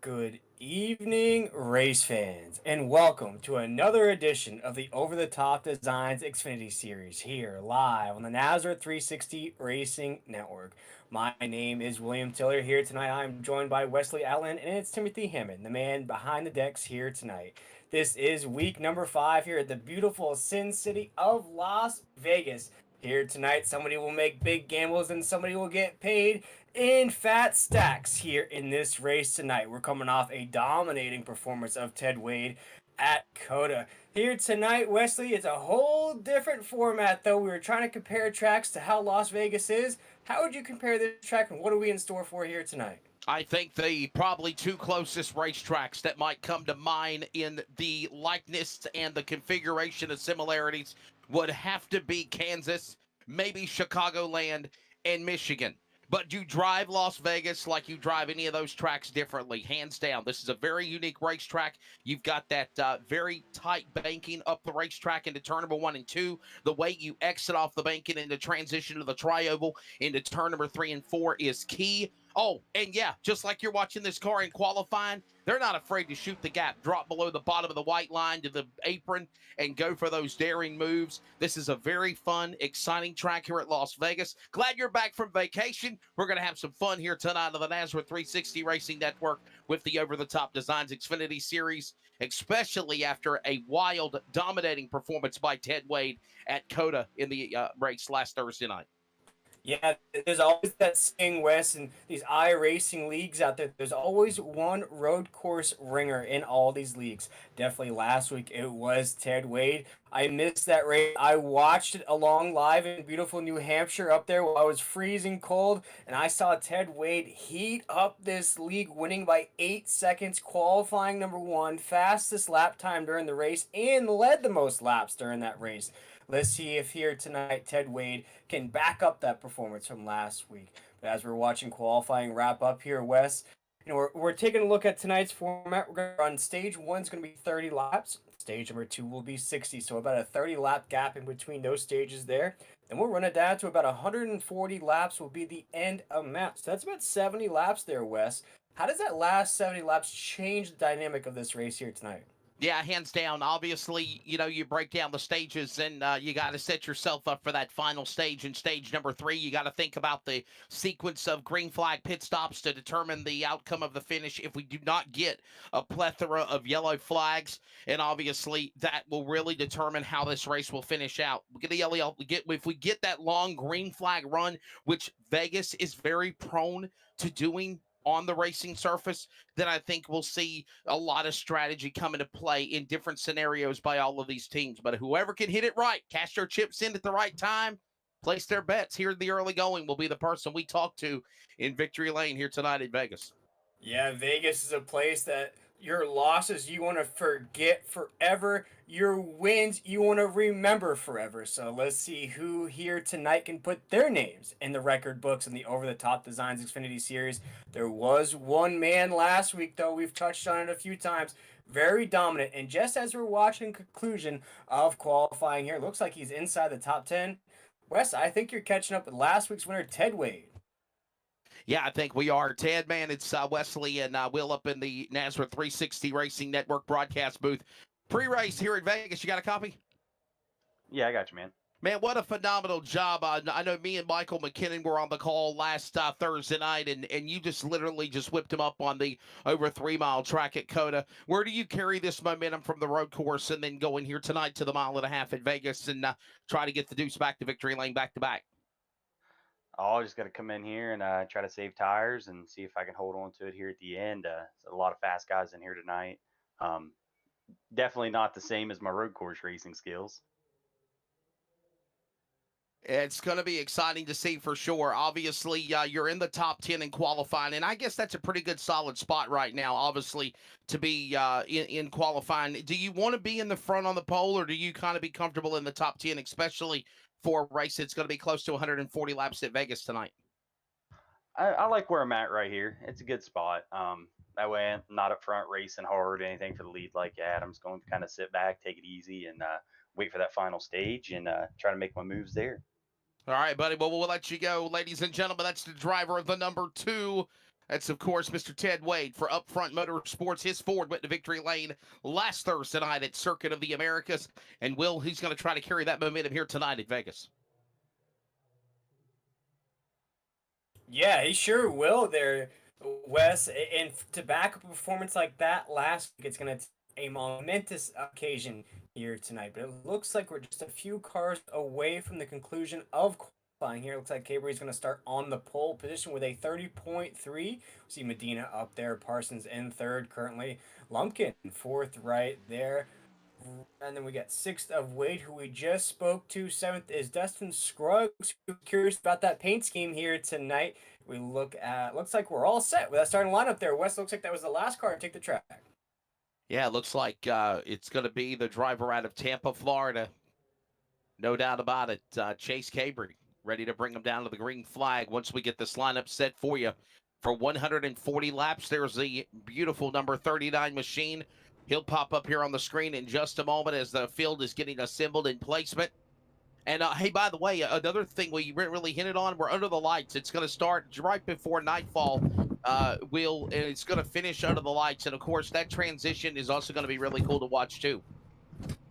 Good evening, race fans, and welcome to another edition of the Over the Top Designs Xfinity Series here live on the Nazareth 360 Racing Network. My name is William Tiller. Here tonight, I'm joined by Wesley Allen, and it's Timothy Hammond, the man behind the decks here tonight. This is week number 5 here at the beautiful Sin City of Las Vegas. Here tonight, somebody will make big gambles and somebody will get paid in fat stacks here in this race tonight. We're coming off a dominating performance of Ted Wade at Coda. Here tonight, Wesley, it's a whole different format though. We were trying to compare tracks to how Las Vegas is. How would you compare this track and what are we in store for here tonight? I think the probably two closest racetracks that might come to mind in the likeness and the configuration of similarities would have to be Kansas, maybe Chicagoland, and Michigan. But you drive Las Vegas like you drive any of those tracks differently, hands down. This is a very unique racetrack. You've got that very tight banking up the racetrack into turn number 1 and 2. The way you exit off the banking into transition to the tri-oval into turn number 3 and 4 is key. Oh, and yeah, just like you're watching this car in qualifying, they're not afraid to shoot the gap, drop below the bottom of the white line to the apron, and go for those daring moves. This is a very fun, exciting track here at Las Vegas. Glad you're back from vacation. We're going to have some fun here tonight on the Nazareth 360 Racing Network with the Over the Top Designs Xfinity Series, especially after a wild, dominating performance by Ted Wade at Coda in the race last Thursday night. Yeah, there's always that saying, Wes, and these iRacing leagues out there. There's always one road course ringer in all these leagues. Definitely last week it was Ted Wade. I missed that race. I watched it along live in beautiful New Hampshire up there while I was freezing cold, and I saw Ted Wade heat up this league, winning by 8 seconds, qualifying number 1, fastest lap time during the race, and led the most laps during that race. Let's see if here tonight Ted Wade can back up that performance from last week. But as we're watching qualifying wrap up here, Wes, we're taking a look at tonight's format. We're going to run stage 1 is going to be 30 laps. Stage number 2 will be 60, so about a 30 lap gap in between those stages there. Then we'll run it down to about 140 laps will be the end amount. So that's about 70 laps there, Wes. How does that last 70 laps change the dynamic of this race here tonight? Yeah, hands down. Obviously, you break down the stages and you got to set yourself up for that final stage. In stage number 3, you got to think about the sequence of green flag pit stops to determine the outcome of the finish if we do not get a plethora of yellow flags. And obviously, that will really determine how this race will finish out. If we get that long green flag run, which Vegas is very prone to doing on the racing surface, then I think we'll see a lot of strategy come into play in different scenarios by all of these teams. But whoever can hit it right, cash their chips in at the right time, place their bets here in the early going will be the person we talk to in Victory Lane here tonight in Vegas. Yeah, Vegas is a place that your losses you want to forget forever, your wins you want to remember forever. So let's see who here tonight can put their names in the record books in the Over the Top Designs Xfinity Series. There was one man last week, though. We've touched on it a few times. Very dominant. And just as we're watching conclusion of qualifying here, looks like he's inside the top 10. Wes, I think you're catching up with last week's winner, Ted Wade. Yeah, I think we are. Ted, man, it's Wesley and Will up in the Nazareth 360 Racing Network broadcast booth. Pre-race here in Vegas. You got a copy? Yeah, I got you, man. Man, what a phenomenal job. I know me and Michael McKinnon were on the call last Thursday night, and you just literally just whipped him up on the over 3-mile track at Coda. Where do you carry this momentum from the road course and then go in here tonight to the 1.5 at Vegas and try to get the deuce back to Victory Lane back to back? Oh, I just got to come in here and try to save tires and see if I can hold on to it here at the end. A lot of fast guys in here tonight. Um, Definitely not the same as my road course racing skills. It's going to be exciting to see for sure. Obviously, you're in the top 10 in qualifying, and I guess that's a pretty good solid spot right now, obviously, to be in qualifying. Do you want to be in the front on the pole, or do you kind of be comfortable in the top 10, especially for a race that's going to be close to 140 laps at Vegas tonight? I like where I'm at right here. It's a good spot. That way I'm not up front racing hard or anything for the lead like that. I'm just going to kind of sit back, take it easy, and wait for that final stage and try to make my moves there. All right, buddy. Well, we'll let you go. Ladies and gentlemen, that's the driver of the number 2 That's, of course, Mr. Ted Wade for Upfront Motorsports. His Ford went to victory lane last Thursday night at Circuit of the Americas. And he's going to try to carry that momentum here tonight at Vegas. Yeah, he sure will there, Wes. And to back up a performance like that last week, it's going to take a momentous occasion here tonight. But it looks like we're just a few cars away from the conclusion of qualifying here. It looks like Cabry's going to start on the pole position with a 30.3. We see Medina up there, Parsons in third currently, Lumpkin fourth right there. And then we got sixth of Wade, who we just spoke to. Seventh is Dustin Scruggs, who's curious about that paint scheme here tonight. We looks like we're all set with that starting lineup there. Wes, looks like that was the last car to take the track. Yeah, it looks like it's going to be the driver out of Tampa, Florida. No doubt about it. Chase Cabry, ready to bring him down to the green flag once we get this lineup set for you. For 140 laps, there's the beautiful number 39 machine. He'll pop up here on the screen in just a moment as the field is getting assembled in placement. And hey, by the way, another thing we really hinted on, we're under the lights. It's going to start right before nightfall. And it's going to finish under the lights. And of course, that transition is also going to be really cool to watch too.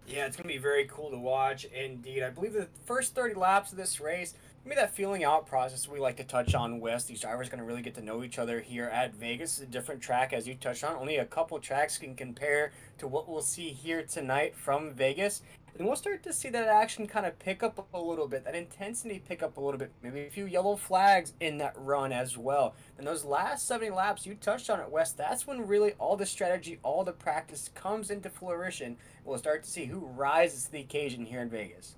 Yeah, it's going to be very cool to watch indeed. I believe the first 30 laps of this race, maybe that feeling out process we like to touch on, Wes. These drivers are going to really get to know each other here at Vegas. It's a different track, as you touched on. Only a couple tracks can compare to what we'll see here tonight from Vegas. And we'll start to see that action kind of pick up a little bit, that intensity pick up a little bit, maybe a few yellow flags in that run as well. And those last 70 laps, you touched on it, Wes, that's when really all the strategy, all the practice comes into flourishing. We'll start to see who rises to the occasion here in Vegas.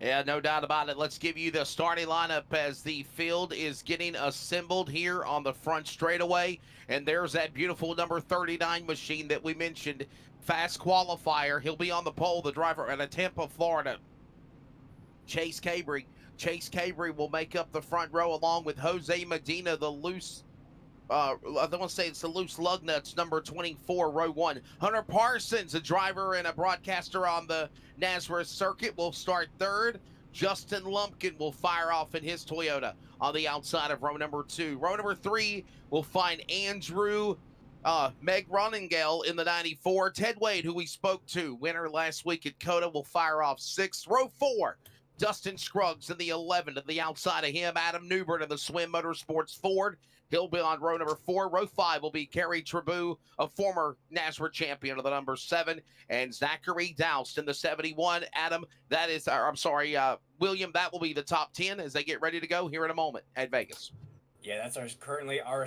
Yeah, no doubt about it. Let's give you the starting lineup as the field is getting assembled here on the front straightaway. And there's that beautiful number 39 machine that we mentioned. Fast qualifier. He'll be on the pole, the driver out of Tampa, Florida. Chase Cabry. Chase Cabry will make up the front row along with Jose Medina, the loose I don't want to say it's the loose lug nuts, number 24, row 1. Hunter Parsons, a driver and a broadcaster on the Nazareth circuit, will start third. Justin Lumpkin will fire off in his Toyota on the outside of row number 2. Row number 3 will find Andrew Meg Roningale in the 94. Ted Wade, who we spoke to, winner last week at COTA, will fire off 6th. Row 4, Dustin Scruggs in the 11. To the outside of him, Adam Newbert in the Swim Motorsports Ford. He'll be on row number 4. Row 5 will be Kerry Trabou, a former Nazareth champion of the number 7, and Zachary Doust in the 71. William, that will be the top 10 as they get ready to go here in a moment at Vegas. Yeah, that's currently our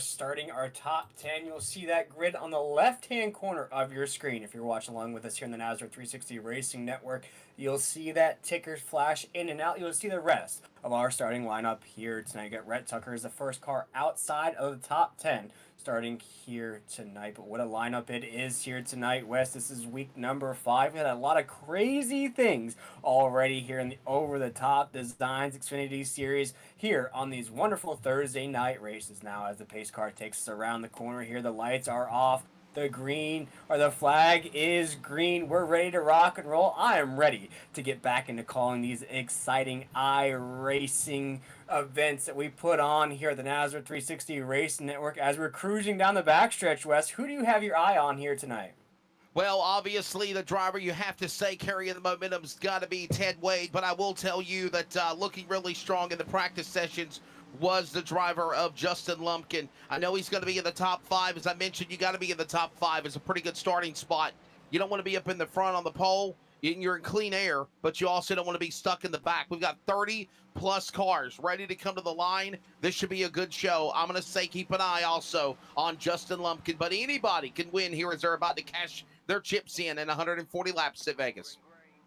top 10. You'll see that grid on the left-hand corner of your screen. If you're watching along with us here in the Nazareth 360 Racing Network, you'll see that ticker flash in and out. You'll see the rest of our starting lineup here tonight. You got Rhett Tucker as the first car outside of the top 10 starting here tonight. But what a lineup it is here tonight, Wes. This is week number 5. We had a lot of crazy things already here in the over-the-top designs Xfinity series here on these wonderful Thursday night races. Now as the pace car takes us around the corner here, the lights are off. The flag is green. We're ready to rock and roll. I am ready to get back into calling these exciting iRacing events that we put on here at the Nazareth 360 Racing Network as we're cruising down the backstretch, Wes. Who do you have your eye on here tonight? Well, obviously, the driver you have to say carrying the momentum's got to be Ted Wade, but I will tell you that looking really strong in the practice sessions was the driver of Justin Lumpkin. I know he's going to be in the top 5. As I mentioned, you got to be in the top 5. It's a pretty good starting spot. You don't want to be up in the front on the pole. You're in clean air, but you also don't want to be stuck in the back. We've got 30-plus cars ready to come to the line. This should be a good show. I'm going to say keep an eye also on Justin Lumpkin, but anybody can win here as they're about to cash their chips in 140 laps at Vegas.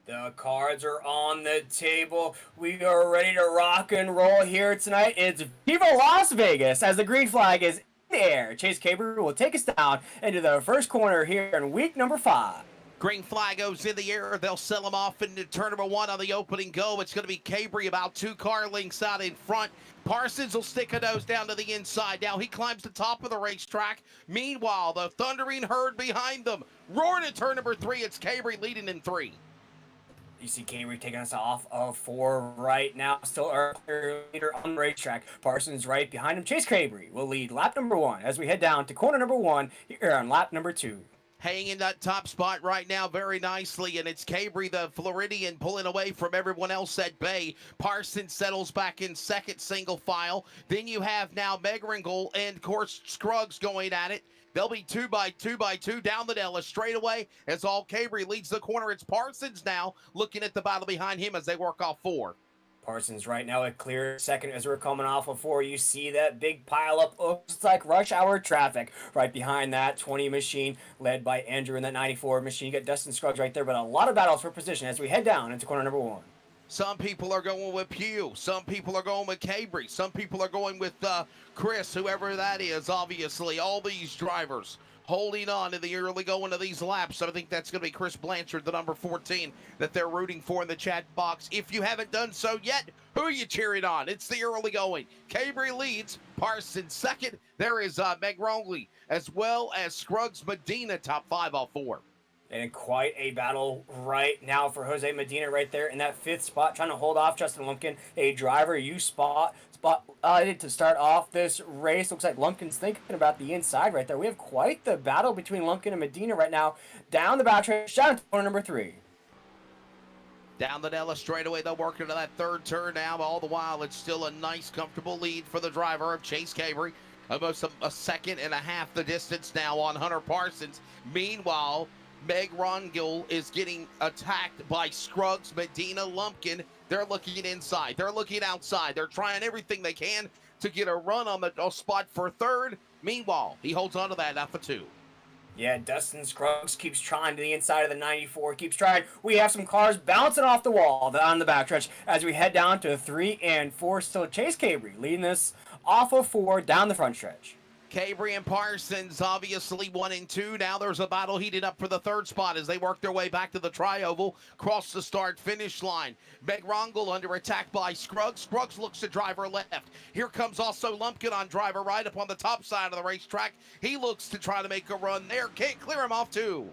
The cards are on the table. We are ready to rock and roll here tonight. It's Viva Las Vegas as the green flag is in the air. Chase Cabry will take us down into the first corner here in week number 5. Green flag goes in the air. They'll sell him off into turn number 1 on the opening go. It's going to be Cabry about 2 car lengths out in front. Parsons will stick a nose down to the inside. Now he climbs the top of the racetrack. Meanwhile, the thundering herd behind them. Roaring at turn number 3. It's Cabry leading in 3. You see Cambry taking us off of 4 right now. Still our clear leader on the racetrack. Parsons right behind him. Chase Cambry will lead lap number 1 as we head down to corner number 1 here on lap number 2. Hanging in that top spot right now very nicely, and it's Cambry, the Floridian, pulling away from everyone else at bay. Parsons settles back in second, single file. Then you have now Megringle and, of course, Scruggs going at it. They'll be 2 by 2 by 2 down the Della straightaway as all Cambry leads the corner. It's Parsons now looking at the battle behind him as they work off 4. Parsons right now a clear second as we're coming off of 4. You see that big pile up. Looks like rush hour traffic right behind that 20 machine led by Andrew in that 94 machine. You got Dustin Scruggs right there, but a lot of battles for position as we head down into corner number 1. Some people are going with Pugh. Some people are going with Cambry. Some people are going with Chris, whoever that is, obviously. All these drivers holding on to the early going of these laps. So I think that's going to be Chris Blanchard, the number 14, that they're rooting for in the chat box. If you haven't done so yet, who are you cheering on? It's the early going. Cambry leads, Parsons second. There is Meg Rongley, as well as Scruggs Medina, top 5 off 4. And quite a battle right now for Jose Medina right there in that 5th spot, trying to hold off Justin Lumpkin, a driver you spotlighted to start off this race. Looks like Lumpkin's thinking about the inside right there. We have quite the battle between Lumpkin and Medina right now. Down the backstretch, down to corner number 3. Down the Della straightaway, they'll work into that 3rd turn now. All the while, it's still a nice, comfortable lead for the driver of Chase Cambry. Almost a second and a half the distance now on Hunter Parsons. Meanwhile, Meg Rongill is getting attacked by Scruggs, Medina, Lumpkin. They're looking inside. They're looking outside. They're trying everything they can to get a run on the spot for 3rd. Meanwhile, he holds on to that now for 2. Yeah, Dustin Scruggs keeps trying to the inside of the 94. Keeps trying. We have some cars bouncing off the wall on the backstretch as we head down to 3 and 4. Still Chase Cambry leading this off of 4 down the front stretch. Cambry and Parsons, obviously 1 and 2. Now there's a battle heated up for the 3rd spot as they work their way back to the tri-oval, cross the start-finish line. Meg Rongle under attack by Scruggs. Scruggs looks to driver left. Here comes also Lumpkin on driver right up on the top side of the racetrack. He looks to try to make a run there. Can't clear him off, too.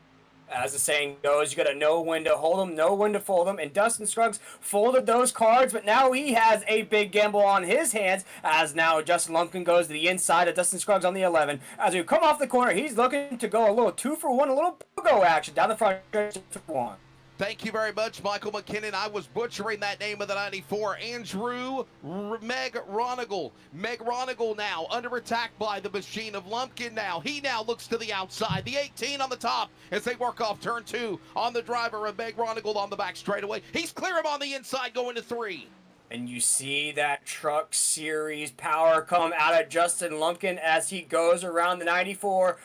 As the saying goes, you got to know when to hold them, know when to fold them. And Dustin Scruggs folded those cards, but now he has a big gamble on his hands as now Justin Lumpkin goes to the inside of Dustin Scruggs on the 11. As we come off the corner, he's looking to go a little 2-for-1, a little go action down the front stretch 2-for-1. Thank you very much, Michael McKinnon. I was butchering that name of the 94. Andrew Meg Ronigal. Meg Ronigal now under attack by the machine of Lumpkin now. He now looks to the outside. The 18 on the top as they work off turn 2 on the driver of Meg Ronigal on the back straightaway. He's clear him on the inside going to 3. And you see that Truck Series power come out of Justin Lumpkin as he goes around the 94.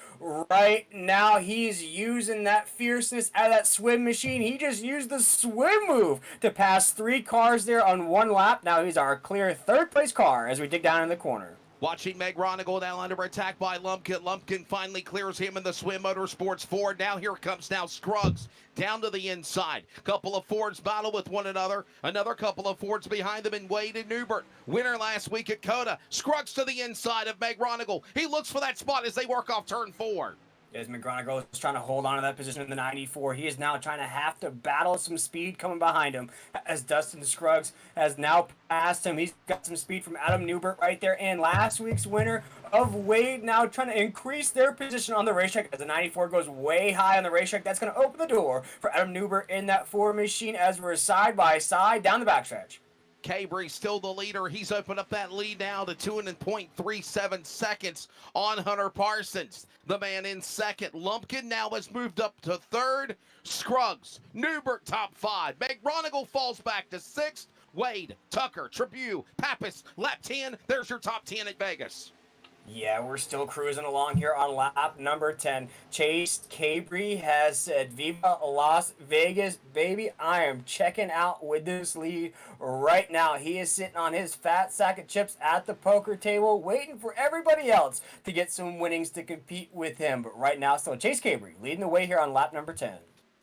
Right now, he's using that fierceness out of that swim machine. He just used the swim move to pass 3 cars there on 1 lap. Now he's our clear 3rd place car as we dig down in the corner. Watching Meg Ronigal now under attack by Lumpkin. Lumpkin finally clears him in the Swim Motorsports Ford. Now here comes now Scruggs down to the inside. Couple of Fords battle with one another. Another couple of Fords behind them in Wade and Newbert. Winner last week at Coda. Scruggs to the inside of Meg Ronigal. He looks for that spot as they work off turn 4. As McGonigal is trying to hold on to that position in the 94. He is now trying to have to battle some speed coming behind him as Dustin Scruggs has now passed him. He's got some speed from Adam Newbert right there. And last week's winner of Wade now trying to increase their position on the racetrack as the 94 goes way high on the racetrack. That's going to open the door for Adam Newbert in that Ford machine as we're side by side down the backstretch. Cambry still the leader. He's opened up that lead now to 2.37 seconds on Hunter Parsons. The man in second. Lumpkin now has moved up to 3rd. Scruggs, Newbert top 5. Meg Ronigal falls back to 6th. Wade, Tucker, Tribune, Pappas, lap 10. There's your top 10 at Vegas. Yeah, we're still cruising along here on lap number 10. Chase Cambry has said, Viva Las Vegas, baby. I am checking out with this lead right now. He is sitting on his fat sack of chips at the poker table, waiting for everybody else to get some winnings to compete with him. But right now, still Chase Cambry leading the way here on lap number 10.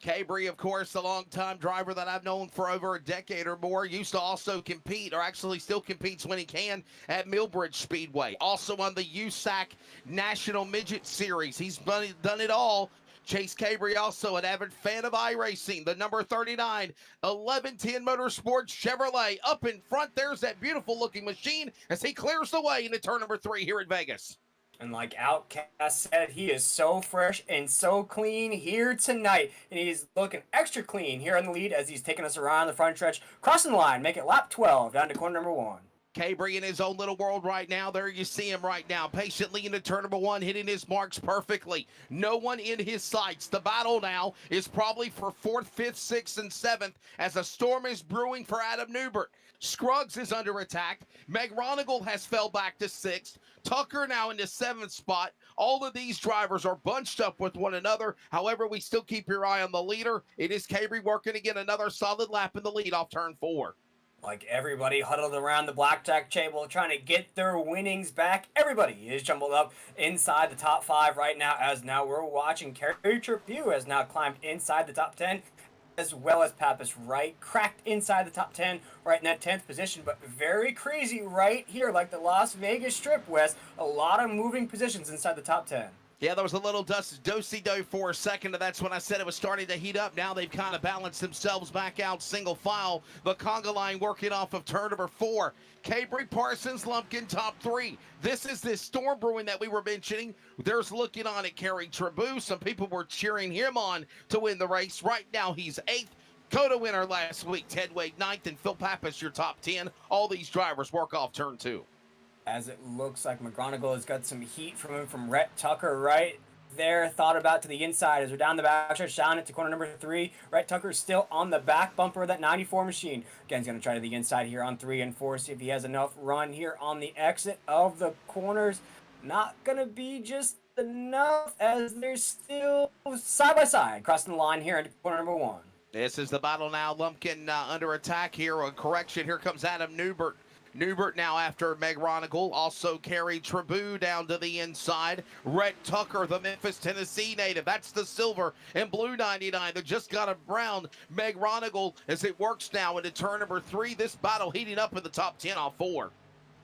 Cambry, of course, a longtime driver that I've known for over a decade or more, used to also compete, or actually still competes when he can, at Millbridge Speedway. Also on the USAC National Midget Series. He's done it all. Chase Cabry, also an avid fan of iRacing. The number 39, 1110 Motorsports Chevrolet up in front. There's that beautiful looking machine as he clears the way into turn number 3 here in Vegas. And like Outcast said, he is so fresh and so clean here tonight. And he's looking extra clean here on the lead as he's taking us around the front stretch, crossing the line, make it lap 12 down to corner number 1. Cabry in his own little world right now. There you see him right now, patiently into turn number 1, hitting his marks perfectly. No one in his sights. The battle now is probably for 4th, 5th, 6th, and 7th as a storm is brewing for Adam Newbert. Scruggs is under attack. Meg Ronigal has fell back to 6th. Tucker now into 7th spot. All of these drivers are bunched up with one another. However, we still keep your eye on the leader. It is Cabry working again, another solid lap in the lead off turn 4. Like everybody huddled around the blackjack table trying to get their winnings back. Everybody is jumbled up inside the top 5 right now, as now we're watching Carrie Trippieu has now climbed inside the top 10, as well as Pappas Wright cracked inside the top 10 right in that 10th position. But very crazy right here, like the Las Vegas Strip, West. A lot of moving positions inside the top 10. Yeah, there was a little do-si-do for a second, and that's when I said it was starting to heat up. Now they've kind of balanced themselves back out single file. The conga line working off of turn number 4. Cabry, Parsons, Lumpkin, top 3. This is this storm brewing that we were mentioning. There's looking on at Carrie Trippieu. Some people were cheering him on to win the race. Right now, he's 8th. Coda winner last week, Ted Wade 9th, and Phil Pappas, your top 10. All these drivers work off turn 2. As it looks like McGonigal has got some heat from him from Rhett Tucker right there. Thought about to the inside as we're down the backstretch, down into corner number 3. Rhett Tucker still on the back bumper of that 94 machine. Again, he's going to try to the inside here on 3 and 4, see if he has enough run here on the exit of the corners. Not going to be just enough as they're still side by side crossing the line here into corner number 1. This is the battle now. Lumpkin under attack here. A correction. Here comes Adam Newbert. Newbert now after Meg Ronigal, also Carrie Trippieu down to the inside. Rhett Tucker, the Memphis, Tennessee native. That's the silver and blue 99 that just got a brown Meg Ronigal as it works now into turn number 3. This battle heating up in the top 10 off 4.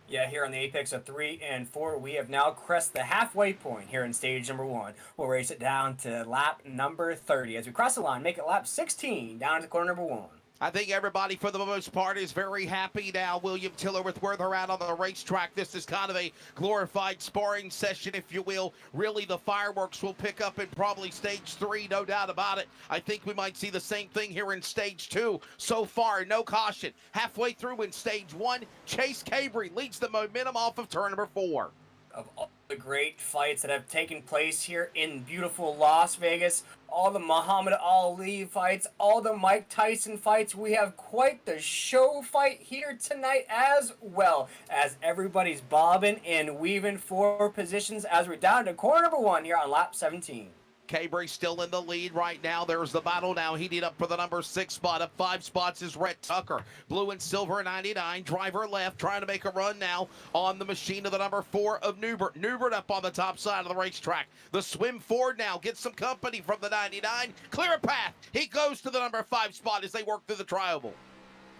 Yeah, here on the apex of 3 and 4, we have now crested the halfway point here in stage number 1. We'll race it down to lap number 30 as we cross the line, make it lap 16 down to corner number 1. I think everybody, for the most part, is very happy now, William Tiller, with where they're at on the racetrack. This is kind of a glorified sparring session, if you will. Really, the fireworks will pick up in probably stage 3, no doubt about it. I think we might see the same thing here in stage 2. So far, no caution. Halfway through in stage 1, Chase Cabry leads the momentum off of turn number 4. Of all the great fights that have taken place here in beautiful Las Vegas, all the Muhammad Ali fights, all the Mike Tyson fights, we have quite the show fight here tonight as well, as everybody's bobbing and weaving for positions as we're down to corner number 1 here on lap 17. Cabry still in the lead right now. There's the battle now heating up for the number 6 spot. Up 5 spots is Rhett Tucker. Blue and silver 99. Driver left trying to make a run now on the machine of the number 4 of Newbert. Newbert up on the top side of the racetrack. The swim forward now gets some company from the 99. Clear a path. He goes to the number 5 spot as they work through the trioval.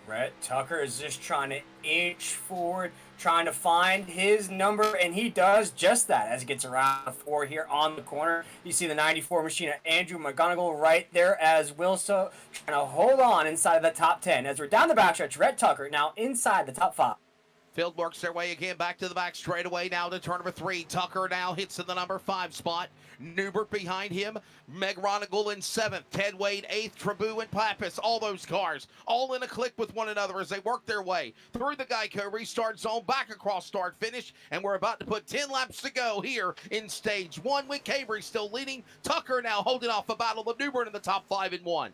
Rhett Tucker is just trying to inch forward, trying to find his number, and he does just that as he gets around 4 here on the corner. You see the 94 machine of Andrew McGonigal right there as Wilson trying to hold on inside the top 10. As we're down the backstretch, Rhett Tucker now inside the top 5. Field works their way again back to the back straightaway now to turn number 3. Tucker now hits in the number 5 spot. Newbert behind him. Meg Ronigal in 7th. Ted Wade 8th. Trippieu and Pappas. All those cars all in a click with one another as they work their way through the Geico restart zone back across start finish. And we're about to put 10 laps to go here in stage 1 with Cabry still leading. Tucker now holding off a battle of Newbert in the top 5 and 1.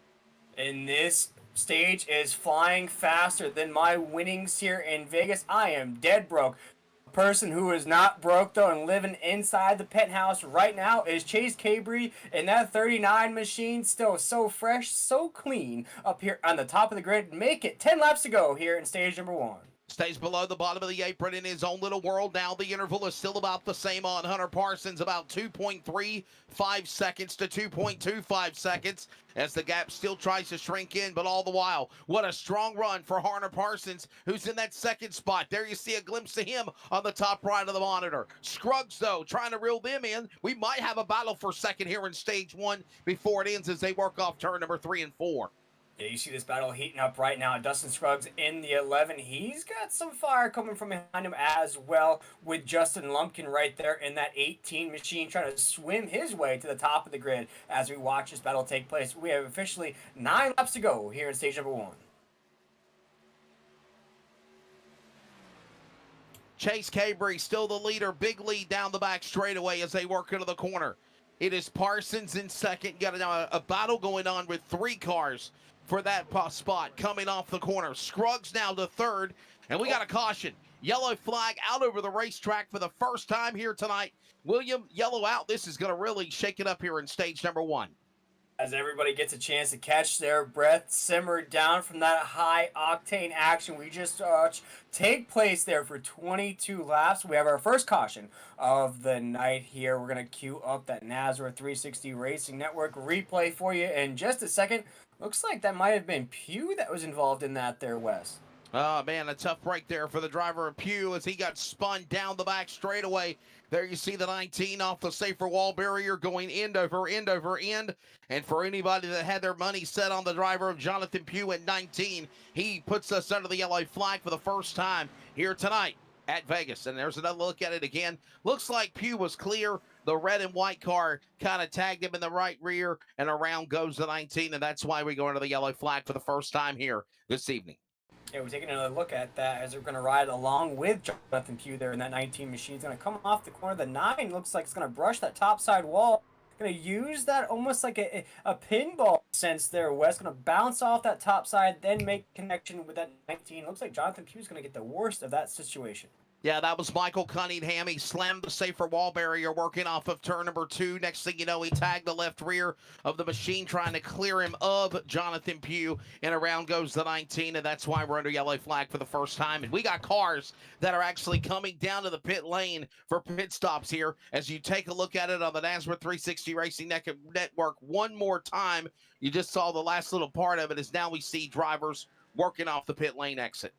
And this stage is flying faster than my winnings here in Vegas. I am dead broke. A person who is not broke though and living inside the penthouse right now is Chase Cabry, and that 39 machine still so fresh, so clean up here on the top of the grid. Make it 10 laps to go here in stage number 1. Stays below the bottom of the apron in his own little world. Now the interval is still about the same on Hunter Parsons, about 2.35 seconds to 2.25 seconds as the gap still tries to shrink in. But all the while, what a strong run for Hunter Parsons, who's in that second spot. There you see a glimpse of him on the top right of the monitor. Scruggs, though, trying to reel them in. We might have a battle for second here in stage one before it ends as they work off turn number 3 and 4. Yeah, you see this battle heating up right now. Dustin Scruggs in the 11. He's got some fire coming from behind him as well, with Justin Lumpkin right there in that 18 machine trying to swim his way to the top of the grid as we watch this battle take place. We have officially 9 laps to go here in stage number 1. Chase Cabry still the leader. Big lead down the back straightaway as they work into the corner. It is Parsons in second. Got a battle going on with 3 cars for that spot coming off the corner. Scruggs now to third, and we got a caution. Yellow flag out over the racetrack for the first time here tonight. William, yellow out. This is going to really shake it up here in stage number 1. As everybody gets a chance to catch their breath, simmer down from that high octane action we just watched take place there for 22 laps. We have our first caution of the night here. We're going to queue up that NASRA 360 Racing Network replay for you in just a second. Looks like that might have been Pugh that was involved in that there, Wes. Oh, man, a tough break there for the driver of Pugh as he got spun down the back straightaway. There you see the 19 off the safer wall barrier going end over end over end. And for anybody that had their money set on the driver of Jonathan Pugh at 19, he puts us under the yellow flag for the first time here tonight at Vegas. And there's another look at it again. Looks like Pugh was clear. The red and white car kind of tagged him in the right rear, and around goes the 19, and that's why we go into the yellow flag for the first time here this evening. Yeah, we're taking another look at that as we're going to ride along with Jonathan Pugh there in that 19 machine. He's going to come off the corner. The 9 looks like it's going to brush that top side wall. Going to use that almost like a pinball sense there, Wes. Going to bounce off that top side, then make connection with that 19. Looks like Jonathan Pugh's going to get the worst of that situation. Yeah, that was Michael Cunningham. He slammed the safer wall barrier working off of turn number 2. Next thing you know, he tagged the left rear of the machine trying to clear him of Jonathan Pugh, and around goes the 19, and that's why we're under yellow flag for the first time. And we got cars that are actually coming down to the pit lane for pit stops here as you take a look at it on the NASRA 360 Racing Network one more time. You just saw the last little part of it as now we see drivers working off the pit lane exit.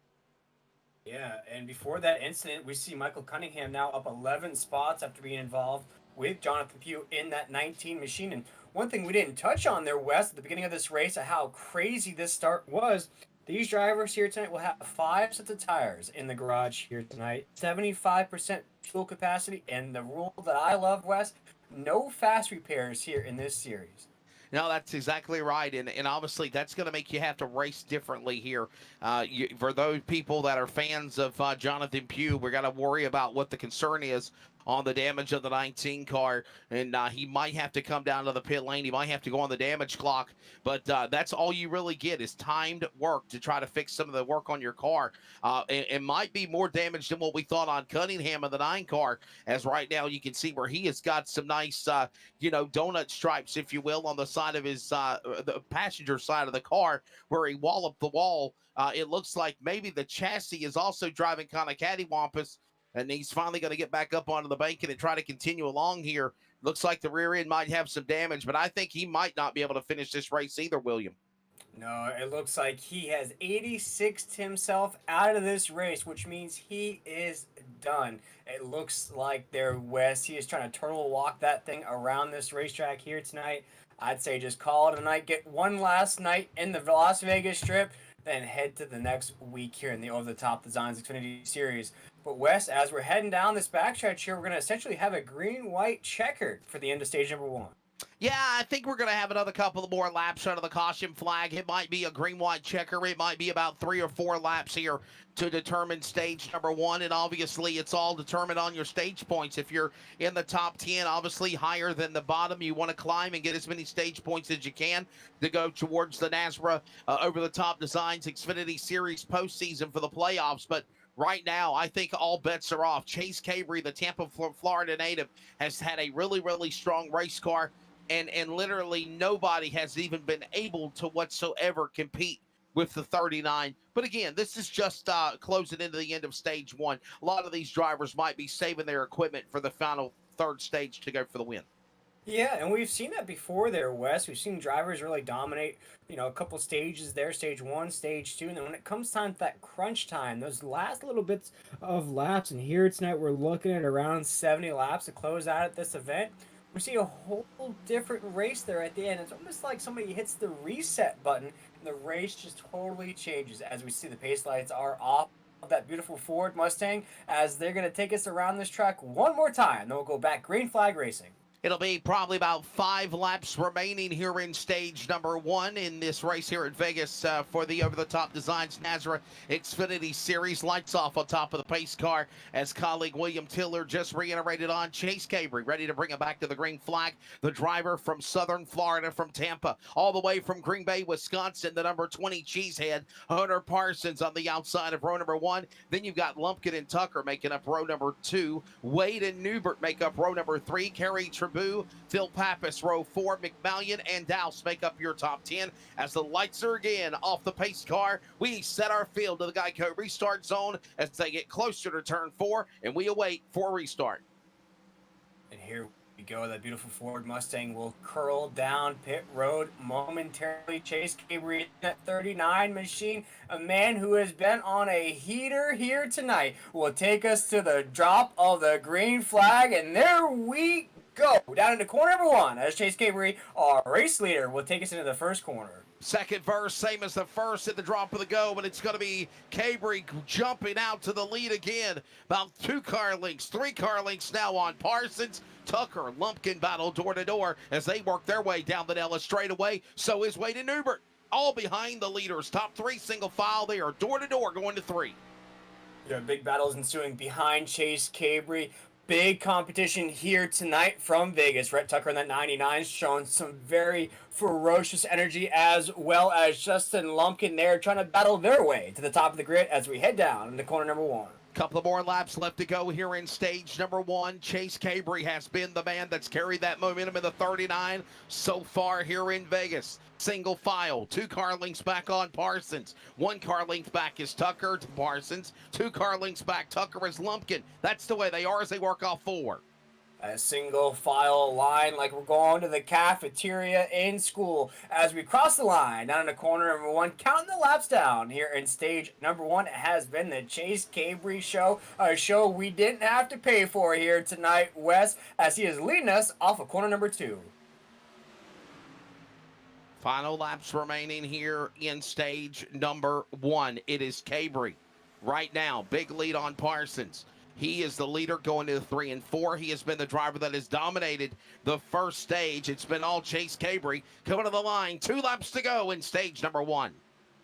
Yeah, and before that incident, we see Michael Cunningham now up 11 spots after being involved with Jonathan Pugh in that 19 machine. And one thing we didn't touch on there, Wes, at the beginning of this race, how crazy this start was. These drivers here tonight will have 5 sets of tires in the garage here tonight, 75% fuel capacity, and the rule that I love, Wes, no fast repairs here in this series. No, that's exactly right, and obviously that's going to make you have to race differently here. For those people that are fans of Jonathan Pugh, we're going to worry about what the concern is on the damage of the 19 car, and he might have to come down to the pit lane. He might have to go on the damage clock, but that's all you really get is timed work to try to fix some of the work on your car. It might be more damage than what we thought on Cunningham of the 9 car, as right now you can see where he has got some nice, donut stripes, if you will, on the side of his the passenger side of the car where he walloped the wall. It looks like maybe the chassis is also driving kind of cattywampus, and he's finally going to get back up onto the bank and try to continue along here. Looks like the rear end might have some damage, but I think he might not be able to finish this race either, William. No, it looks like he has 86'd himself out of this race, which means he is done. It looks like there, Wes. He is trying to turtle walk that thing around this racetrack here tonight. I'd say just call it a night, get one last night in the Las Vegas Strip, then head to the next week here in the over-the-top Designs Xfinity Series. But Wes, as we're heading down this backstretch here, we're going to essentially have a green-white checker for the end of stage number 1. Yeah, I think we're going to have another couple of more laps under the caution flag. It might be a green-white checker. It might be about 3 or 4 laps here to determine stage number 1. And obviously, it's all determined on your stage points. If you're in the top 10, obviously higher than the bottom, you want to climb and get as many stage points as you can to go towards the NASRA Over-the-Top Designs Xfinity Series postseason for the playoffs. But right now, I think all bets are off. Chase Cabry, the Tampa, Florida native, has had a really, really strong race car. And literally nobody has even been able to whatsoever compete with the 39. But again, this is just closing into the end of stage one. A lot of these drivers might be saving their equipment for the final third stage to go for the win. Yeah, and we've seen that before there, Wes. We've seen drivers really dominate, a couple stages there, stage one, stage two, and then when it comes time to that crunch time, those last little bits of laps, and here tonight we're looking at around 70 laps to close out at this event. We see a whole different race there at the end. It's almost like somebody hits the reset button, and the race just totally changes as we see the pace lights are off of that beautiful Ford Mustang as they're going to take us around this track one more time. Then we'll go back green flag racing. It'll be probably about 5 laps remaining here in stage number 1 in this race here at Vegas for the over-the-top designs Nazareth Xfinity Series. Lights off on top of the pace car as colleague William Tiller just reiterated on. Chase Cabry ready to bring it back to the green flag. The driver from Southern Florida, from Tampa, all the way from Green Bay, Wisconsin, the number 20 Cheesehead, Hunter Parsons on the outside of row number 1. Then you've got Lumpkin and Tucker making up row number 2. Wade and Newbert make up row number 3. Kerry Boo, Phil Pappas, row 4, McMallion and Douse make up your top 10. As the lights are again off the pace car, we set our field to the Geico restart zone as they get closer to turn 4, and we await for a restart. And here we go. That beautiful Ford Mustang will curl down pit road momentarily. Chase Cabry, that 39 machine, a man who has been on a heater here tonight, will take us to the drop of the green flag, and there we go down into corner number 1 as Chase Cabry, our race leader, will take us into the first corner. Second verse, same as the first at the drop of the go, but it's going to be Cabry jumping out to the lead again. About 2 car lengths, 3 car lengths now on Parsons. Tucker, Lumpkin battle door to door as they work their way down the Nellis straightaway. So is Wade and Newbert, all behind the leaders. Top 3 single file. They are door to door going to 3. Yeah, big battles ensuing behind Chase Cabry. Big competition here tonight from Vegas. Rhett Tucker in that 99 showing some very ferocious energy, as well as Justin Lumpkin there trying to battle their way to the top of the grid as we head down into corner number 1. Couple of more laps left to go here in stage number 1. Chase Cabry has been the man that's carried that momentum in the 39 so far here in Vegas. Single file, 2 car lengths back on Parsons. 1 car length back is Tucker to Parsons. 2 car lengths back, Tucker is Lumpkin. That's the way they are as they work off 4. A single file line like we're going to the cafeteria in school as we cross the line down in the corner number 1, counting the laps down here in stage number 1. It has been the Chase Cabry show, a show we didn't have to pay for here tonight, Wes, as he is leading us off of corner number 2. Final laps remaining here in stage number 1. It is Cabry right now, big lead on Parsons. He is the leader going to the 3 and 4. He has been the driver that has dominated the first stage. It's been all Chase Cabry coming to the line. 2 laps to go in stage number 1.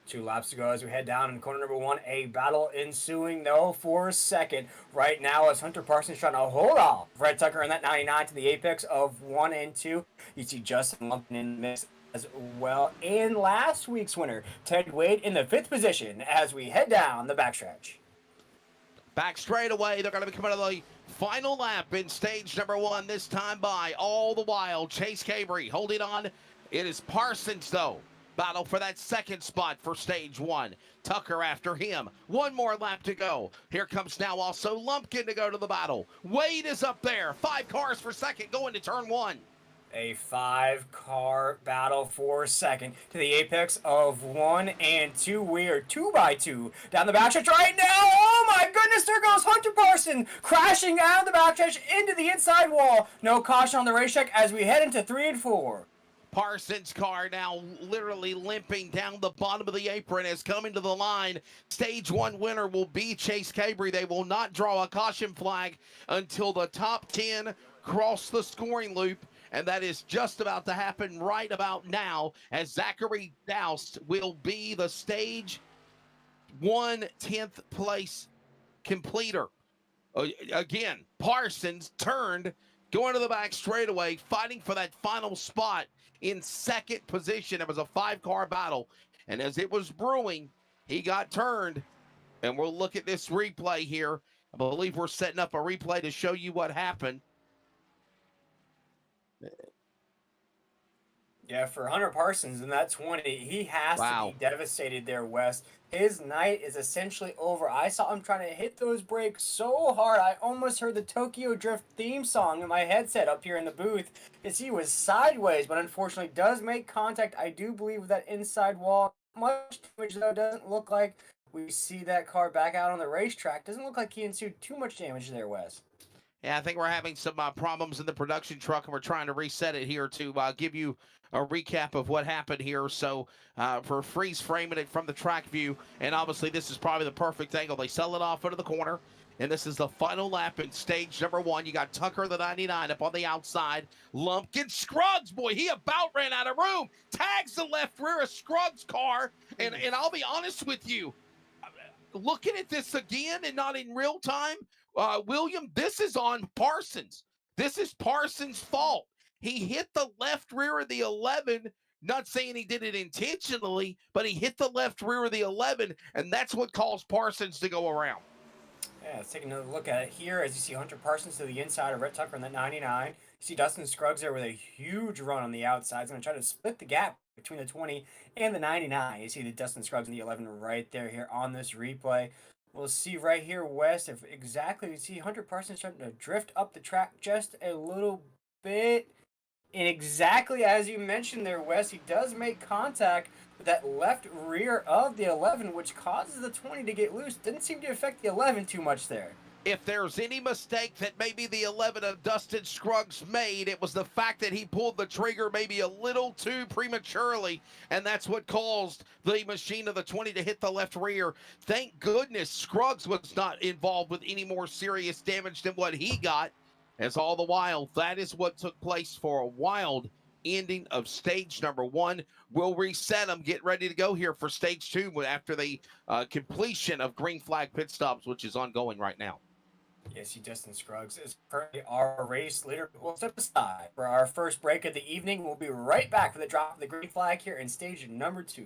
2 laps to go as we head down in corner number 1. A battle ensuing, though, for second right now as Hunter Parsons trying to hold off Rhett Tucker in that 99 to the apex of 1 and 2. You see Justin Lumpkin in the mix as well. In last week's winner, Ted Wade in the 5th position as we head down the backstretch. Back straight away, they're going to be coming to the final lap in stage number 1, this time by. All the while, Chase Cabry holding on. It is Parsons, though. Battle for that second spot for stage 1. Tucker after him. 1 more lap to go. Here comes now also Lumpkin to go to the battle. Wade is up there. 5 cars for second going to turn 1. A 5-car battle for second to the apex of 1 and 2. We are 2 by 2 down the backstretch right now. Oh my goodness, there goes Hunter Parsons crashing down the backstretch into the inside wall. No caution on the racetrack as we head into 3 and 4. Parsons' car now literally limping down the bottom of the apron is coming to the line. Stage 1 winner will be Chase Cabry. They will not draw a caution flag until the top 10 cross the scoring loop. And that is just about to happen right about now as Zachary Doust will be the stage 1 10th place completer. Again, Parsons turned, going to the back straightaway, fighting for that final spot in 2nd position. It was a 5-car battle. And as it was brewing, he got turned. And we'll look at this replay here. I believe we're setting up a replay to show you what happened. Yeah, for Hunter Parsons in that 20, he has to Wow. be devastated there, Wes. His night is essentially over. I saw him trying to hit those brakes so hard, I almost heard the Tokyo Drift theme song in my headset up here in the booth as he was sideways, but unfortunately does make contact, I do believe, with that inside wall. Much damage, though, doesn't look like we see that car back out on the racetrack. Doesn't look like he ensued too much damage there, Wes. Yeah, I think we're having some problems in the production truck, and we're trying to reset it here to give you a recap of what happened here. So for freeze framing it from the track view, and obviously this is probably the perfect angle. They sell it off into the corner, and this is the final lap in stage number 1. You got Tucker, the 99, up on the outside. Lumpkin Scruggs, boy, he about ran out of room. Tags the left rear of Scruggs' car, and I'll be honest with you, looking at this again and not in real time, William, this is on Parsons. This is Parsons' fault. He hit the left rear of the 11. Not saying he did it intentionally, but he hit the left rear of the 11, and that's what caused Parsons to go around. Yeah, let's take another look at it here as you see Hunter Parsons to the inside of Rhett Tucker in that 99. You see Dustin Scruggs there with a huge run on the outside. He's going to try to split the gap between the 20 and the 99. You see the Dustin Scruggs in the 11 right there here on this replay. We'll see right here, West, if exactly you see Hunter Parsons trying to drift up the track just a little bit. And exactly as you mentioned there, Wes, he does make contact with that left rear of the 11, which causes the 20 to get loose. Didn't seem to affect the 11 too much there. If there's any mistake that maybe the 11 of Dustin Scruggs made, it was the fact that he pulled the trigger maybe a little too prematurely, and that's what caused the machine of the 20 to hit the left rear. Thank goodness Scruggs was not involved with any more serious damage than what he got, as all the while, that is what took place for a wild ending of stage number 1. We'll reset them, get ready to go here for stage 2 after the completion of green flag pit stops, which is ongoing right now. Yes, Dustin Scruggs is currently our race leader. We'll step aside for our first break of the evening. We'll be right back for the drop of the green flag here in stage number 2.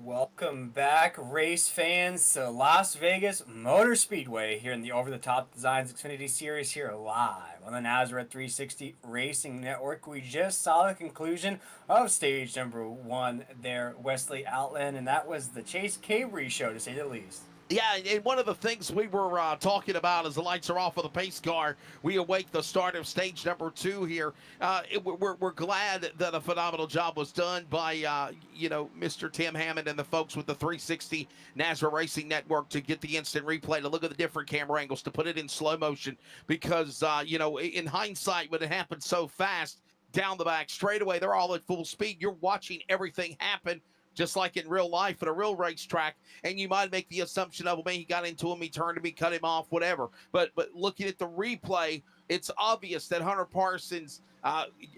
Welcome back, race fans, to Las Vegas Motor Speedway here in the Over the Top Designs Xfinity Series here live on the Nazareth 360 Racing Network. We just saw the conclusion of stage number 1 there, Wesley Outland, and that was the Chase Cabrey show, to say the least. Yeah, and one of the things we were talking about as the lights are off of the pace car, we await the start of stage number 2 here. We're glad that a phenomenal job was done by, Mr. Tim Hammond and the folks with the 360 Nazareth Racing Network to get the instant replay, to look at the different camera angles, to put it in slow motion, because, in hindsight, when it happened so fast, down the back straightaway, they're all at full speed. You're watching everything happen just like in real life at a real racetrack, and you might make the assumption of, well, man, he got into him, he turned him, he cut him off, whatever. But looking at the replay, it's obvious that Hunter Parsons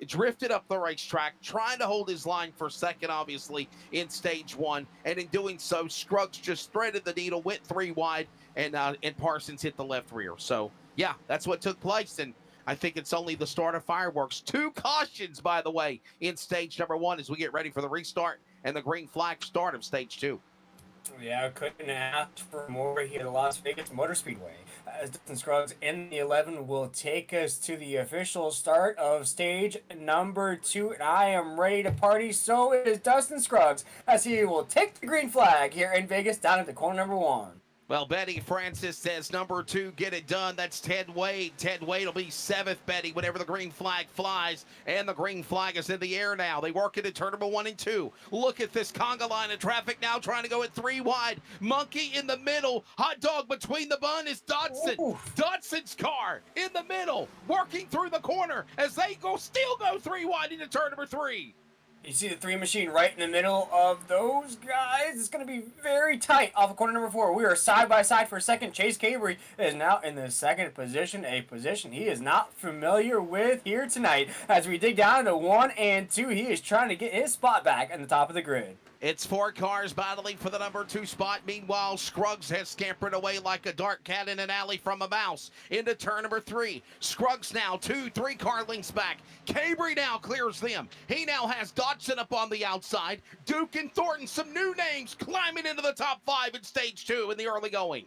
drifted up the racetrack, trying to hold his line for second, obviously, in stage one. And in doing so, Scruggs just threaded the needle, went 3 wide, and Parsons hit the left rear. So, yeah, that's what took place. And I think it's only the start of fireworks. 2 cautions, by the way, in stage number 1 as we get ready for the restart and the green flag start of stage 2. Yeah, couldn't ask for more here at the Las Vegas Motor Speedway. As Dustin Scruggs in the 11 will take us to the official start of stage number 2. And I am ready to party. So is Dustin Scruggs as he will take the green flag here in Vegas down at the corner number 1. Well, Betty Francis says number 2, get it done. That's Ted Wade. Ted Wade will be 7th, Betty, whenever the green flag flies. And the green flag is in the air now. They work into turn number 1 and 2. Look at this conga line of traffic now trying to go at 3 wide. Monkey in the middle. Hot dog between the bun is Dodson. Ooh. Dodson's car in the middle, working through the corner as they still go 3 wide into turn number 3. You see the 3 machine right in the middle of those guys. It's going to be very tight off of corner number 4. We are side by side for a second. Chase Cabry is now in the second position, a position he is not familiar with here tonight. As we dig down to 1 and 2, he is trying to get his spot back at the top of the grid. It's 4 cars battling for the number 2 spot. Meanwhile, Scruggs has scampered away like a dark cat in an alley from a mouse into turn number 3. Scruggs now 2, 3 car lengths back. Cabry now clears them. He now has Dodson up on the outside. Duke and Thornton, some new names climbing into the top 5 in stage 2 in the early going.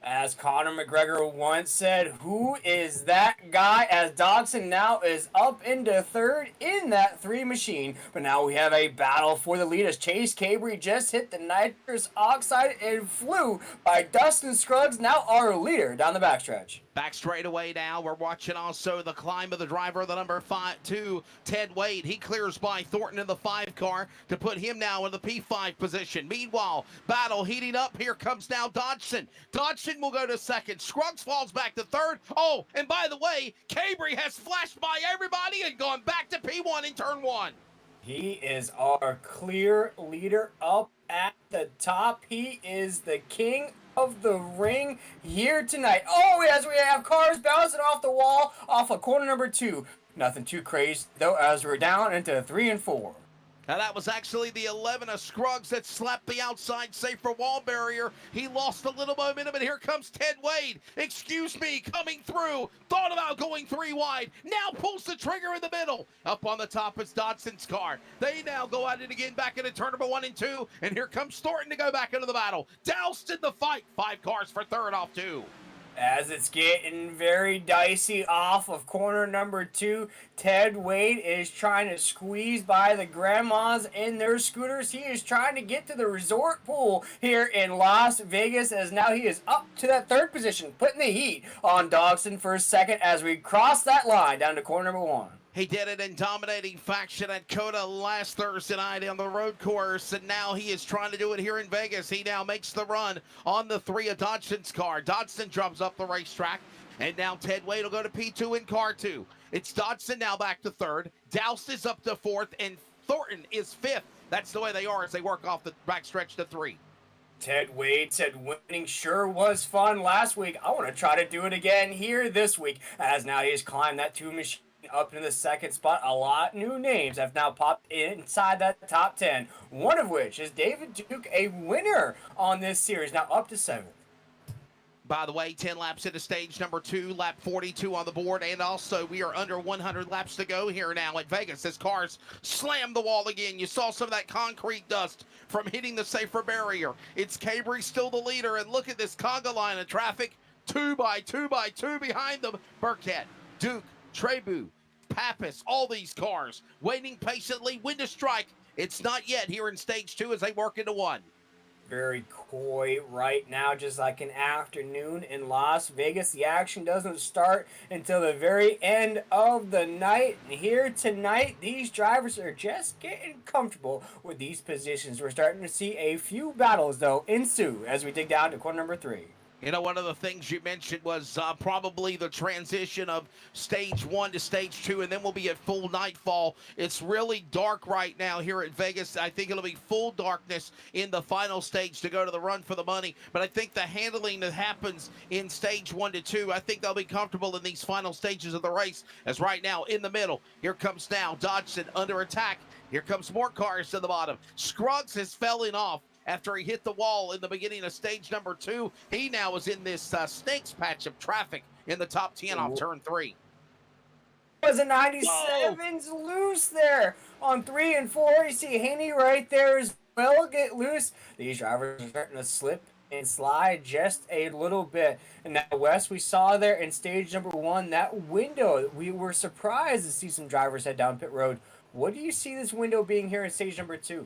As Conor McGregor once said, who is that guy? As Dodson now is up into 3rd in that 3 machine. But now we have a battle for the lead as Chase Cabry just hit the nitrous oxide and flew by Dustin Scruggs, now our leader down the backstretch. Back straightaway now. We're watching also the climb of the driver of the number 2, Ted Wade. He clears by Thornton in the 5 car to put him now in the P5 position. Meanwhile, battle heating up. Here comes now Dodson. Dodson will go to 2nd. Scruggs falls back to 3rd. Oh, and by the way, Cabry has flashed by everybody and gone back to P1 in turn 1. He is our clear leader up at the top. He is the king of the ring here tonight. Oh, as we have cars bouncing off the wall off of corner number 2. Nothing too crazy though, as we're down into 3 and 4. Now that was actually the 11 of Scruggs that slapped the outside safer wall barrier. He lost a little momentum, and here comes Ted Wade. Excuse me, coming through. Thought about going 3 wide. Now pulls the trigger in the middle. Up on the top is Dodson's car. They now go at it again back into turn number 1 and 2. And here comes Thornton to go back into the battle. Doused in the fight. 5 cars for 3rd off 2. As it's getting very dicey off of corner number 2, Ted Wade is trying to squeeze by the grandmas in their scooters. He is trying to get to the resort pool here in Las Vegas, as now he is up to that 3rd position, putting the heat on Dodson for 2nd as we cross that line down to corner number 1. He did it in dominating fashion at Coda last Thursday night on the road course, and now he is trying to do it here in Vegas. He now makes the run on the 3 of Dodson's car. Dodson drops up the racetrack, and now Ted Wade will go to P2 in car 2. It's Dodson now back to 3rd. Doust is up to 4th, and Thornton is 5th. That's the way they are as they work off the backstretch to 3. Ted Wade said winning sure was fun last week. I want to try to do it again here this week, as now he has climbed that 2 machine up into the 2nd spot. A lot of new names have now popped inside that top 10, one of which is David Duke, a winner on this series, now up to 7th. By the way, 10 laps into stage number 2, lap 42 on the board, and also we are under 100 laps to go here now at Vegas as cars slam the wall again. You saw some of that concrete dust from hitting the safer barrier. It's Cabry still the leader, and look at this conga line of traffic, 2 by 2 by 2 behind them. Burkett, Duke, Trebu, Pappas, all these cars waiting patiently when to strike. It's not yet here in stage 2 as they work into 1. Very coy right now, just like an afternoon in Las Vegas. The action doesn't start until the very end of the night. And here tonight, these drivers are just getting comfortable with these positions. We're starting to see a few battles, though, ensue as we dig down to corner number 3. You know, one of the things you mentioned was probably the transition of stage 1 to stage 2, and then we'll be at full nightfall. It's really dark right now here at Vegas. I think it'll be full darkness in the final stage to go to the run for the money. But I think the handling that happens in stage 1 to 2, I think they'll be comfortable in these final stages of the race. As right now, in the middle, here comes now Dodson under attack. Here comes more cars to the bottom. Scruggs is falling off after he hit the wall in the beginning of stage number 2. He now is in this snakes patch of traffic in the top 10 off turn 3. Was a 97's loose there on 3 and 4. You see Haney right there as well get loose. These drivers are starting to slip and slide just a little bit. And now, Wes, we saw there in stage number 1, that window, we were surprised to see some drivers head down pit road. What do you see this window being here in stage number 2?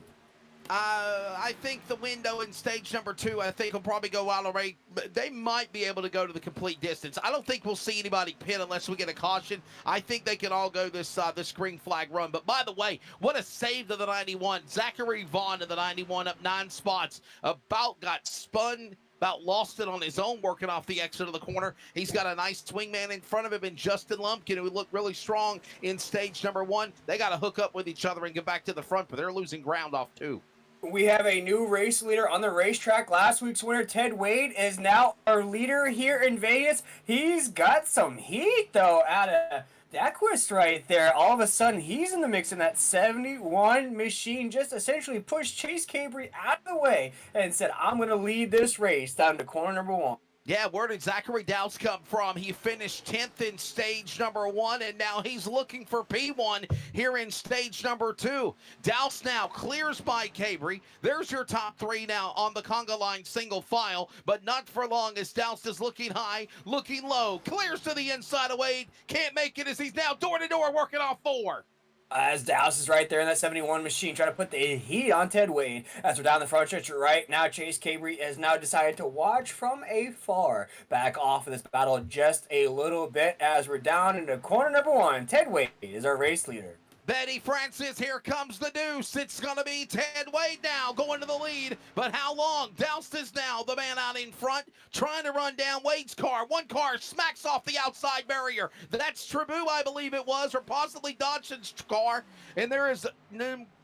I think the window in stage number 2, I think will probably go out already. They might be able to go to the complete distance. I don't think we'll see anybody pit unless we get a caution. I think they can all go this green flag run. But by the way, what a save to the 91. Zachary Vaughn to the 91 up 9 spots. About got spun. About lost it on his own working off the exit of the corner. He's got a nice swingman in front of him in Justin Lumpkin, who looked really strong in stage number 1. They got to hook up with each other and get back to the front, but they're losing ground off 2. We have a new race leader on the racetrack. Last week's winner, Ted Wade, is now our leader here in Vegas. He's got some heat, though, out of Daquist right there. All of a sudden, he's in the mix in that 71 machine. Just essentially pushed Chase Cabry out of the way and said, I'm going to lead this race down to corner number 1. Yeah, where did Zachary Dowse come from? He finished 10th in stage number 1, and now he's looking for P1 here in stage number 2. Dowse now clears by Cabry. There's your top 3 now on the conga line single file, but not for long as Dowse is looking high, looking low. Clears to the inside of Wade. Can't make it as he's now door-to-door working off 4. As Dowse is right there in that 71 machine trying to put the heat on Ted Wade. As we're down the front stretch right now, Chase Cabry has now decided to watch from afar. Back off of this battle just a little bit as we're down into corner number 1. Ted Wade is our race leader. Betty Francis, here comes the deuce. It's going to be Ted Wade now going to the lead. But how long? Dowse is now the man out in front, trying to run down Wade's car. One car smacks off the outside barrier. That's Tribou, I believe it was, or possibly Dodson's car. And there is,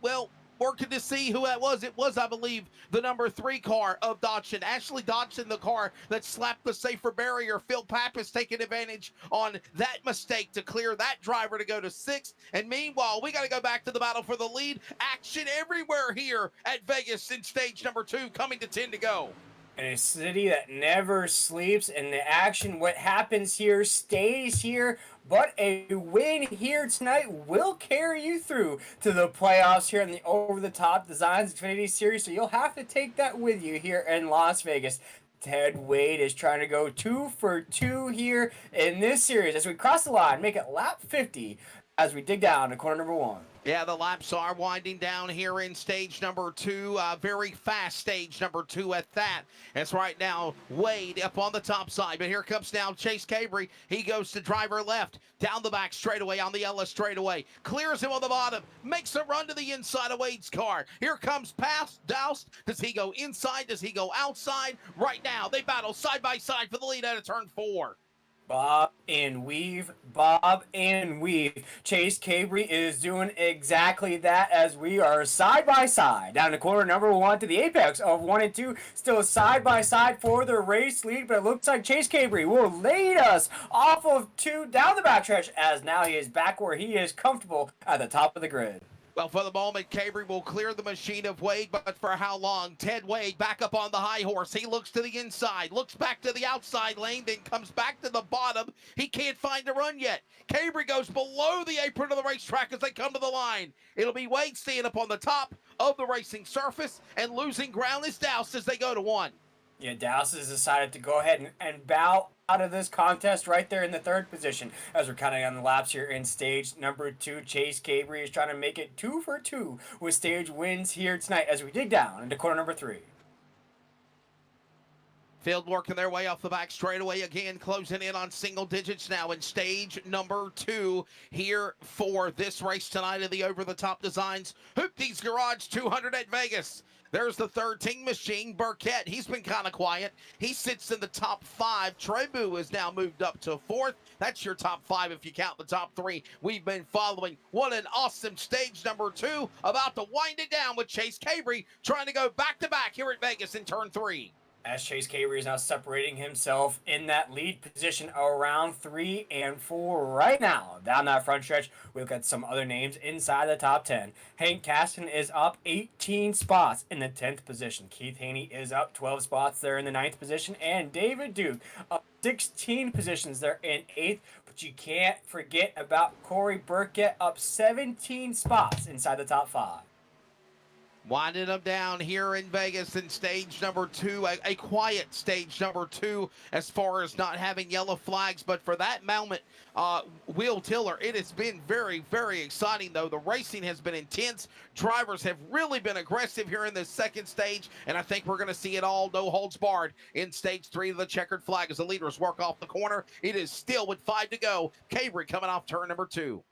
well, working to see who that was. It was, I believe, the number 3 car of Dodson. Ashley Dodson, the car that slapped the safer barrier. Phil Pappas taking advantage on that mistake to clear that driver to go to 6th. And meanwhile, we got to go back to the battle for the lead. Action everywhere here at Vegas in stage number 2, coming to 10 to go. In a city that never sleeps, and the action, what happens here stays here, but a win here tonight will carry you through to the playoffs here in the over-the-top Designs Xfinity Series, so you'll have to take that with you here in Las Vegas. Ted Wade is trying to go 2 for 2 here in this series as we cross the line, make it lap 50 as we dig down to corner number 1. Yeah, the laps are winding down here in stage number 2. Very fast stage number 2 at that. It's right now Wade up on the top side. But here comes now Chase Cabry. He goes to driver left. Down the back straightaway on the Ellis straightaway. Clears him on the bottom. Makes a run to the inside of Wade's car. Here comes past Dowse. Does he go inside? Does he go outside? Right now, they battle side by side for the lead out of turn 4. Bob and weave, Bob and weave. Chase Cabry is doing exactly that as we are side by side down to corner number 1 to the apex of 1 and 2. Still side by side for the race lead, but it looks like Chase Cabry will lead us off of 2 down the backstretch as now he is back where he is comfortable at the top of the grid. Well, for the moment, Cabry will clear the machine of Wade, but for how long? Ted Wade back up on the high horse. He looks to the inside, looks back to the outside lane, then comes back to the bottom. He can't find a run yet. Cabry goes below the apron of the racetrack as they come to the line. It'll be Wade staying up on the top of the racing surface, and losing ground is Dowse as they go to 1. Yeah, Dowse has decided to go ahead and bow out of this contest right there in the 3rd position as we're counting on the laps here in stage number 2. Chase Cabry is trying to make it 2 for 2 with stage wins here tonight as we dig down into corner number 3. Field working their way off the back straightaway again, closing in on single digits now in stage number 2 here for this race tonight of the Over the Top Designs Hoopties Garage 200 at Vegas. There's the 13 machine, Burkett. He's been kind of quiet. He sits in the top 5. Trebu has now moved up to 4th. That's your top 5 if you count the top 3 we've been following. What an awesome stage number 2. About to wind it down with Chase Cabry trying to go back-to-back here at Vegas in turn 3. As Chase Cabry is now separating himself in that lead position around 3 and 4 right now. Down that front stretch, we've got some other names inside the top 10. Hank Caston is up 18 spots in the 10th position. Keith Haney is up 12 spots there in the 9th position. And David Duke up 16 positions there in 8th. But you can't forget about Corey Burkett up 17 spots inside the top 5. Winding them down here in Vegas in stage number 2, a quiet stage number 2 as far as not having yellow flags. But for that moment, Will Tiller, it has been very, very exciting, though. The racing has been intense. Drivers have really been aggressive here in this second stage, and I think we're going to see it all, no holds barred, in stage 3 of the checkered flag as the leaders work off the corner. It is still with 5 to go. Cabry coming off turn number 2.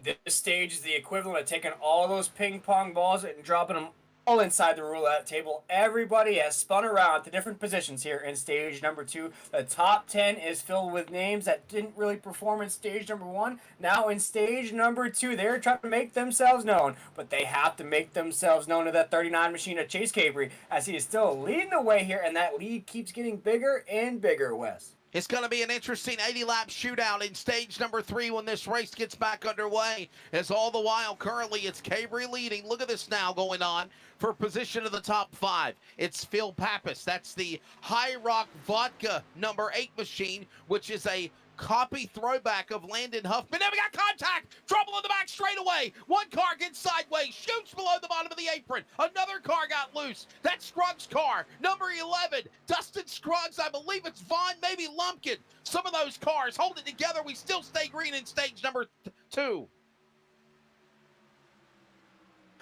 This stage is the equivalent of taking all those ping pong balls and dropping them all inside the roulette table. Everybody has spun around to different positions here in stage number 2. The top 10 is filled with names that didn't really perform in stage number 1. Now in stage number 2, they're trying to make themselves known, but they have to make themselves known to that 39 machine of Chase Cabry, as he is still leading the way here, and that lead keeps getting bigger and bigger, Wes. It's going to be an interesting 80-lap shootout in stage number 3 when this race gets back underway. As all the while, currently, it's Cabry leading. Look at this now going on for position of the top 5. It's Phil Pappas. That's the High Rock Vodka number 8 machine, which is a copy throwback of Landon Huffman. Now we got contact. Trouble in the back straightaway. One car gets sideways, shoots below the bottom of the apron. Another car got loose. That's Scruggs' car, number 11. Dustin Scruggs, I believe it's Vaughn, maybe Lumpkin. Some of those cars hold it together. We still stay green in stage number 2.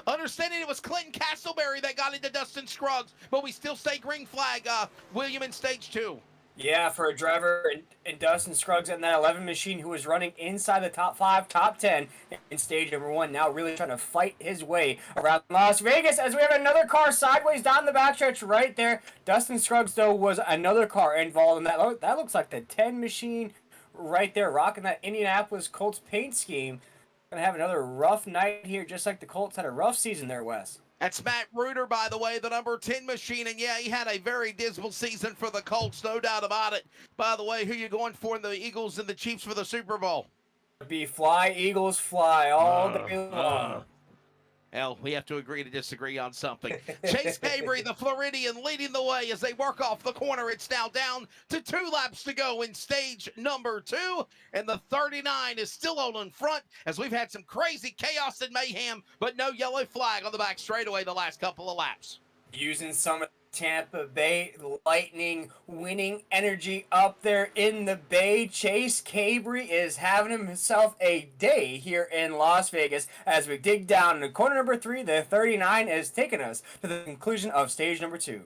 Understanding it was Clinton Castleberry that got into Dustin Scruggs, but we still stay green flag, William, in stage 2. Yeah, for a driver in Dustin Scruggs and that 11 machine who was running inside the top 5, top 10 in stage number 1, now really trying to fight his way around Las Vegas as we have another car sideways down the backstretch right there. Dustin Scruggs, though, was another car involved in that. That looks like the 10 machine right there, rocking that Indianapolis Colts paint scheme. Gonna have another rough night here, just like the Colts had a rough season there, Wes. That's Matt Reuter, by the way, the number 10 machine. And, yeah, he had a very dismal season for the Colts, no doubt about it. By the way, who you going for in the Eagles and the Chiefs for the Super Bowl? Be fly, Eagles, fly all day long. Hell, we have to agree to disagree on something. Chase Cabry, the Floridian, leading the way as they work off the corner. It's now down to 2 laps to go in stage number 2. And the 39 is still on in front as we've had some crazy chaos and mayhem, but no yellow flag on the back straightaway the last couple of laps. Using some of Tampa Bay Lightning winning energy up there in the Bay. Chase Cabry is having himself a day here in Las Vegas as we dig down into corner number 3. The 39 is taking us to the conclusion of stage number 2.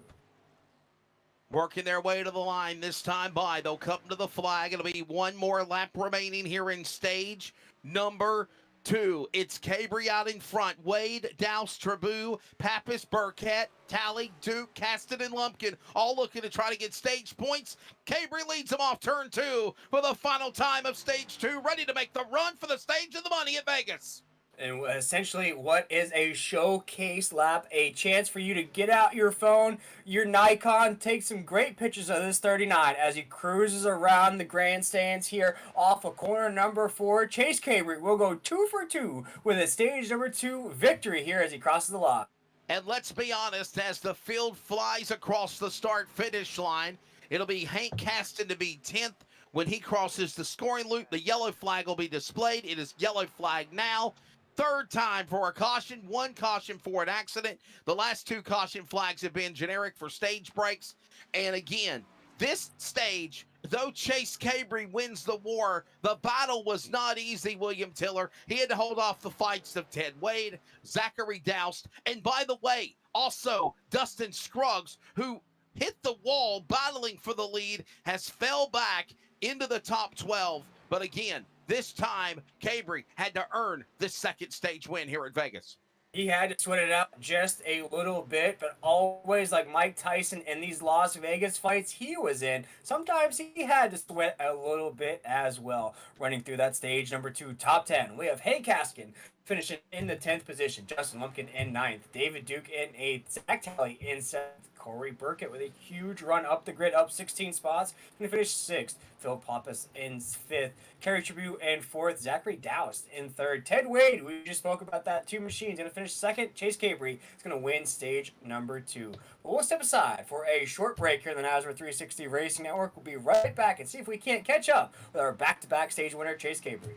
Working their way to the line this time by. They'll come to the flag. It'll be one more lap remaining here in stage number 2. It's Cabry out in front. Wade, Douse, Trabou, Pappas, Burkett, Talley, Duke, Caston, and Lumpkin all looking to try to get stage points. Cabry leads them off turn 2 for the final time of stage 2, ready to make the run for the stage of the money at Vegas. And essentially, what is a showcase lap? A chance for you to get out your phone, your Nikon, take some great pictures of this 39 as he cruises around the grandstands here off of corner number 4. Chase Cabry will go 2 for 2 with a stage number 2 victory here as he crosses the line. And let's be honest, as the field flies across the start-finish line, it'll be Hank Caston to be 10th. When he crosses the scoring loop, the yellow flag will be displayed. It is yellow flag now. Third time for a caution, 1 caution for an accident. The last 2 caution flags have been generic for stage breaks. And again, this stage, though Chase Cabry wins the war, the battle was not easy, William Tiller. He had to hold off the fights of Ted Wade, Zachary Doust, and by the way, also Dustin Scruggs, who hit the wall battling for the lead, has fell back into the top 12. But again, this time, Cabry had to earn this second stage win here at Vegas. He had to sweat it out just a little bit, but always like Mike Tyson in these Las Vegas fights he was in, sometimes he had to sweat a little bit as well. Running through that stage number 2, top 10, we have Hay Kaskin finishing in the 10th position, Justin Lumpkin in 9th, David Duke in 8th, Zach Talley in 7th, Corey Burkett with a huge run up the grid, up 16 spots, going to finish 6th, Phil Pappas in 5th, Kerry Tribute in 4th, Zachary Doust in 3rd, Ted Wade, we just spoke about that, 2 machines, going to finish 2nd, Chase Cabry is going to win stage number 2. But we'll step aside for a short break here in the NASCAR 360 Racing Network. We'll be right back and see if we can't catch up with our back-to-back stage winner, Chase Cabry.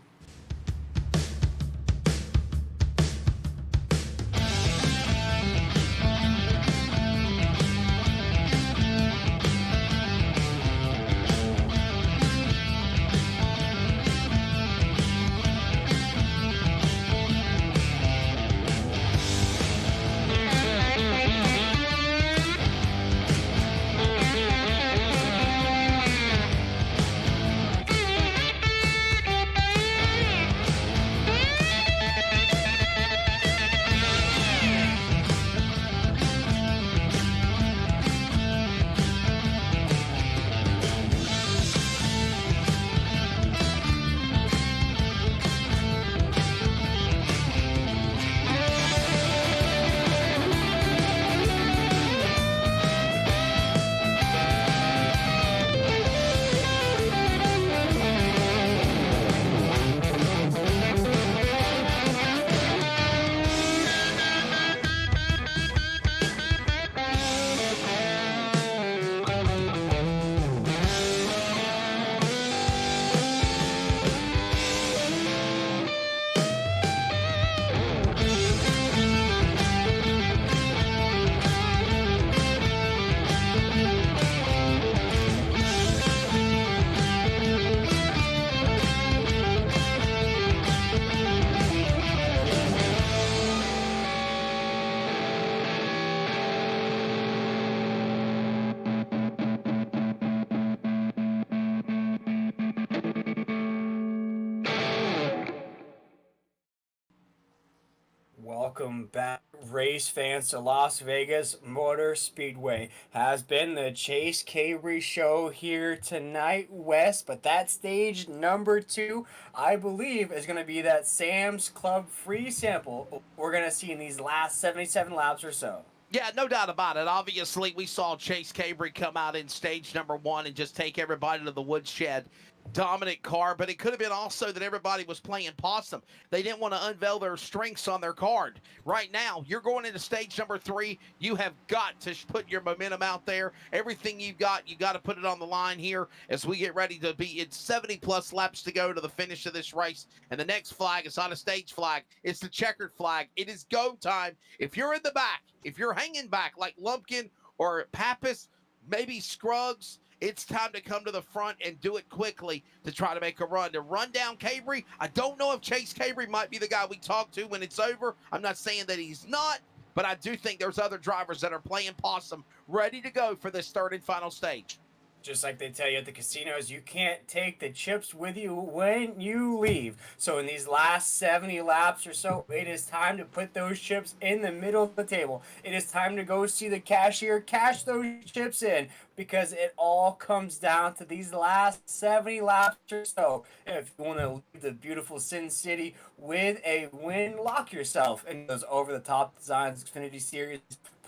Welcome back, race fans, to Las Vegas Motor Speedway. Has been the Chase Cabry show here tonight, Wes, but that stage number 2, I believe, is going to be that Sam's Club free sample we're going to see in these last 77 laps or so. Yeah, no doubt about it. Obviously, we saw Chase Cabry come out in stage number 1 and just take everybody to the woodshed. Dominant car, but it could have been also that everybody was playing possum. They didn't want to unveil their strengths on their card. Right now, you're going into stage number 3. You have got to put your momentum out there. Everything you've got, you got to put it on the line here as we get ready to be. It's 70-plus laps to go to the finish of this race, and the next flag is not a stage flag. It's the checkered flag. It is go time. If you're in the back, if you're hanging back like Lumpkin or Pappas, maybe Scruggs, it's time to come to the front and do it quickly to try to make a run. To run down Cabry, I don't know if Chase Cabry might be the guy we talk to when it's over. I'm not saying that he's not, but I do think there's other drivers that are playing possum ready to go for this third and final stage. Just like they tell you at the casinos, you can't take the chips with you when you leave. So in these last 70 laps or so, it is time to put those chips in the middle of the table. It is time to go see the cashier, cash those chips in, because it all comes down to these last 70 laps or so. If you want to leave the beautiful Sin City with a win, lock yourself in those over-the-top designs Xfinity Series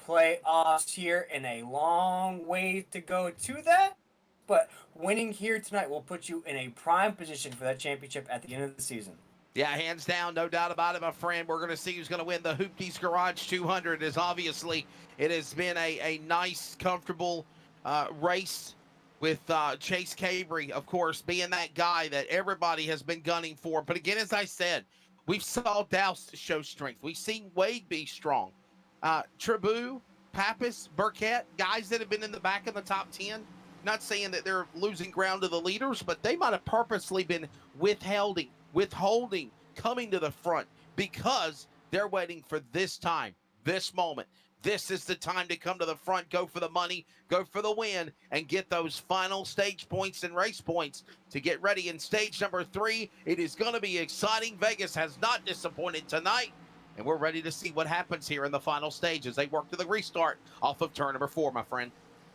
playoffs here, and a long way to go to that. But winning here tonight will put you in a prime position for that championship at the end of the season. Yeah, hands down, no doubt about it, my friend. We're going to see who's going to win the Hoopties Garage 200. As obviously, it has been a nice, comfortable race with Chase Cabry, of course, being that guy that everybody has been gunning for. But again, as I said, we've saw Doust show strength. We've seen Wade be strong. Tribou, Pappas, Burkett, guys that have been in the back of the top 10. Not saying that they're losing ground to the leaders, but they might have purposely been withholding, coming to the front because they're waiting for this time, this moment. This is the time to come to the front, go for the money, go for the win, and get those final stage points and race points to get ready in stage number 3. It is going to be exciting. Vegas has not disappointed tonight. And we're ready to see what happens here in the final stage as they work to the restart off of turn number 4, my friend.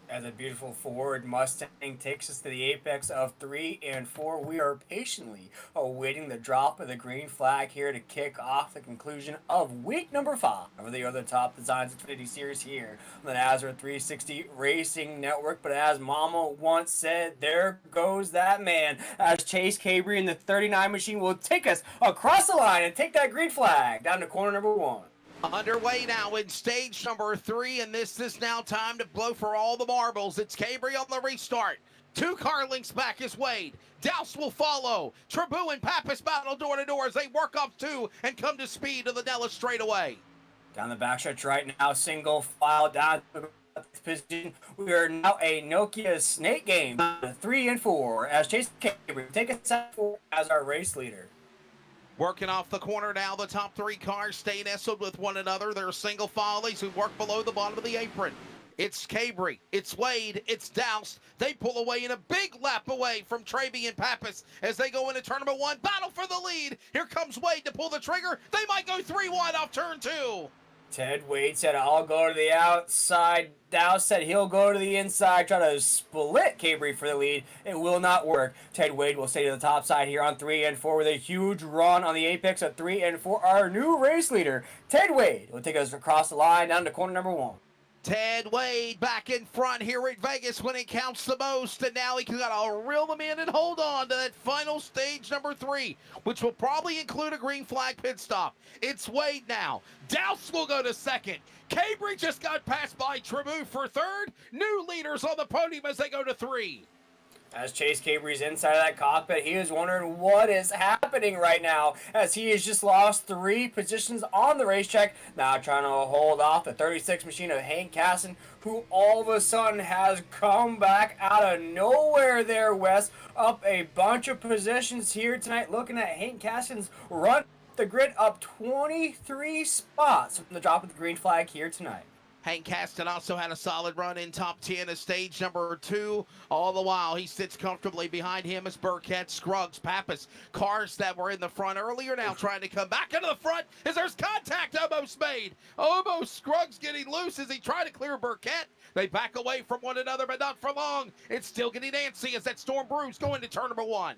As a beautiful Ford Mustang takes us to the apex of 3 and 4, we are patiently awaiting the drop of the green flag here to kick off the conclusion of week number 5 of the other top designs Xfinity series here on the Nazareth 360 Racing Network. But as Mama once said, there goes that man, as Chase Cabry in the 39 machine will take us across the line and take that green flag down to corner number 1. Underway now in stage number 3, and this is now time to blow for all the marbles. It's Cabry on the restart. 2 car lengths back is Wade. Douse will follow. Trabou and Pappas battle door to door as they work up 2 and come to speed to the Nellis straightaway. Down the backstretch right now, single file down to the position. We are now a Nokia snake game, 3 and 4, as Chase Cabry take us out as our race leader. Working off the corner now, the top 3 cars stay nestled with one another. They're single files who work below the bottom of the apron. It's Cabry, it's Wade, it's Douse. They pull away in a big lap away from Traby and Pappas as they go into turn number 1. Battle for the lead. Here comes Wade to pull the trigger. They might go 3 wide off turn 2. Ted Wade said, I'll go to the outside. Dow said he'll go to the inside, try to split Cabry for the lead. It will not work. Ted Wade will stay to the top side here on 3 and 4 with a huge run on the apex of 3 and 4. Our new race leader, Ted Wade, will take us across the line down to corner number 1. Ted Wade back in front here at Vegas when it counts the most, and now he got to reel them in and hold on to that final stage number 3, which will probably include a green flag pit stop. It's Wade now. Douse will go to second. Cabry just got passed by Trabou for third. New leaders on the podium as they go to 3. As Chase Cabry's inside of that cockpit, he is wondering what is happening right now, as he has just lost 3 positions on the racetrack. Now trying to hold off the 36 machine of Hank Casson, who all of a sudden has come back out of nowhere there, Wes. Up a bunch of positions here tonight. Looking at Hank Casson's run the grid, up 23 spots from the drop of the green flag here tonight. Hank Caston also had a solid run in top 10 as stage number 2. All the while, he sits comfortably behind him as Burkett, Scruggs, Pappas. Cars that were in the front earlier now trying to come back into the front as there's contact almost made. Almost Scruggs getting loose as he tried to clear Burkett. They back away from one another, but not for long. It's still getting antsy as that Storm Brews going to turn number 1.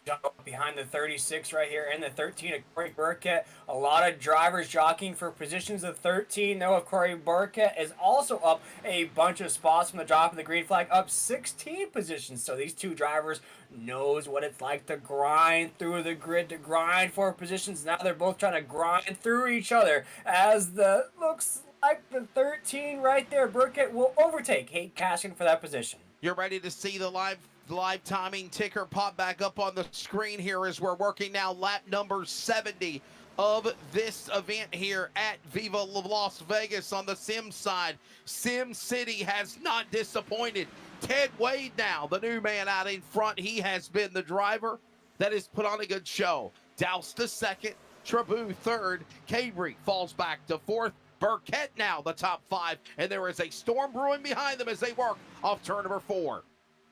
Jump behind the 36 right here and the 13 of Corey Burkett. A lot of drivers jockeying for positions of 13. Though, Corey Burkett is also up a bunch of spots from the drop of the green flag, up 16 positions. So these 2 drivers knows what it's like to grind through the grid, to grind for positions. Now they're both trying to grind through each other as the looks like the 13 right there, Burkett, will overtake Hank Caston for that position. You're ready to see the live timing ticker pop back up on the screen here as we're working now lap number 70 of this event here at Viva Las Vegas on the Sim side. Sim City has not disappointed. Ted Wade now, the new man out in front. He has been the driver that has put on a good show. Douse to second, Trabou third, Cabry falls back to fourth. Burkett now the top 5, and there is a storm brewing behind them as they work off turn number 4.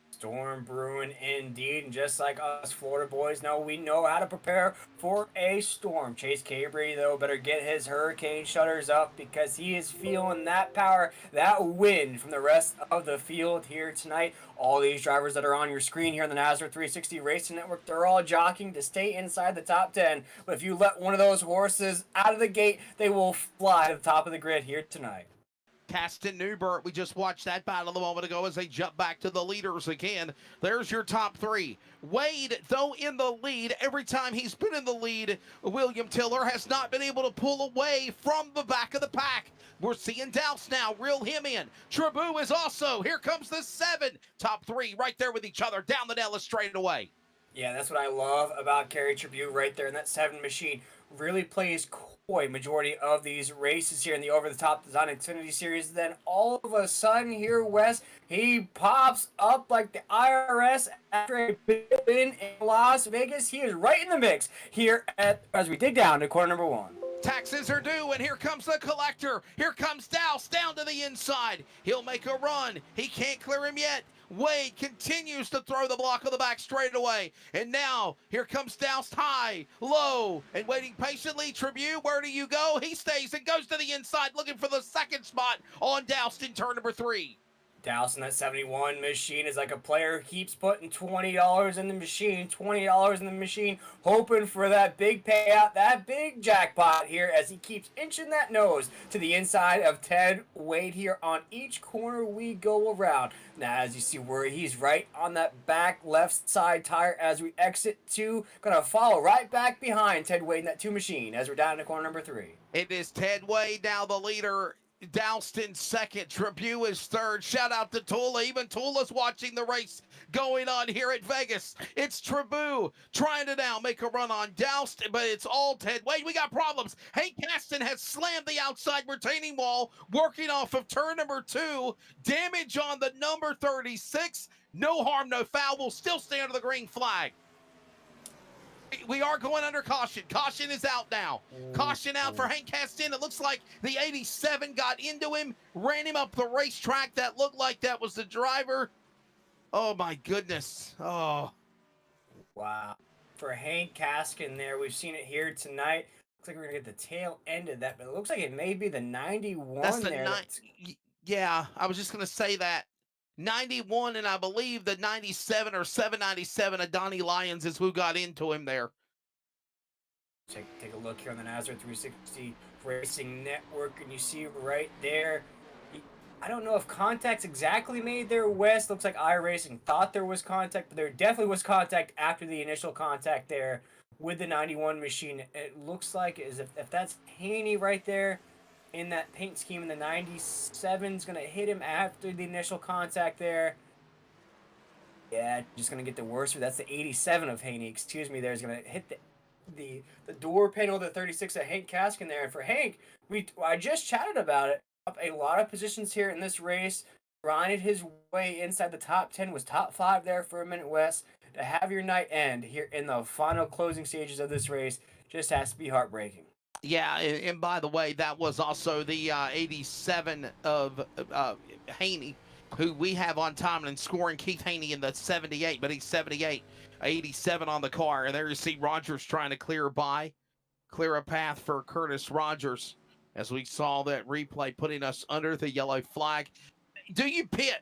Storm brewing indeed, and just like us Florida boys know, we know how to prepare for a storm. Chase Cabry, though, better get his hurricane shutters up because he is feeling that power, that wind from the rest of the field here tonight. All these drivers that are on your screen here on the Nazareth 360 Racing Network, they're all jockeying to stay inside the top 10. But if you let one of those horses out of the gate, they will fly to the top of the grid here tonight. Caston Newbert, we just watched that battle a moment ago as they jump back to the leaders again. There's your top 3. Wade, though, in the lead. Every time he's been in the lead, William Tiller has not been able to pull away from the back of the pack. We're seeing Douse now reel him in. Trabou is also, here comes the 7. Top 3 right there with each other down the Nellis straight away. Yeah, that's what I love about Kerry Trabou right there in that 7 machine. Really plays coy majority of these races here in the over-the-top design Xfinity series. Then all of a sudden here, Wes, he pops up like the IRS after a big win in Las Vegas. He is right in the mix here as we dig down to corner number 1. Taxes are due, and here comes the collector. Here comes Douse down to the inside. He'll make a run. He can't clear him yet. Wade continues to throw the block of the back straightaway. And now here comes Doust high, low, and waiting patiently. Tribute, where do you go? He stays and goes to the inside looking for the second spot on Doust in turn number 3. Dousing that 71 machine is like a player who keeps putting $20 in the machine, $20 in the machine, hoping for that big payout, that big jackpot here as he keeps inching that nose to the inside of Ted Wade here on each corner we go around. Now, as you see where he's right on that back left side tire as we exit 2, gonna follow right back behind Ted Wade in that 2 machine as we're down to corner number 3. It is Ted Wade now the leader. Doust in second, Tribute is third. Shout out to Tula. Even Tula's watching the race going on here at Vegas. It's Tribute trying to now make a run on Doust, but it's all Ted Wade. We got problems. Hank Caston has slammed the outside retaining wall, working off of turn number 2. Damage on the number 36. No harm, no foul. We'll still stay under the green flag. We are going under caution. Caution is out now. Caution out for Hank Caston. It looks like the 87 got into him, ran him up the racetrack. That looked like that was the driver. Oh, my goodness. Oh. Wow. For Hank Caston there, we've seen it here tonight. Looks like we're going to get the tail end of that, but it looks like it may be the 91 that's the there. Yeah, I was just going to say that. 91, and I believe the 97 or 797 of Donnie Lyons is who got into him there. Take a look here on the NASCAR 360 Racing Network, and you see right there, I don't know if contact's exactly made there, Wes. Looks like iRacing thought there was contact, but there definitely was contact after the initial contact there with the 91 machine. It looks like as if that's Haney right there in that paint scheme, and the 97's going to hit him after the initial contact there. Yeah, just going to get the worst. That's the 87 of Haney, excuse me, there is going to hit the door panel, the 36 of Hank Caston there. And for Hank, I just chatted about it. Up a lot of positions here in this race, grinded his way inside the top 10, was top 5 there for a minute, Wes. To have your night end here in the final closing stages of this race just has to be heartbreaking. Yeah, and by the way, that was also the 87 of Haney, who we have on time and scoring Keith Haney in the 78, but he's 78, 87 on the car. And there you see Rogers trying to clear a path for Curtis Rogers, as we saw that replay putting us under the yellow flag. Do you pit?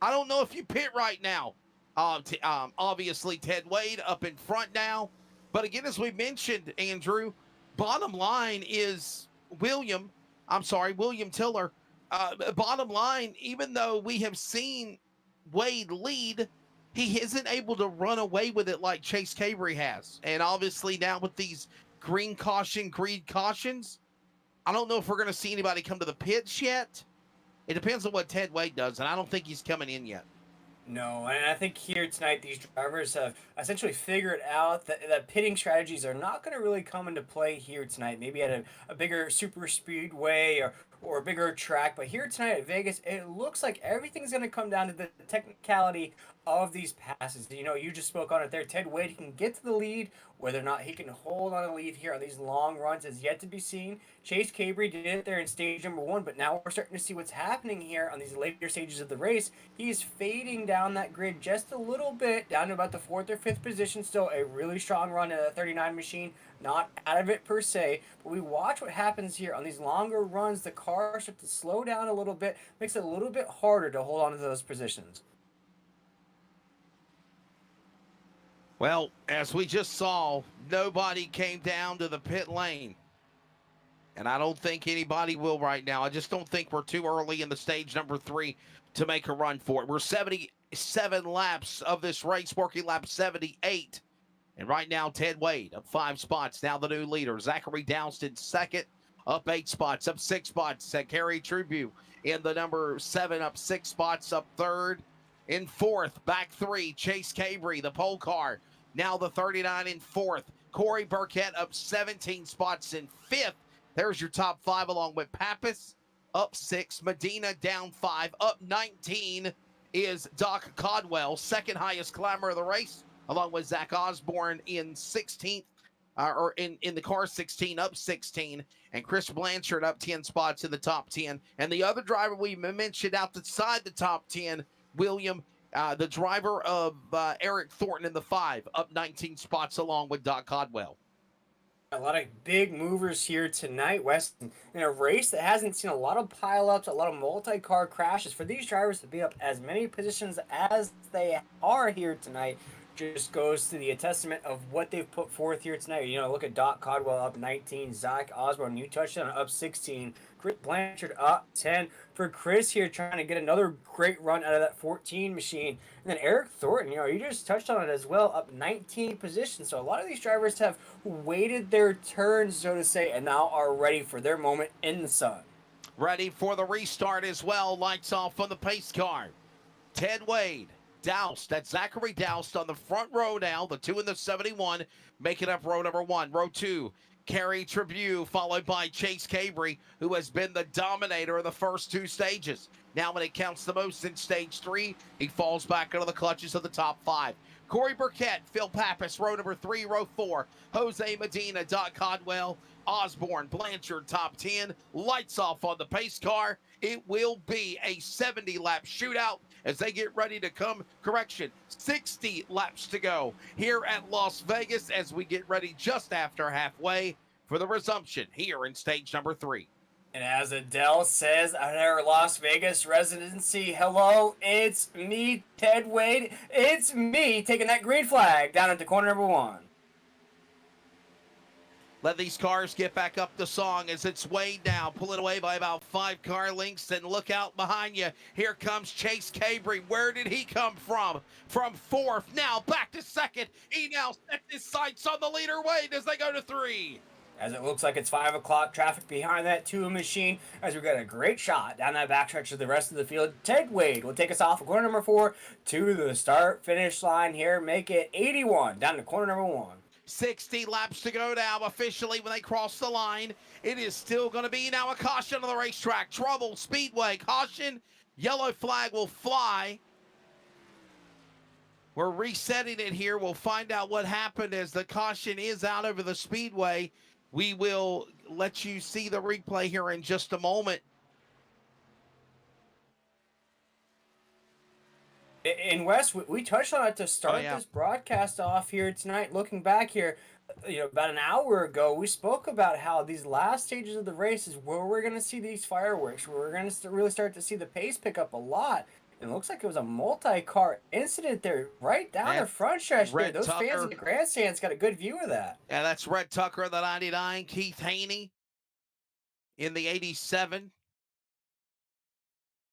I don't know if you pit right now. Obviously, Ted Wade up in front now. But again, as we mentioned, Andrew, bottom line is William Tiller. Bottom line, even though we have seen Wade lead, he isn't able to run away with it like Chase Cabry has. And obviously now with these green cautions, I don't know if we're going to see anybody come to the pits yet. It depends on what Ted Wade does, and I don't think he's coming in yet. No, and I think here tonight these drivers have essentially figured out that pitting strategies are not going to really come into play here tonight. Maybe at a bigger super speedway or a bigger track, but here tonight at Vegas, it looks like everything's going to come down to the technicality of these passes. You know, you just spoke on it there. Ted Wade can get to the lead. Whether or not he can hold on a lead here on these long runs is yet to be seen. Chase Cabry did it there in stage number 1, but now we're starting to see what's happening here on these later stages of the race. He's fading down that grid just a little bit, down to about the 4th or 5th position. Still a really strong run in a 39 machine, not out of it per se, but we watch what happens here on these longer runs. The car starts to slow down a little bit, makes it a little bit harder to hold on to those positions. Well, as we just saw, nobody came down to the pit lane. And I don't think anybody will right now. I just don't think we're too early in the stage number 3 to make a run for it. We're 77 laps of this race, working lap 78. And right now, Ted Wade up 5 spots. Now the new leader. Zachary Doust in second, up 8 spots, up 6 spots. Kerry Tribute in the number 7, up 6 spots, up 3rd. In 4th, back 3, Chase Cabry, the pole car. Now the 39 in 4th. Corey Burkett up 17 spots in 5th. There's your top 5 along with Pappas up 6. Medina down 5. Up 19 is Doc Codwell, second highest climber of the race, along with Zach Osborne in 16th, or in the car 16, up 16. And Chris Blanchard up 10 spots in the top 10. And the other driver we mentioned outside the top 10, William, The driver of Eric Thornton in the 5, up 19 spots along with Doc Codwell. A lot of big movers here tonight, West, in a race that hasn't seen a lot of pileups, a lot of multi-car crashes. For these drivers to be up as many positions as they are here tonight just goes to the testament of what they've put forth here tonight. You know, look at Doc Codwell up 19, Zach Osborne, new touchdown, up 16, Chris Blanchard up 10. For Chris here, trying to get another great run out of that 14 machine. And then Eric Thornton, you know, you just touched on it as well, up 19 positions. So a lot of these drivers have waited their turn, so to say, and now are ready for their moment in the sun. Ready for the restart as well. Lights off on the pace car. Ted Wade. Doused, that's Zachary Doused on the front row now, the 2 in the 71, making up row number 1. Row 2, Kerry Tribune, followed by Chase Cabry, who has been the dominator of the first 2 stages. Now when it counts the most in stage 3, he falls back into the clutches of the top 5. Corey Burkett, Phil Pappas, row number 3, row 4, Jose Medina, Doc Codwell, Osborne, Blanchard, top 10. Lights off on the pace car. It will be a 70-lap shootout as they get ready to come, 60 laps to go here at Las Vegas as we get ready just after halfway for the resumption here in stage number 3. And as Adele says at her Las Vegas residency, hello, it's me, Ted Wade. It's me taking that green flag down at the corner number 1. Let these cars get back up the song as it's Wade now, pulling away by about 5 car lengths. And look out behind you. Here comes Chase Cabry. Where did he come from? From 4th, now back to 2nd. He now sets his sights on the leader, Wade, as they go to 3. As it looks like it's 5 o'clock, traffic behind that 2 machine, as we got a great shot down that backstretch of the rest of the field. Ted Wade will take us off of corner number 4 to the start-finish line here. Make it 81 down to corner number 1. 60 laps to go now officially when they cross the line. It is still going to be now a caution on the racetrack. Trouble, Speedway, caution. Yellow flag will fly. We're resetting it here. We'll find out what happened as the caution is out over the Speedway. We will let you see the replay here in just a moment. In West, we touched on it to start this broadcast off here tonight. Looking back here, you know, about an hour ago, we spoke about how these last stages of the race is where we're going to see these fireworks, where we're going to really start to see the pace pick up a lot. And it looks like it was a multi-car incident there, right down the front stretch there. Those fans in the grandstands got a good view of that. Yeah, that's Red Tucker in the 99, Keith Haney in the 87.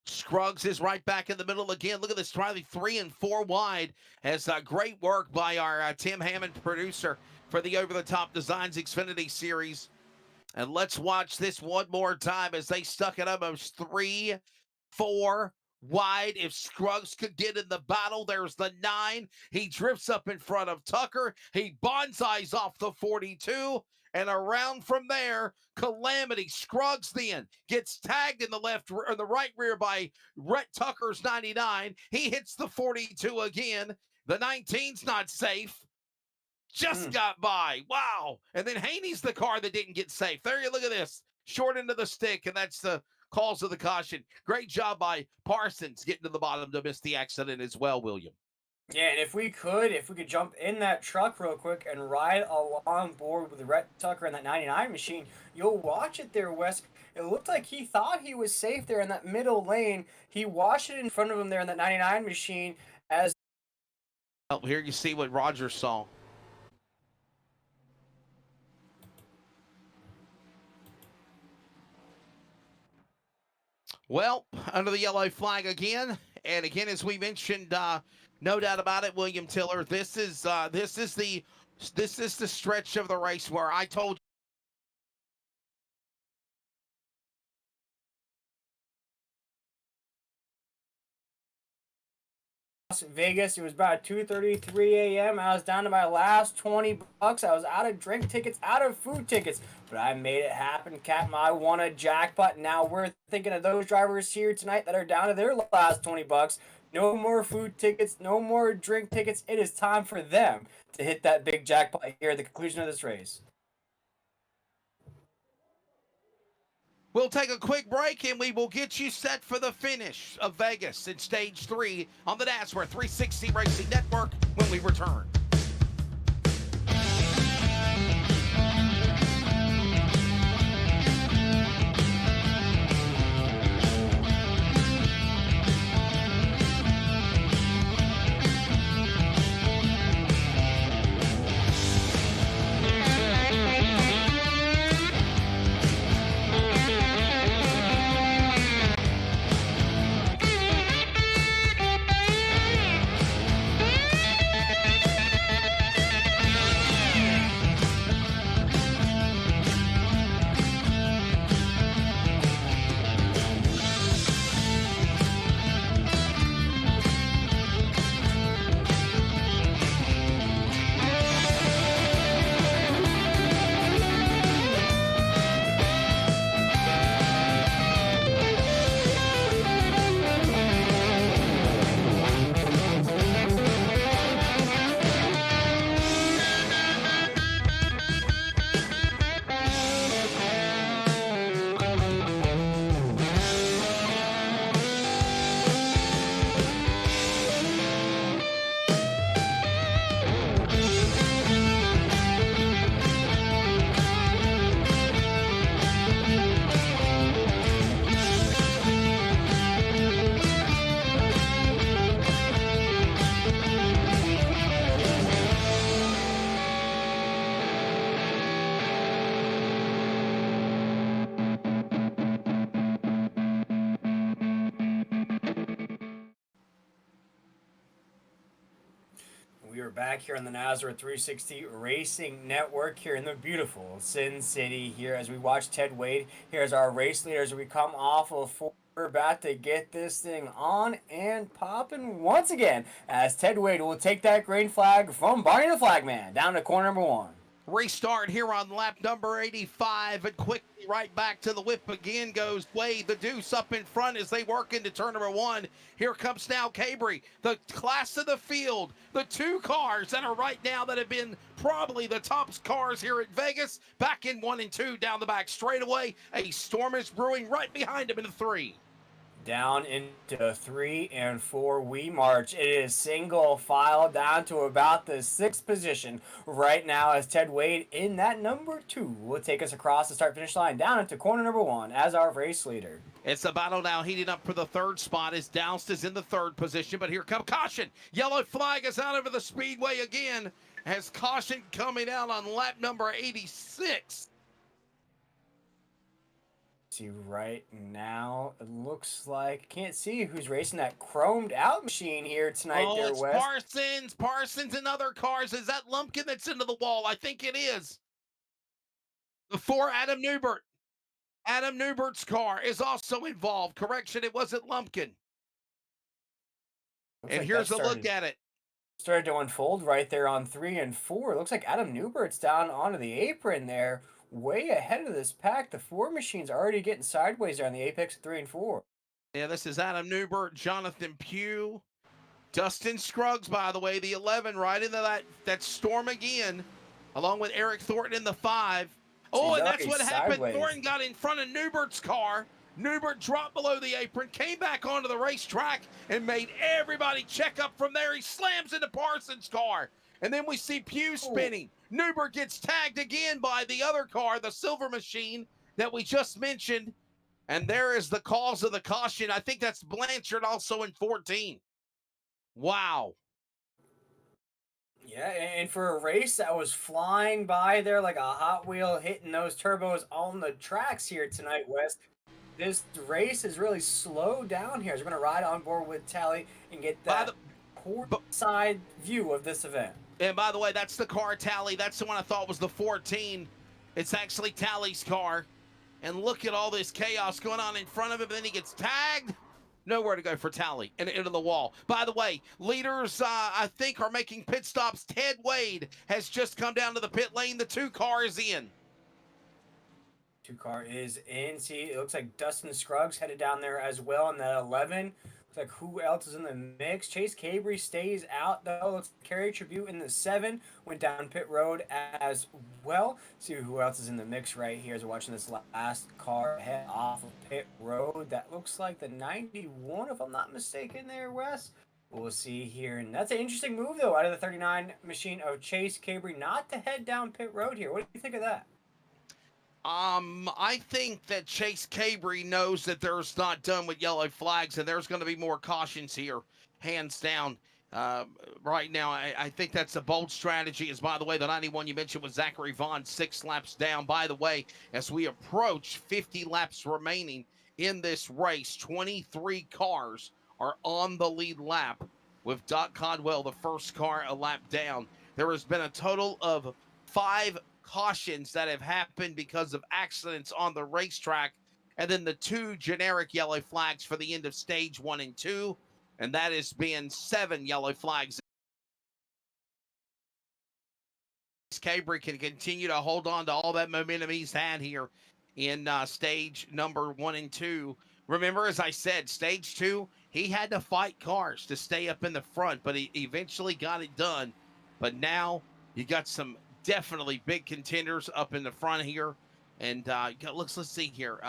Scruggs is right back in the middle again. Look at this, probably 3 and 4 wide. As great work by our Tim Hammond producer for the Over the Top Designs Xfinity series. And let's watch this one more time as they stuck it almost 3, 4 wide. If Scruggs could get in the battle, there's the 9. He drifts up in front of Tucker. He bonsais off the 42. And around from there, Calamity. Scruggs then gets tagged in the left or the right rear by Rhett Tucker's 99. He hits the 42 again. The 19's not safe. Just got by. Wow. And then Haney's the car that didn't get safe. There you look at this. Short into the stick, and that's the cause of the caution. Great job by Parsons getting to the bottom to miss the accident as well, William. Yeah, and if we could jump in that truck real quick and ride along board with the Rhett Tucker and that 99 machine, you'll watch it there, Wes. It looked like he thought he was safe there in that middle lane. He watched it in front of him there in that 99 machine as... Oh, here you see what Roger saw. Well, under the yellow flag again, and again, as we mentioned, no doubt about it, William Tiller. This is the stretch of the race where I told Vegas. It was about 2:33 a.m. I was down to my last 20 bucks. I was out of drink tickets, out of food tickets, but I made it happen, Captain. I won a jackpot. Now we're thinking of those drivers here tonight that are down to their last 20 bucks. No more food tickets, no more drink tickets. It is time for them to hit that big jackpot here at the conclusion of this race. We'll take a quick break and we will get you set for the finish of Vegas in stage 3 on the NASCAR 360 Racing Network when we return. We are back here on the NASCAR 360 Racing Network here in the beautiful Sin City here as we watch Ted Wade. Here's our race leaders. We come off of 4. We're about to get this thing on and popping once again as Ted Wade will take that green flag from Barney the Flagman down to corner number 1. Restart here on lap number 85, and quickly right back to the whip again goes Wade. The Deuce up in front as they work into turn number 1. Here comes now Cabry, the class of the field. The 2 cars that are right now that have been probably the top cars here at Vegas, back in 1 and 2 down the back straightaway. A storm is brewing right behind him in 3. Down into 3 and 4 we march. It is single file down to about the 6th position right now as Ted Wade in that number 2 will take us across the start finish line down into corner number 1 as our race leader. It's a battle now heating up for the 3rd spot as Doust is in the 3rd position, but here comes caution. Yellow flag is out over the Speedway again as caution coming out on lap number 86. See right now, it looks like can't see who's racing that chromed out machine here tonight. Oh, there, it's Wes. Parsons and other cars. Is that Lumpkin that's into the wall? I think it is. The 4, Adam Newbert. Adam Newbert's car is also involved. Correction, it wasn't Lumpkin. Looks and like here's a that look at it. Started to unfold right there on 3 and 4. It looks like Adam Newbert's down onto the apron there, way ahead of this pack. The 4 machine's already getting sideways there on the apex of 3 and 4. Yeah, this is Adam Newbert, Jonathan Pugh, Dustin Scruggs, by the way, the 11, right into that storm again, along with Eric Thornton in the 5. Oh, and that's what happened. Sideways. Thornton got in front of Newbert's car. Newbert dropped below the apron, came back onto the racetrack, and made everybody check up from there. He slams into Parsons' car. And then we see Pugh spinning. Newbert gets tagged again by the other car, the silver machine that we just mentioned. And there is the cause of the caution. I think that's Blanchard also in 14. Wow. Yeah, and for a race that was flying by there like a Hot Wheel hitting those turbos on the tracks here tonight, Wes, this race is really slowed down here. So we're going to ride on board with Tally and get that side view of this event. And by the way, that's the car Tally. That's the one I thought was the 14. It's actually Tally's car. And look at all this chaos going on in front of him. Then he gets tagged. Nowhere to go for Tally and into the wall. By the way, leaders, I think, are making pit stops. Ted Wade has just come down to the pit lane. The 2 cars in. 2 car is in. See, it looks like Dustin Scruggs headed down there as well in that 11. Looks like who else is in the mix? Chase Cabry stays out though. Looks like Kerry Tribute in the 7 went down pit road as well. See who else is in the mix right here as we're watching this last car head off of pit road. That looks like the 91, if I'm not mistaken there, Wes. We'll see here. And that's an interesting move though out of the 39 machine of Chase Cabry not to head down pit road here. What do you think of that? I think that Chase Cabry knows that there's not done with yellow flags, and there's going to be more cautions here, hands down. Right now, I think that's a bold strategy. As by the way, the 91 you mentioned was Zachary Vaughn, 6 laps down. By the way, as we approach 50 laps remaining in this race, 23 cars are on the lead lap, with Doc Codwell, the first car, a lap down. There has been a total of 5 cautions that have happened because of accidents on the racetrack, and then the 2 generic yellow flags for the end of stage 1 and 2, and that has been 7 yellow flags. Cabry can continue to hold on to all that momentum he's had here in stage number 1 and 2. Remember, as I said, stage 2, he had to fight cars to stay up in the front, but he eventually got it done. But now you got some definitely big contenders up in the front here. And let's see here.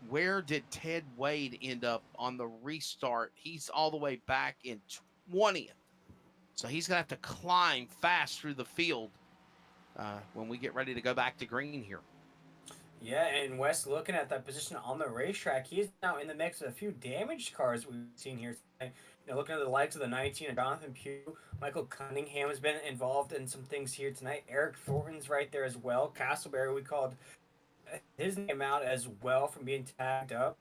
Where did Ted Wade end up on the restart? He's all the way back in 20th. So he's going to have to climb fast through the field when we get ready to go back to green here. Yeah, and Wes, looking at that position on the racetrack, he is now in the mix of a few damaged cars we've seen here tonight. Looking at the likes of the 19 and Jonathan Pugh, Michael Cunningham has been involved in some things here tonight. Eric Thornton's right there as well. Castleberry, we called his name out as well from being tagged up.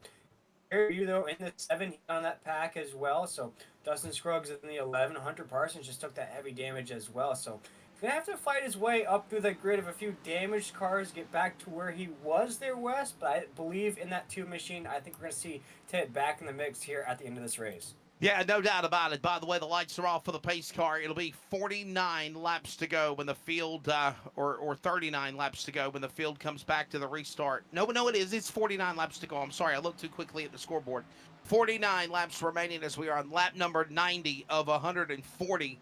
You though in the 7 on that pack as well. So Dustin Scruggs in the 11. Hunter Parsons just took that heavy damage as well. So he's gonna have to fight his way up through the grid of a few damaged cars, get back to where he was there, Wes. But I believe in that 2 machine. I think we're gonna see Ted back in the mix here at the end of this race. Yeah, no doubt about it. By the way, the lights are off for the pace car. It'll be 49 laps to go when the field, or 39 laps to go when the field comes back to the restart. No, it is. It's 49 laps to go. I'm sorry, I looked too quickly at the scoreboard. 49 laps remaining as we are on lap number 90 of 140.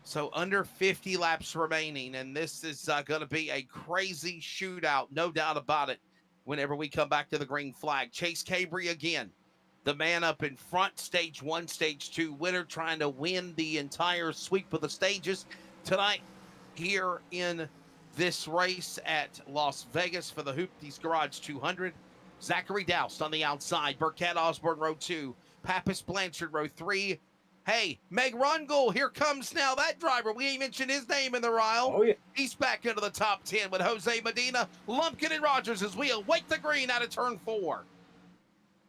So under 50 laps remaining, and this is going to be a crazy shootout, no doubt about it, whenever we come back to the green flag. Chase Cabry again. The man up in front, stage 1, stage 2 winner, trying to win the entire sweep of the stages tonight here in this race at Las Vegas for the Hoopties Garage 200. Zachary Doust on the outside, Burkett Osborne row 2, Pappas Blanchard row 3. Hey, Meg Rungel, here comes now that driver. We ain't mentioned his name in the aisle. Oh, yeah. He's back into the top 10 with Jose Medina, Lumpkin, and Rogers as we await the green out of turn 4.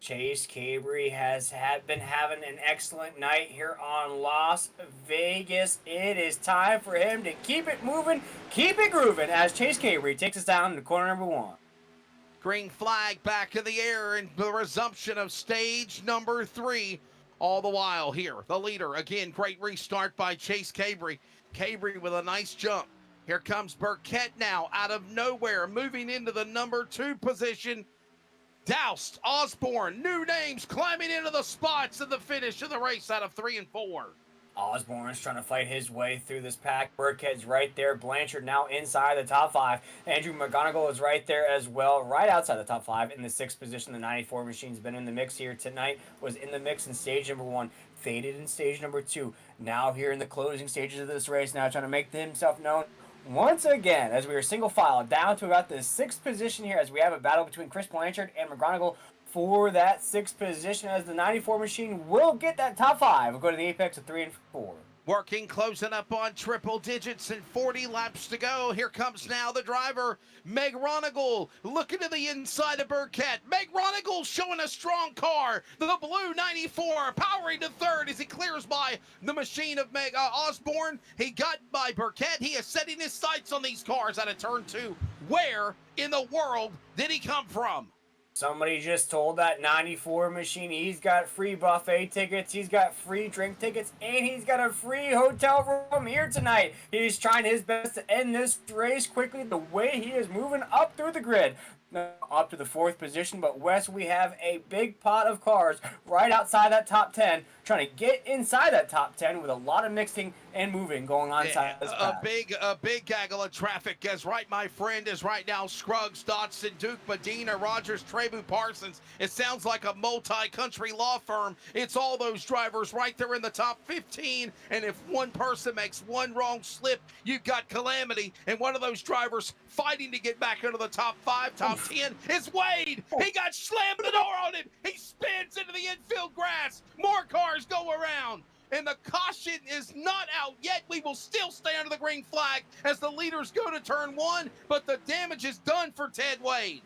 Chase Cabry has been having an excellent night here on Las Vegas. It is time for him to keep it moving, keep it grooving as Chase Cabry takes us down to corner number 1. Green flag back in the air and the resumption of stage number 3. All the while here, the leader, again, great restart by Chase Cabry. Cabry with a nice jump. Here comes Burkett now out of nowhere, moving into the number 2 position. Doust, Osborne, new names climbing into the spots in the finish of the race out of 3 and 4. Osborne's trying to fight his way through this pack. Burkett's right there. Blanchard now inside the top 5. Andrew McGonigal is right there as well, right outside the top 5 in the 6th position. The 94 machine's been in the mix here tonight, was in the mix in stage number 1, faded in stage number 2. Now here in the closing stages of this race, now trying to make himself known once again as we are single file down to about the 6th position here as we have a battle between Chris Blanchard and McGonigal for that 6th position as the 94 machine will get that top 5. We'll go to the apex of 3 and 4. Working, closing up on triple digits and 40 laps to go. Here comes now the driver, Meg Ronigal, looking to the inside of Burkett. Meg Ronigal showing a strong car. The blue 94 powering to 3rd as he clears by the machine of Meg Osborne. He got by Burkett. He is setting his sights on these cars out of turn 2. Where in the world did he come from? Somebody just told that 94 machine he's got free buffet tickets, he's got free drink tickets, and he's got a free hotel room here tonight. He's trying his best to end this race quickly the way he is moving up through the grid. Up to the 4th position, but Wes, we have a big pot of cars right outside that top 10, trying to get inside that top 10 with a lot of mixing and moving going on inside this pack. A big gaggle of traffic as right, my friend, is right now Scruggs, Dotson, Duke, Medina, Rogers, Trebu, Parsons. It sounds like a multi-country law firm. It's all those drivers right there in the top 15, and if one person makes one wrong slip, you've got calamity, and one of those drivers fighting to get back into the top 5, top 10 is Wade. He got slammed the door on him. He spins into the infield grass. More cars go around. And the caution is not out yet. We will still stay under the green flag as the leaders go to turn 1, but the damage is done for Ted Wade.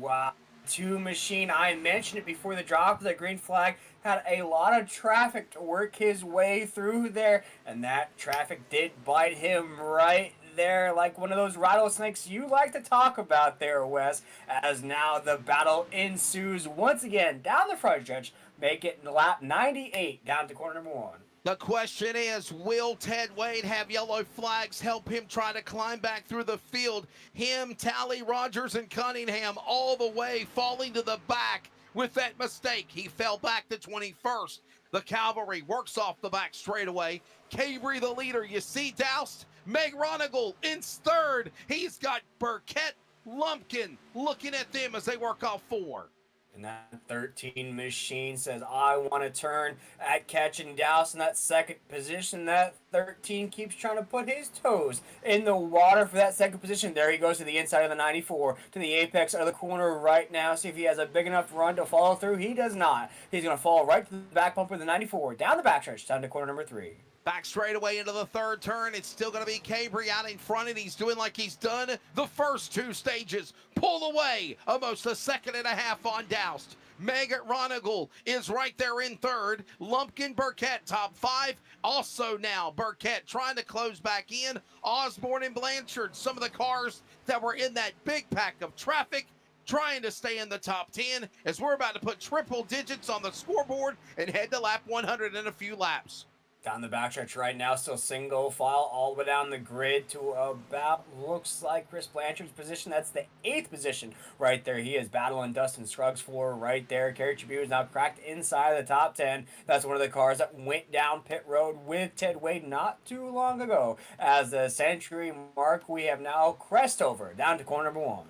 Wow. 2 machine, I mentioned it before the drop of the green flag, had a lot of traffic to work his way through there, and that traffic did bite him right there like one of those rattlesnakes you like to talk about there, Wes, as now the battle ensues once again down the front stretch. Make it lap 98 down to corner number 1. The question is, will Ted Wade have yellow flags help him try to climb back through the field? Him, Talley, Rogers, and Cunningham all the way falling to the back with that mistake. He fell back to 21st. The Cavalry works off the back straightaway. Cabry, the leader. You see Doust? Meg Ronigal in 3rd. He's got Burkett, Lumpkin looking at them as they work off 4. And that 13 machine says, I want to turn at catching Douse in that 2nd position. That 13 keeps trying to put his toes in the water for that 2nd position. There he goes to the inside of the 94, to the apex of the corner right now. See if he has a big enough run to follow through. He does not. He's going to fall right to the back bumper of the 94, down the backstretch, down to corner number 3. Back straightaway into the 3rd turn. It's still going to be Cabry out in front, and he's doing like he's done the first 2 stages. Pull away almost a 1.5 seconds on Doust. Megan Ronigal is right there in 3rd. Lumpkin, Burkett, top 5. Also now Burkett trying to close back in. Osborne and Blanchard, some of the cars that were in that big pack of traffic, trying to stay in the top 10 as we're about to put triple digits on the scoreboard and head to lap 100 in a few laps. Down the backstretch right now, still single file all the way down the grid to about, looks like Chris Blanchard's position. That's the 8th position right there. He is battling Dustin Scruggs for right there. Kerry Tribune is now cracked inside of the top 10. That's one of the cars that went down pit road with Ted Wade not too long ago. As the century mark, we have now crest over down to corner number 1.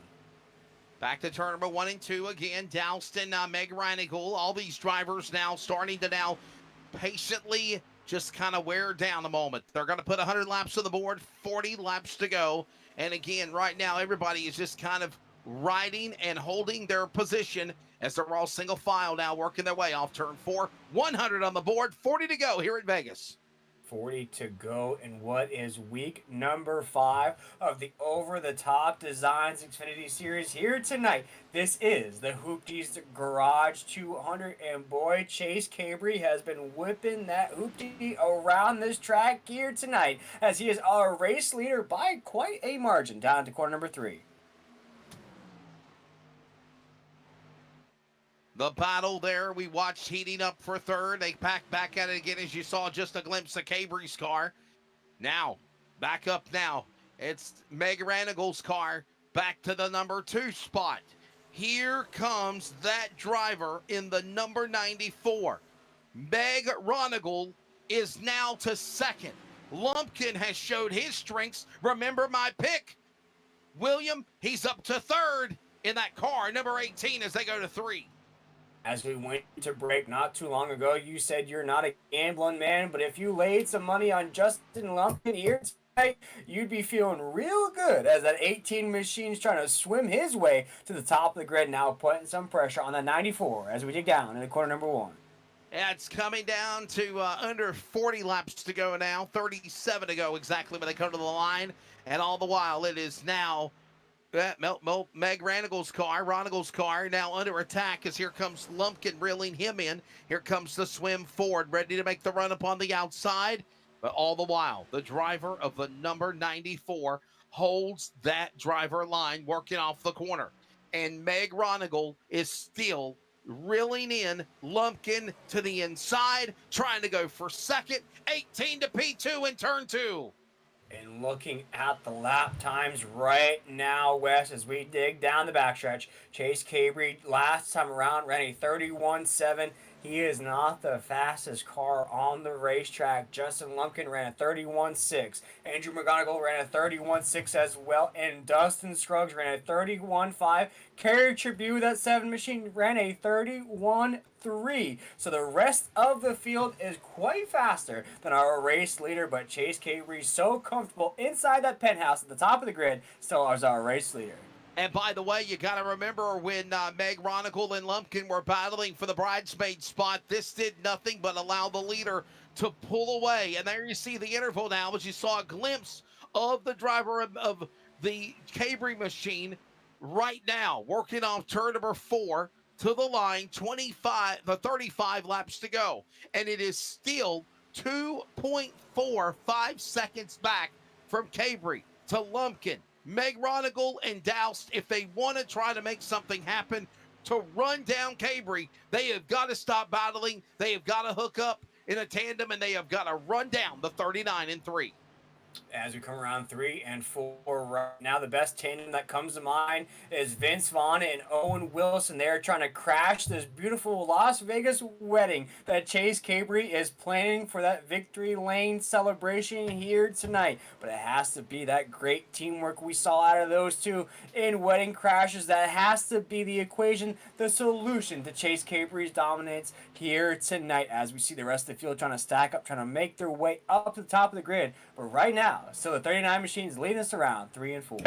Back to turn number 1 and 2 again. Douston, Meg Reinigal, all these drivers now starting to now patiently just kind of wear down a moment. They're going to put 100 laps on the board, 40 laps to go. And again, right now, everybody is just kind of riding and holding their position as they're all single file now working their way off turn 4. 100 on the board, 40 to go here at Vegas. 40 to go in what is week number 5 of the over-the-top designs Xfinity series here tonight. This is the Hoopties Garage 200, and boy, Chase Cabry has been whipping that Hoopty around this track here tonight as he is our race leader by quite a margin down to corner number 3. The battle there we watched heating up for 3rd. They pack back at it again as you saw just a glimpse of Cabry's car. Now, back up now. It's Meg Ranigal's car back to the number 2 spot. Here comes that driver in the number 94. Meg Ronigal is now to 2nd. Lumpkin has showed his strengths. Remember my pick. William, he's up to 3rd in that car, number 18, as they go to 3. As we went to break not too long ago, you said you're not a gambling man, but if you laid some money on Justin Lumpkin here tonight, you'd be feeling real good as that 18 machine's trying to swim his way to the top of the grid, now putting some pressure on the 94 as we dig down into corner number 1. Yeah, it's coming down to under 40 laps to go now, 37 to go exactly when they come to the line, and all the while it is now Meg Ranigal's car now under attack as here comes Lumpkin reeling him in. Here comes the swim forward, ready to make the run up on the outside. But all the while, the driver of the number 94 holds that driver line, working off the corner. and Meg Ronigal is still reeling in Lumpkin to the inside, trying to go for second. 18 to P2 in turn 2. And looking at the lap times right now, Wes, as we dig down the backstretch, Chase Cabry last time around ran a 31.7. He is not the fastest car on the racetrack. Justin Lumpkin ran a 31.6. Andrew McGonigal ran a 31.6 as well. And Dustin Scruggs ran a 31.5. Kerry Tribune, that 7 machine, ran a 31.3. So the rest of the field is quite faster than our race leader, but Chase Cabry so comfortable inside that penthouse at the top of the grid, still is our race leader. And by the way, you got to remember when Meg Ronigal and Lumpkin were battling for the bridesmaid spot, this did nothing but allow the leader to pull away. And there you see the interval now, as you saw a glimpse of the driver of the Cabry machine right now, working off turn number 4 to the line, 35 laps to go. And it is still 2.45 seconds back from Cabry to Lumpkin. Meg Ronigal and Doust, if they want to try to make something happen to run down Cabry, they have got to stop battling. They have got to hook up in a tandem, and they have got to run down the 39 and 3. As we come around 3 and 4 right now, the best tandem that comes to mind is Vince Vaughn and Owen Wilson. They're trying to crash this beautiful Las Vegas wedding that Chase Cabry is planning for that victory lane celebration here tonight. But it has to be that great teamwork we saw out of those two in wedding crashes. That has to be the equation, the solution to Chase Cabry's dominance here tonight, as we see the rest of the field trying to stack up, trying to make their way up to the top of the grid. But right now, so the 39 machines leading us around 3 and 4.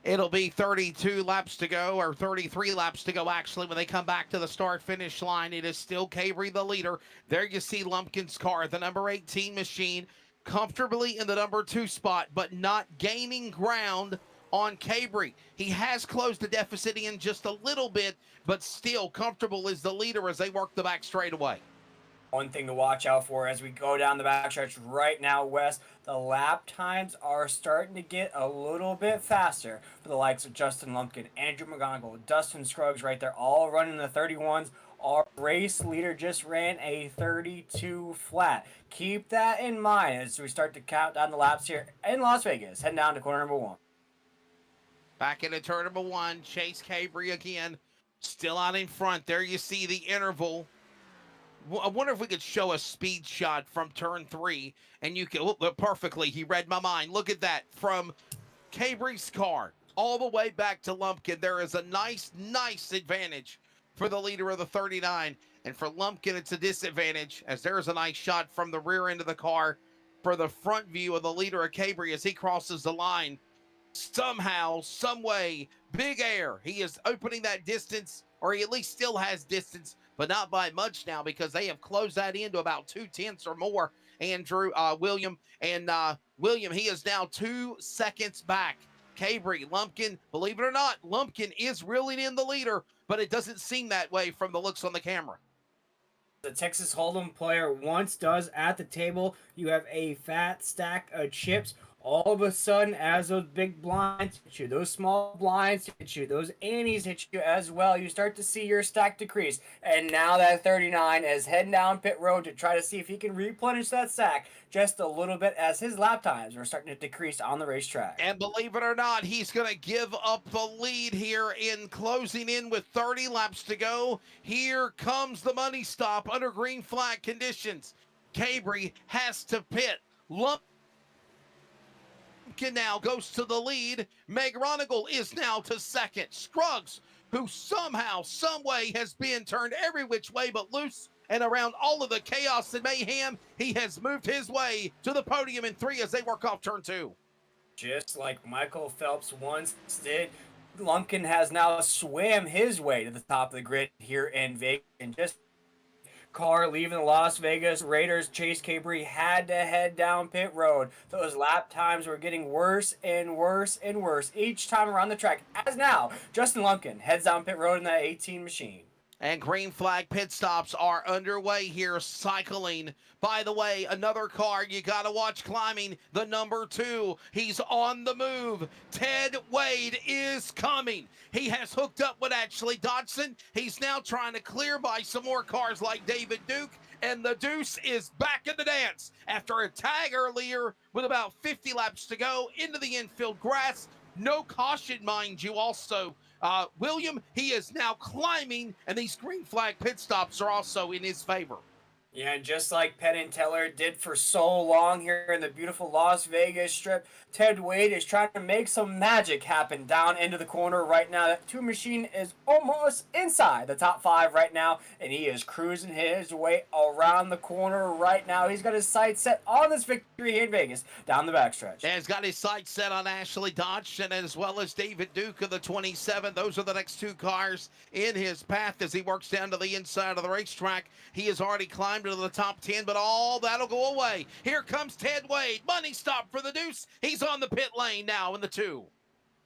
It'll be 32 laps to go, or 33 laps to go, actually, when they come back to the start-finish line. It is still Cabry the leader. There you see Lumpkin's car, the number 18 machine, comfortably in the number 2 spot, but not gaining ground on Cabry. He has closed the deficit in just a little bit, but still comfortable as the leader as they work the back straightaway. One thing to watch out for as we go down the backstretch right now, Wes, the lap times are starting to get a little bit faster for the likes of Justin Lumpkin, Andrew McGonigal, Dustin Scruggs right there, all running the 31s. Our race leader just ran a 32 flat. Keep that in mind as we start to count down the laps here in Las Vegas, heading down to corner number 1. Back into turn number 1, Chase Cabry again, still out in front. There you see the interval. I wonder if we could show a speed shot from turn 3, and you can look perfectly. He read my mind. Look at that. From Cabry's car all the way back to Lumpkin, there is a nice advantage for the leader of the 39. And for Lumpkin, it's a disadvantage, as there's a nice shot from the rear end of the car for the front view of the leader of Cabry as he crosses the line. Somehow, some way, big air. He is opening that distance, or he at least still has distance, but not by much now, because they have closed that into about 2/10 or more. William, he is now 2 seconds back. Cabry, Lumpkin, believe it or not, Lumpkin is reeling in the leader, but it doesn't seem that way from the looks on the camera. The Texas Hold'em player once does at the table, you have a fat stack of chips. All of a sudden, as those big blinds hit you, those small blinds hit you, those antes hit you as well, you start to see your stack decrease. And now that 39 is heading down pit road to try to see if he can replenish that stack just a little bit, as his lap times are starting to decrease on the racetrack. And believe it or not, he's going to give up the lead here in closing in with 30 laps to go. Here comes the money stop under green flag conditions. Cabry has to pit. Lumpkin now goes to the lead. Meg Ronigal is now to second. Scruggs, who somehow, some way has been turned every which way but loose, and around all of the chaos and mayhem, he has moved his way to the podium in 3 as they work off turn 2. Just like Michael Phelps once did, Lumpkin has now swam his way to the top of the grid here in Vegas, and just car leaving the Las Vegas Raiders, Chase Cabry had to head down pit road. Those lap times were getting worse and worse and worse each time around the track. As now, Justin Lumpkin heads down pit road in that 18 machine. And green flag pit stops are underway here, cycling. By the way, another car you got to watch climbing, the number 2. He's on the move. Ted Wade is coming. He has hooked up with Ashley Dodson. He's now trying to clear by some more cars like David Duke. And the Deuce is back in the dance after a tag earlier with about 50 laps to go into the infield grass. No caution, mind you, also. William, he is now climbing, and these green flag pit stops are also in his favor. Yeah, and just like Penn and Teller did for so long here in the beautiful Las Vegas Strip, Ted Wade is trying to make some magic happen down into the corner right now. That 2 machine is almost inside the top 5 right now, and he is cruising his way around the corner right now. He's got his sights set on this victory here in Vegas down the backstretch. And he's got his sights set on Ashley Dodson as well as David Duke of the 27. Those are the next 2 cars in his path as he works down to the inside of the racetrack. He has already climbed into the top 10, but all that'll go away. Here comes Ted Wade. Money stop for the Deuce. He's on the pit lane now in the 2.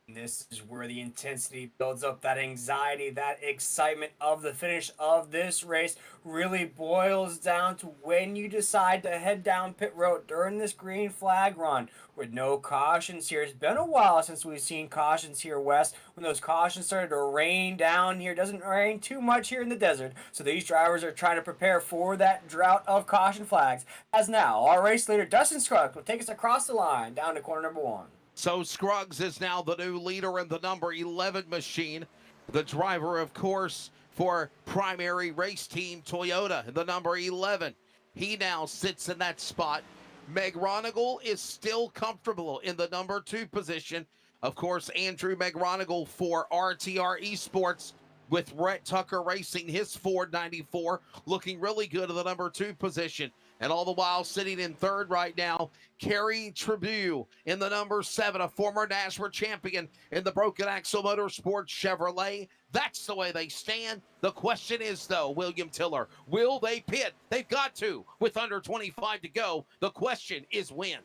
This is where the intensity builds up, that anxiety, that excitement of the finish of this race really boils down to when you decide to head down pit road during this green flag run with no cautions here. It's been a while since we've seen cautions here, West. When those cautions started to rain down here, it doesn't rain too much here in the desert, so these drivers are trying to prepare for that drought of caution flags. As now, our race leader, Dustin Scruggs, will take us across the line down to corner number 1. So Scruggs is now the new leader in the number 11 machine. The driver, of course, for primary race team Toyota, the number 11. He now sits in that spot. Meg Ronigal is still comfortable in the number 2 position. Of course, Andrew McGronigal for RTR Esports with Rhett Tucker racing his Ford 94, looking really good in the number 2 position. And all the while sitting in 3rd right now, Kerry Tribune in the number 7, a former NASCAR champion in the Broken Axle Motorsports Chevrolet. That's the way they stand. The question is, though, William Tiller, will they pit? They've got to with under 25 to go. The question is when.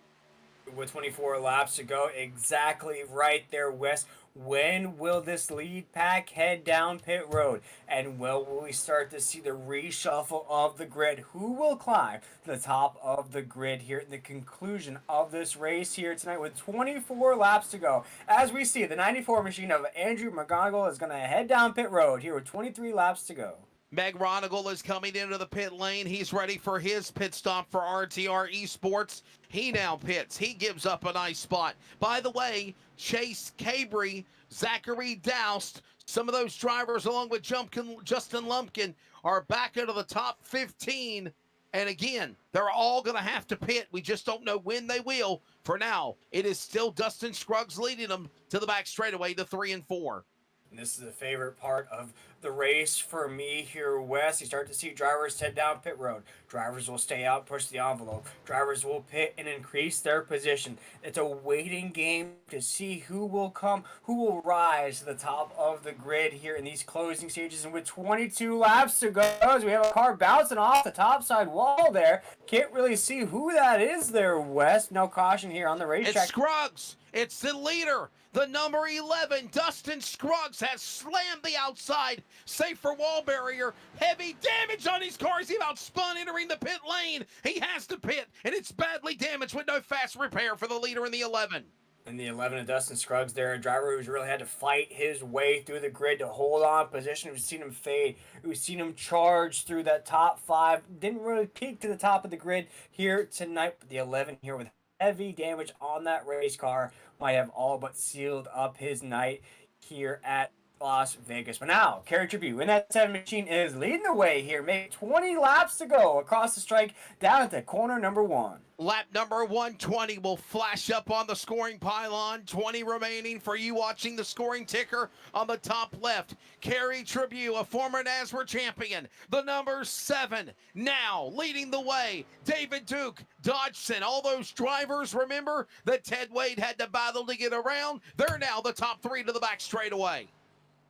With 24 laps to go, exactly right there, Wes. When will this lead pack head down pit road? And will we start to see the reshuffle of the grid? Who will climb to the top of the grid here in the conclusion of this race here tonight with 24 laps to go? As we see, the 94 machine of Andrew McGonigal is going to head down pit road here with 23 laps to go. Meg Ronigal is coming into the pit lane. He's ready for his pit stop for RTR Esports. He now pits. He gives up a nice spot. By the way, Chase Cabry, Zachary Doust, some of those drivers along with Justin Lumpkin are back into the top 15. And again, they're all going to have to pit. We just don't know when they will. For now, it is still Dustin Scruggs leading them to the back straightaway to 3 and 4. And this is the favorite part of the race for me here, Wes. You start to see drivers head down pit road. Drivers will stay out, push the envelope. Drivers will pit and increase their position. It's a waiting game to see who will come, who will rise to the top of the grid here in these closing stages. And with 22 laps to go, as we have a car bouncing off the top side wall there. Can't really see who that is there, Wes. No caution here on the racetrack. It's Scruggs. It's the leader. The number 11, Dustin Scruggs, has slammed the outside. Safe for wall barrier. Heavy damage on his car as he about spun entering the pit lane. He has to pit, and it's badly damaged with no fast repair for the leader in the 11. In the 11 of Dustin Scruggs there, a driver who's really had to fight his way through the grid to hold on position. We've seen him fade. We've seen him charge through that top 5. Didn't really peak to the top of the grid here tonight, but the 11 here with heavy damage on that race car might have all but sealed up his night here at Las Vegas. But now, Kerry Tribune in that 7 machine is leading the way here. Maybe 20 laps to go across the strike down at the corner number 1. Lap number 120 will flash up on the scoring pylon. 20 remaining for you watching the scoring ticker on the top left. Kerry Tribune, a former NASCAR champion. The number 7 now leading the way. David Duke, Dodgson, all those drivers, remember that Ted Wade had to battle to get around. They're now the top 3 to the back straightaway.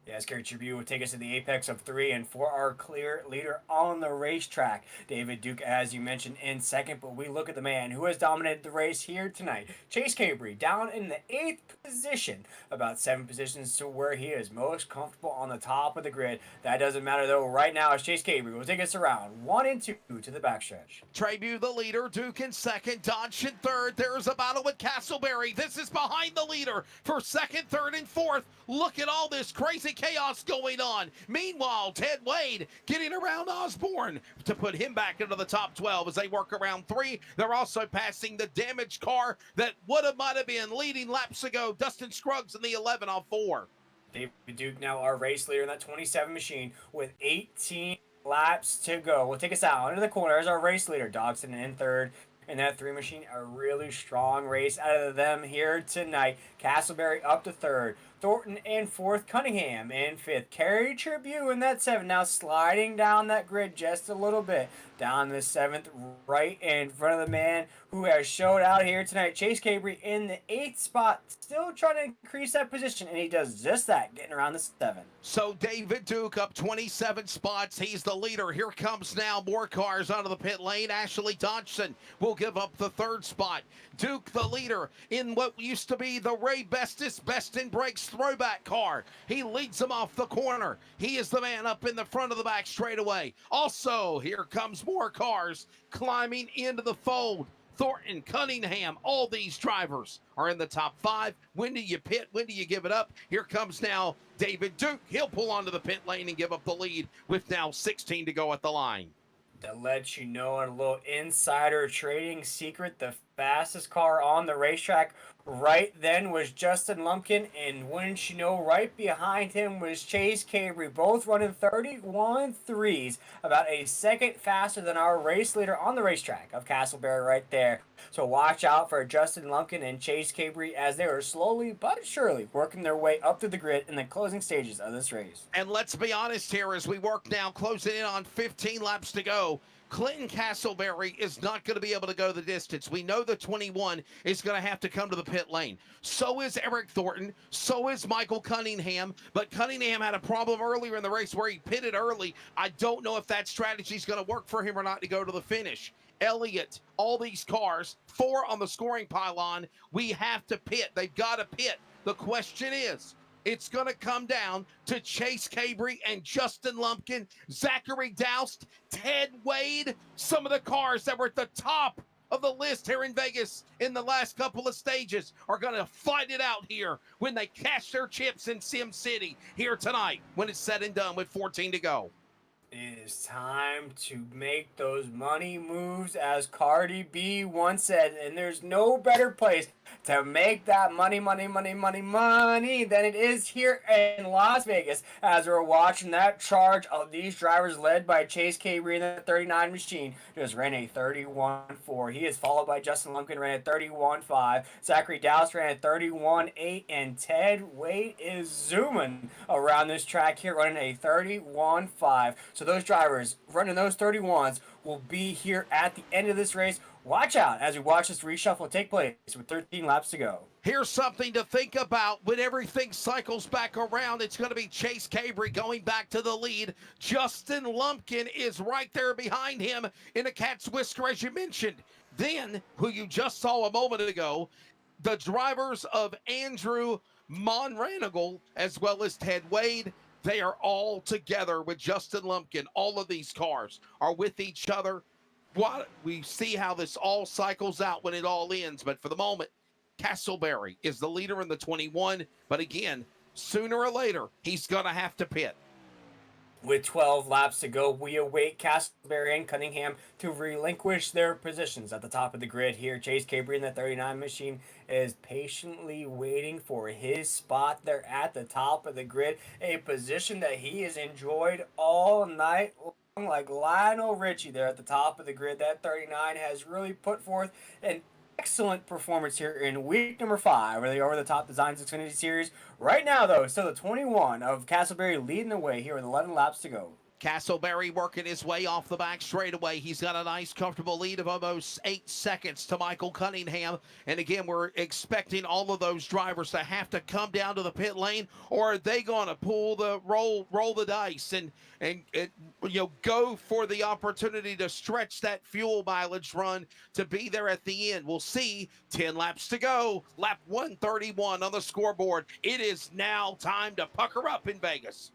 Yes, Gary Tribune will take us to the apex of 3 and for our clear leader on the racetrack. David Duke, as you mentioned, in second, but we look at the man who has dominated the race here tonight. Chase Cabry down in the 8th position, about 7 positions to where he is most comfortable on the top of the grid. That doesn't matter though. Right now, as Chase Cabry will take us around 1 and 2 to the backstretch. Tribune the leader, Duke in second, Dodge in third. There's a battle with Castleberry. This is behind the leader for second, third, and fourth. Look at all this crazy chaos going on. Meanwhile, Ted Wade getting around Osborne to put him back into the top 12 as they work around 3. They're also passing the damaged car that might have been leading laps ago, Dustin Scruggs in the 11 off 4. David Duke now our race leader in that 27 machine with 18 laps to go. We'll take us out into the corner as our race leader. Dodson in third. In that 3 machine, a really strong race out of them here tonight. Castleberry up to third. Thornton in fourth. Cunningham in fifth. Kerry Tribune in that 7. Now sliding down that grid just a little bit. Down the 7th, right in front of the man who has showed out here tonight. Chase Cabry in the 8th spot. Still trying to increase that position, and he does just that, getting around the 7. So David Duke up 27 spots. He's the leader. Here comes now more cars out of the pit lane. Ashley Dodson will give up the 3rd spot. Duke the leader in what used to be the Ray Bestis Best in Brakes throwback car. He leads them off the corner. He is the man up in the front of the back straightaway. Also, here comes more cars climbing into the fold. Thornton, Cunningham, all these drivers are in the top 5. When do you pit? When do you give it up? Here comes now David Duke. He'll pull onto the pit lane and give up the lead with now 16 to go at the line. To let you know, a little insider trading secret, the fastest car on the racetrack right then was Justin Lumpkin, and wouldn't you know, right behind him was Chase Cabry, both running 31.3s, about a second faster than our race leader on the racetrack of Castleberry right there. So watch out for Justin Lumpkin and Chase Cabry as they are slowly but surely working their way up through the grid in the closing stages of this race. And let's be honest here as we work now, closing in on 15 laps to go. Clinton Castleberry is not going to be able to go the distance. We know the 21 is going to have to come to the pit lane. So is Eric Thornton. So is Michael Cunningham. But Cunningham had a problem earlier in the race where he pitted early. I don't know if that strategy is going to work for him or not to go to the finish. Elliott, all these cars, 4 on the scoring pylon. We have to pit. They've got to pit. The question is, it's going to come down to Chase Cabry and Justin Lumpkin, Zachary Doust, Ted Wade, some of the cars that were at the top of the list here in Vegas in the last couple of stages are going to fight it out here when they cash their chips in Sim City here tonight when it's said and done with 14 to go. It is time to make those money moves, as Cardi B once said, and there's no better place to make that money than it is here in Las Vegas, as we're watching that charge of these drivers led by Chase Cabry in the 39 machine. Just ran a 31.4. He is followed by Justin Lumpkin, ran a 31.5. Zachary Doust ran a 31.8, and Ted Wade is zooming around this track here, running a 31.5. So those drivers running those 31s will be here at the end of this race. Watch out as we watch this reshuffle take place with 13 laps to go. Here's something to think about when everything cycles back around. It's going to be Chase Cabry going back to the lead. Justin Lumpkin is right there behind him in a cat's whisker, as you mentioned. Then, who you just saw a moment ago, the drivers of Andrew Monranigal as well as Ted Wade, they are all together with Justin Lumpkin. All of these cars are with each other. We see how this all cycles out when it all ends. But for the moment, Castleberry is the leader in the 21. But again, sooner or later, he's going to have to pit. With 12 laps to go, we await Castleberry and Cunningham to relinquish their positions at the top of the grid here. Chase Cabry in the 39 machine is patiently waiting for his spot there at the top of the grid, a position that he has enjoyed all night long, like Lionel Richie there at the top of the grid. That 39 has really put forth an excellent performance here in week number 5 of the Over the Top Designs Xfinity Series. Right now, though, still the 21 of Castleberry leading the way here with 11 laps to go. Castleberry working his way off the back straightaway. He's got a nice, comfortable lead of almost 8 seconds to Michael Cunningham. And again, we're expecting all of those drivers to have to come down to the pit lane, or are they going to pull the roll the dice and go for the opportunity to stretch that fuel mileage run to be there at the end? We'll see. 10 laps to go. Lap 131 on the scoreboard. It is now time to pucker up in Vegas.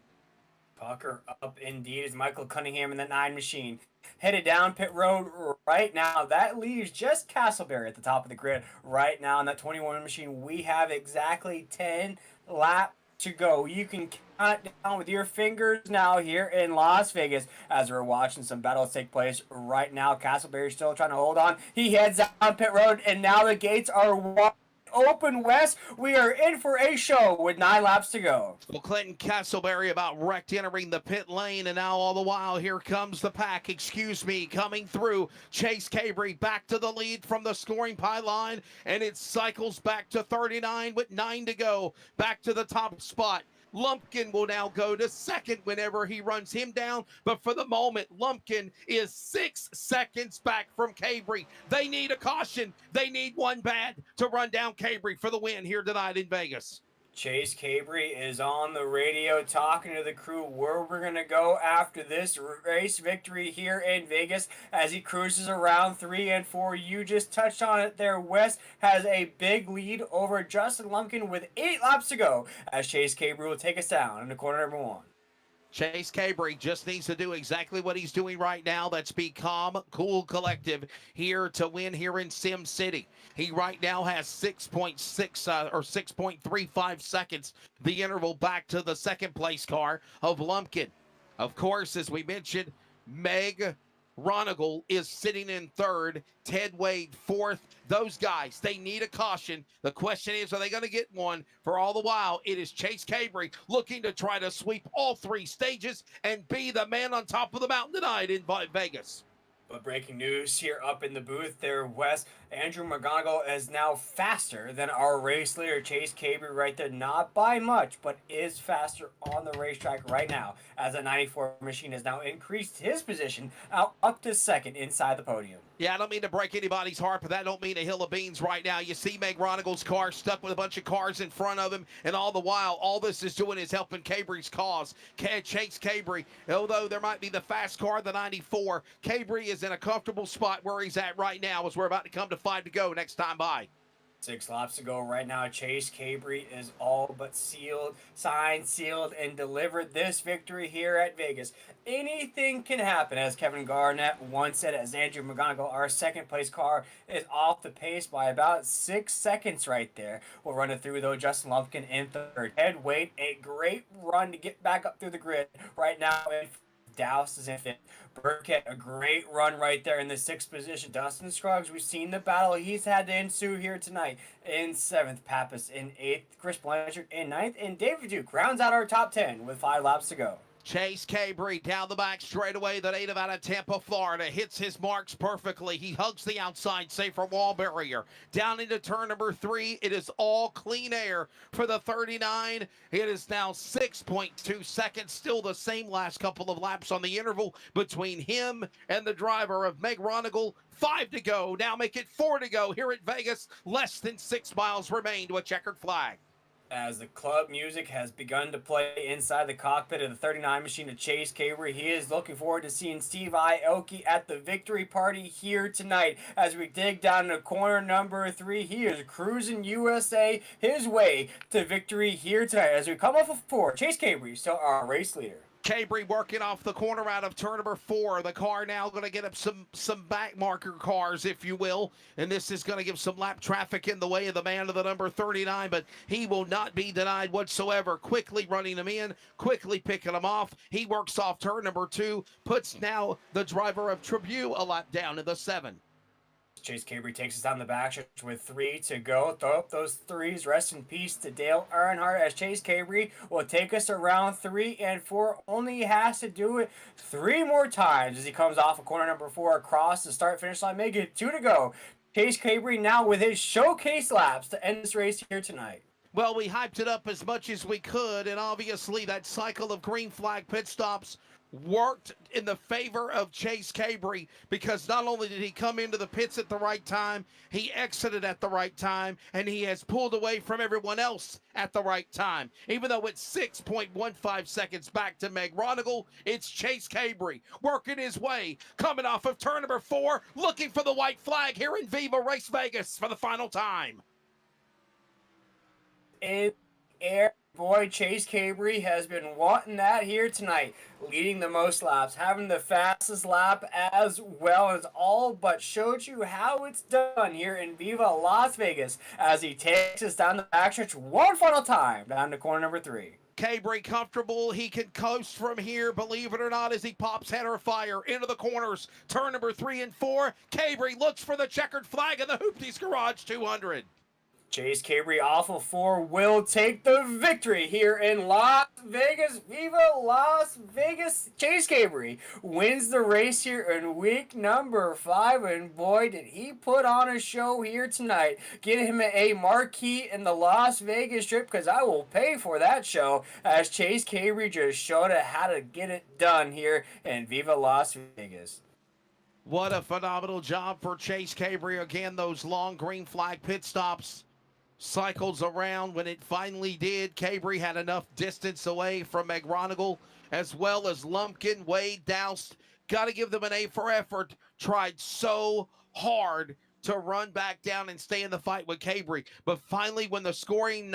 Pucker up indeed as Michael Cunningham in the 9 machine headed down pit road right now. That leaves just Castleberry at the top of the grid right now. In that 21 machine, we have exactly 10 laps to go. You can count it down with your fingers now here in Las Vegas as we're watching some battles take place right now. Castleberry still trying to hold on. He heads down pit road, and now the gates are wide open, West. We are in for a show with 9 laps to go. Well, Clinton Castleberry about wrecked entering the pit lane, and now all the while here comes the pack, coming through. Chase Cabry back to the lead from the scoring pylon, and it cycles back to 39 with 9 to go. Back to the top spot. Lumpkin will now go to second whenever he runs him down. But for the moment, Lumpkin is 6 seconds back from Cabry. They need a caution. They need one bad to run down Cabry for the win here tonight in Vegas. Chase Cabry is on the radio talking to the crew where we're going to go after this race victory here in Vegas as he cruises around 3 and 4. You just touched on it there. West has a big lead over Justin Lumpkin with 8 laps to go as Chase Cabry will take us down in the corner number 1. Chase Cabry just needs to do exactly what he's doing right now. That's be calm, cool, collective here to win here in Sim City. He right now has 6.6 or 6.35 seconds, the interval back to the second place car of Lumpkin. Of course, as we mentioned, Meg Ronigal is sitting in third, Ted Wade fourth. Those guys, they need a caution. The question is, are they going to get one? For all the while, it is Chase Cabry looking to try to sweep all 3 stages and be the man on top of the mountain tonight in Vegas. But breaking news here up in the booth there, West. Andrew McGonigal is now faster than our race leader, Chase Cabry, right there. Not by much, but is faster on the racetrack right now as a 94 machine has now increased his position out up to second inside the podium. Yeah, I don't mean to break anybody's heart, but that don't mean a hill of beans right now. You see Meg Ronigal's car stuck with a bunch of cars in front of him, and all the while, all this is doing is helping Cabry's cause. Chase Cabry, although there might be the fast car, the 94, Cabry is in a comfortable spot where he's at right now as we're about to come to 5 to go next time by. 6 laps to go right now. Chase Cabry is all but sealed, signed, sealed, and delivered this victory here at Vegas. Anything can happen, as Kevin Garnett once said, as Andrew McGonigal, our second place car, is off the pace by about 6 seconds right there. We'll run it through, though. Justin Lumpkin in third. Ted Wade, a great run to get back up through the grid right now. Dallas is in fifth. Burkett, a great run right there in the 6th position. Dustin Scruggs, we've seen the battle he's had to ensue here tonight. In 7th, Pappas in 8th, Chris Blanchard in 9th, and David Duke rounds out our top 10 with 5 laps to go. Chase Cabry down the back straightaway, the native out of Tampa, Florida, hits his marks perfectly. He hugs the outside safer wall barrier. Down into turn number 3, it is all clean air for the 39. It is now 6.2 seconds, still the same last couple of laps on the interval between him and the driver of Meg Ronigal. 5 to go, now make it 4 to go here at Vegas. Less than 6 miles remain to a checkered flag. As the club music has begun to play inside the cockpit of the 39 machine of Chase Cabry, he is looking forward to seeing Steve Aoki at the victory party here tonight. As we dig down into corner number 3, he is cruising USA his way to victory here tonight. As we come off of 4, Chase Cabry still our race leader. Cabry working off the corner out of turn number 4. The car now going to get up some back marker cars, if you will. And this is going to give some lap traffic in the way of the man of the number 39. But he will not be denied whatsoever. Quickly running them in, quickly picking them off. He works off turn number 2. Puts now the driver of Tribune a lap down in the 7. Chase Cabry takes us down the backstretch with 3 to go. Throw up those 3s. Rest in peace to Dale Earnhardt as Chase Cabry will take us around 3 and 4. Only has to do it 3 more times as he comes off of corner number 4 across the start-finish line. Make it 2 to go. Chase Cabry now with his showcase laps to end this race here tonight. Well, we hyped it up as much as we could, and obviously that cycle of green flag pit stops worked in the favor of Chase Cabry, because not only did he come into the pits at the right time, he exited at the right time, and he has pulled away from everyone else at the right time. Even though it's 6.15 seconds back to Meg Ronigal, it's Chase Cabry working his way, coming off of turn number 4, looking for the white flag here in Viva Race Vegas for the final time. In air, boy, Chase Cabry has been wanting that here tonight, leading the most laps, having the fastest lap as well, as all but showed you how it's done here in Viva Las Vegas as he takes us down the backstretch one final time down to corner number 3. Cabry comfortable. He can coast from here, believe it or not, as he pops header fire into the corners. Turn number 3 and 4. Cabry looks for the checkered flag in the Hoopties Garage 200. Chase Cabry off of 4 will take the victory here in Las Vegas. Viva Las Vegas. Chase Cabry wins the race here in week number 5, and boy, did he put on a show here tonight. Get him a marquee in the Las Vegas Strip, because I will pay for that show, as Chase Cabry just showed how to get it done here in Viva Las Vegas. What a phenomenal job for Chase Cabry. Again, those long green flag pit stops cycles around. When it finally did, Cabry had enough distance away from Meg Ronigal, as well as Lumpkin, Wade, Doust. Got to give them an A for effort. Tried so hard to run back down and stay in the fight with Cabry. But finally, when scoring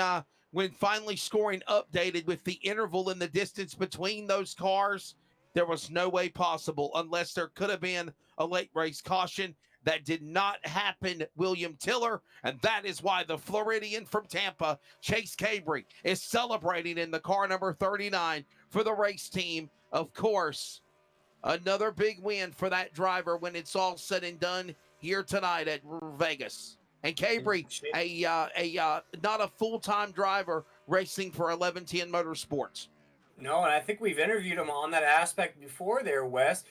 updated with the interval in the distance between those cars, there was no way possible, unless there could have been a late race caution. That did not happen, William Tiller, and that is why the Floridian from Tampa, Chase Cabry, is celebrating in the car number 39 for the race team. Of course, another big win for that driver when it's all said and done here tonight at Vegas. And Cabry, not a full-time driver racing for 1110 Motorsports. No, and I think we've interviewed him on that aspect before there, Wes.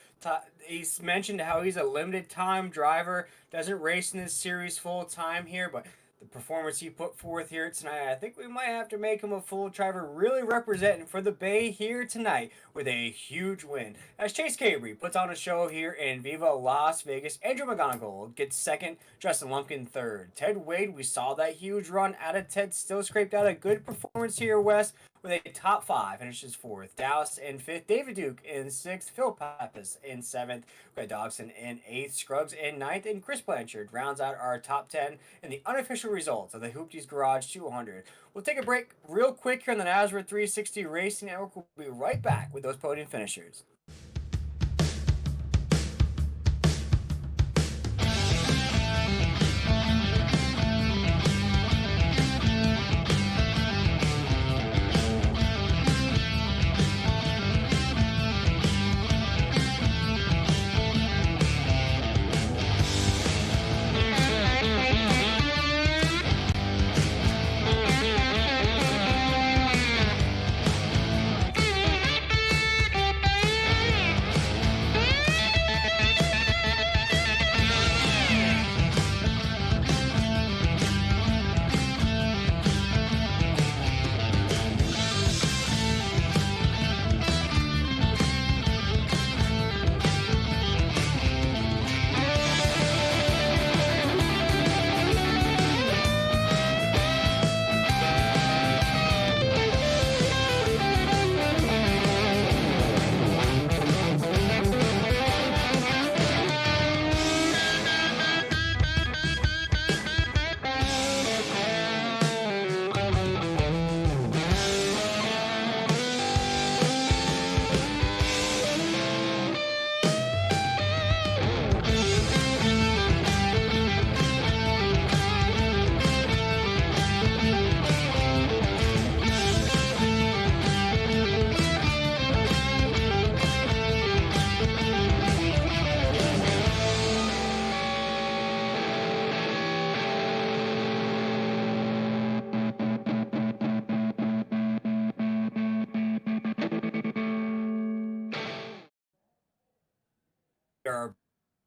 He's mentioned how he's a limited time driver, doesn't race in this series full time here, but the performance he put forth here tonight, I think we might have to make him a full driver, really representing for the Bay here tonight with a huge win. As Chase Cabry puts on a show here in Viva Las Vegas, Andrew McGonigal gets second, Justin Lumpkin third. Ted Wade, we saw that huge run out of Ted, still scraped out a good performance here, Wes, with a top 5, finishes 4th. Douse in 5th, David Duke in 6th, Phil Pappas in 7th, we got Dogson in 8th, Scruggs in 9th, and Chris Blanchard rounds out our top 10 in the unofficial results of the Hoopties Garage 200. We'll take a break real quick here on the Nazareth 360 Racing Network. We'll be right back with those podium finishers.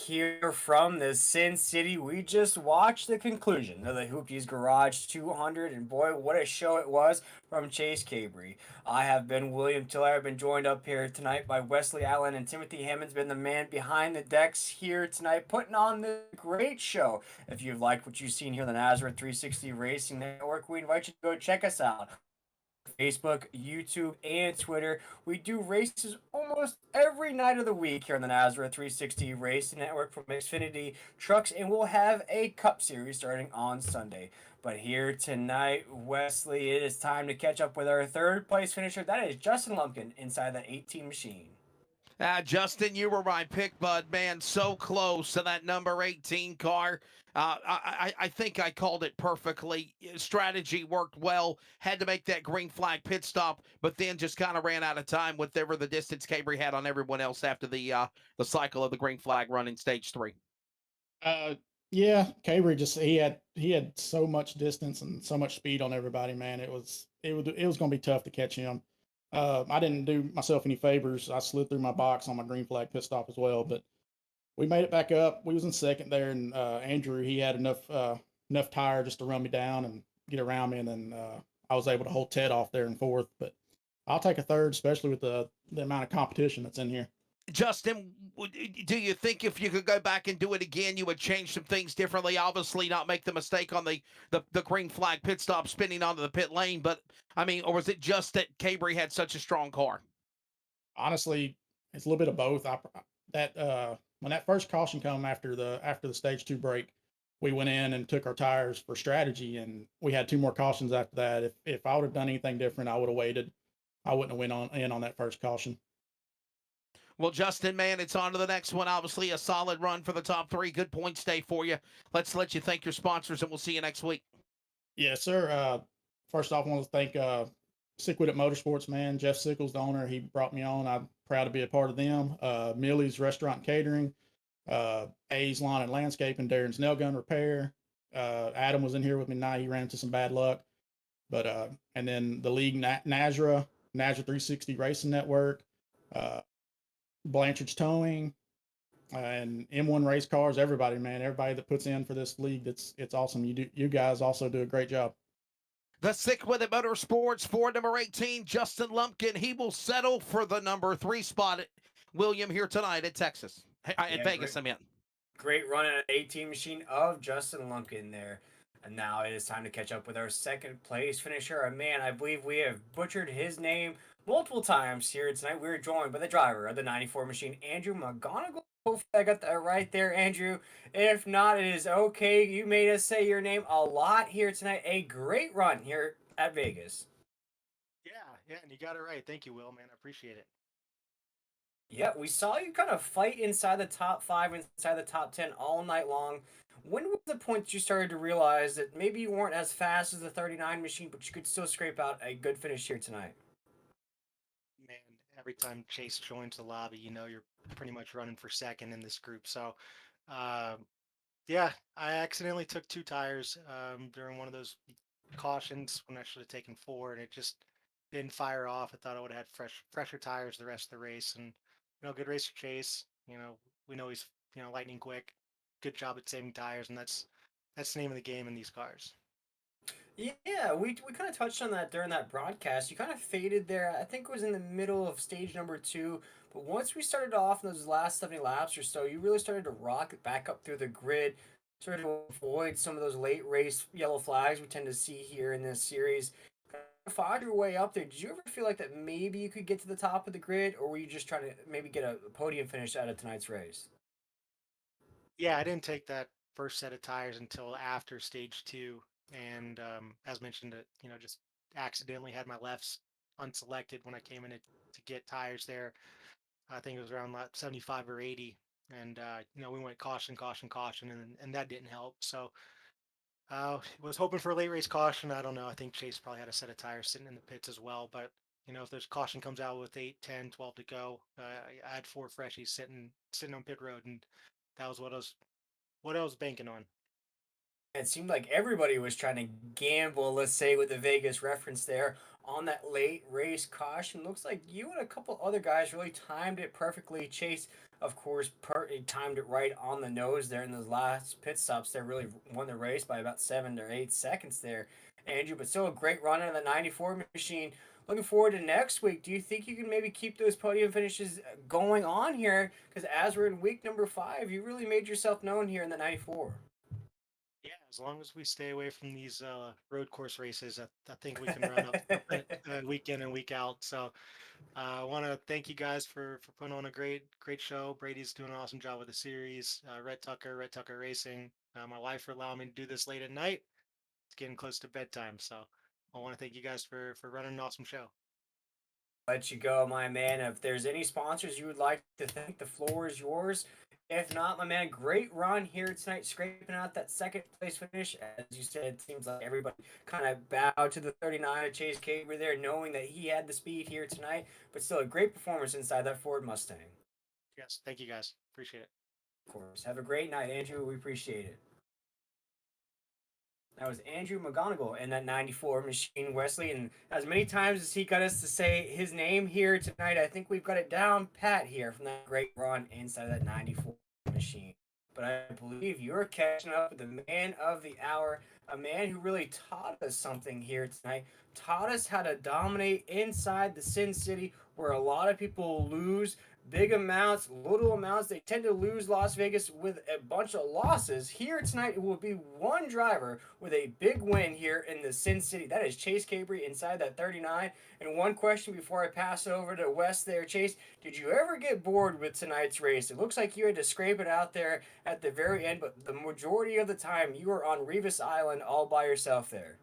here from the Sin City. We just watched the conclusion of the Hoopties Garage 200, and boy, what a show it was from Chase Cabry. I have been William Tiller. I've been joined up here tonight by Wesley Allen, and Timothy Hammond's been the man behind the decks here tonight, putting on this great show. If you've liked what you've seen here on the Nazareth 360 Racing Network, we invite you to go check us out. Facebook, YouTube, and Twitter. We do races almost every night of the week here on the Nazareth 360 Racing Network from Xfinity Trucks, and we'll have a Cup Series starting on Sunday. But here tonight, Wesley, it is time to catch up with our third place finisher. That is Justin Lumpkin inside that 18 machine. Justin, you were my pick, bud, man. So close to that number 18 car. I think I called it perfectly. Strategy worked well. Had to make that green flag pit stop, but then just kind of ran out of time with whatever the distance Cabry had on everyone else after the cycle of the green flag run in stage 3. Uh, yeah, Cabry just he had so much distance and so much speed on everybody, man. It was going to be tough to catch him. I didn't do myself any favors. I slid through my box on my green flag pit stop as well, but we made it back up. We was in second there, and Andrew he had enough tire just to run me down and get around me, and then I was able to hold Ted off there in fourth. But I'll take a third, especially with the amount of competition that's in here. Justin, do you think if you could go back and do it again, you would change some things differently? Obviously, not make the mistake on the green flag pit stop spinning onto the pit lane, but I mean, or was it just that Cabry had such a strong car? Honestly, it's a little bit of both. When that first caution come after the stage two break, we went in and took our tires for strategy, and we had two more cautions after that. If I would have done anything different, I would have waited. I wouldn't have went on that first caution. Well, Justin, man, it's on to the next one. Obviously, a solid run for the top 3. Good points day for you. Let's let you thank your sponsors, and we'll see you next week. Yes, sir. First off, I want to thank Sickwitted Motorsports, man. Jeff Sickles, the owner, he brought me on. I'm proud to be a part of them. Millie's Restaurant and Catering, A's Lawn and Landscaping, Darren's Nail Gun Repair. Adam was in here with me tonight. He ran into some bad luck. But and then the league, Nazra 360 Racing Network, Blanchard's Towing, and M1 Race Cars. Everybody, man, everybody that puts in for this league, it's awesome. You guys also do a great job. The Sick with It Motorsports for number 18, Justin Lumpkin. He will settle for the number 3 spot at William here tonight at Texas. At Vegas, I mean. Great run at an 18 machine of Justin Lumpkin there. And now it is time to catch up with our second place finisher. A man, I believe we have butchered his name multiple times here tonight. We're joined by the driver of the 94 machine, Andrew McGonigal. Hopefully I got that right there, Andrew. If not, it is okay. You made us say your name a lot here tonight. A great run here at Vegas. Yeah, and you got it right. Thank you, Will, man. I appreciate it. Yeah, we saw you kind of fight inside the top 5, inside the top 10 all night long. When was the point that you started to realize that maybe you weren't as fast as the 39 machine, but you could still scrape out a good finish here tonight? Man, every time Chase joins the lobby, you're pretty much running for second in this group. So, uh, yeah, I accidentally took 2 tires during one of those cautions when I should have taken 4, and it just didn't fire off. I thought I would have had fresher tires the rest of the race, and good racer Chase. We know he's lightning quick. Good job at saving tires, and that's the name of the game in these cars. Yeah, we kind of touched on that during that broadcast. You kind of faded there. I think it was in the middle of stage number 2. But once we started off in those last 70 laps or so, you really started to rocket back up through the grid, started to avoid some of those late race yellow flags we tend to see here in this series. Kind of fought your way up there. Did you ever feel like that maybe you could get to the top of the grid, or were you just trying to maybe get a podium finish out of tonight's race? Yeah, I didn't take that first set of tires until after stage 2, and as mentioned, just accidentally had my lefts unselected when I came in to get tires there. I think it was around lap 75 or 80, and we went caution, caution, caution, and that didn't help. So was hoping for a late race caution. I don't know. I think Chase probably had a set of tires sitting in the pits as well, but. If there's caution comes out with 8, 10, 12 to go, I had 4 freshies sitting on pit road, and that was what I was banking on. It seemed like everybody was trying to gamble, let's say, with the Vegas reference there on that late race caution. Looks like you and a couple other guys really timed it perfectly. Chase, of course, he timed it right on the nose there in those last pit stops. There really won the race by about 7 or 8 seconds there, Andrew. But still a great run in the 94 machine. Looking forward to next week. Do you think you can maybe keep those podium finishes going on here? Because as we're in week number 5, you really made yourself known here in the 94. Yeah, as long as we stay away from these road course races, I think we can run up it, week in and week out. So I want to thank you guys for putting on a great show. Brady's doing an awesome job with the series. Red Tucker Racing. My wife for allowing me to do this late at night. It's getting close to bedtime, so I want to thank you guys for running an awesome show. Let you go, my man. If there's any sponsors you would like to thank, the floor is yours. If not, my man, great run here tonight, scraping out that second place finish. As you said, it seems like everybody kind of bowed to the 39 of Chase Caber there, knowing that he had the speed here tonight, but still a great performance inside that Ford Mustang. Yes, thank you guys. Appreciate it. Of course. Have a great night, Andrew. We appreciate it. That was Andrew McGonigal in that 94 machine, Wesley. And as many times as he got us to say his name here tonight, I think we've got it down pat here from that great run inside of that 94 machine. But I believe you're catching up with the man of the hour, a man who really taught us something here tonight, taught us how to dominate inside the Sin City where a lot of people lose big amounts, little amounts. They tend to lose Las Vegas with a bunch of losses. Here tonight, it will be one driver with a big win here in the Sin City. That is Chase Cabre inside that 39. And one question before I pass it over to Wes there, Chase. Did you ever get bored with tonight's race? It looks like you had to scrape it out there at the very end, but the majority of the time you were on Revis Island all by yourself there.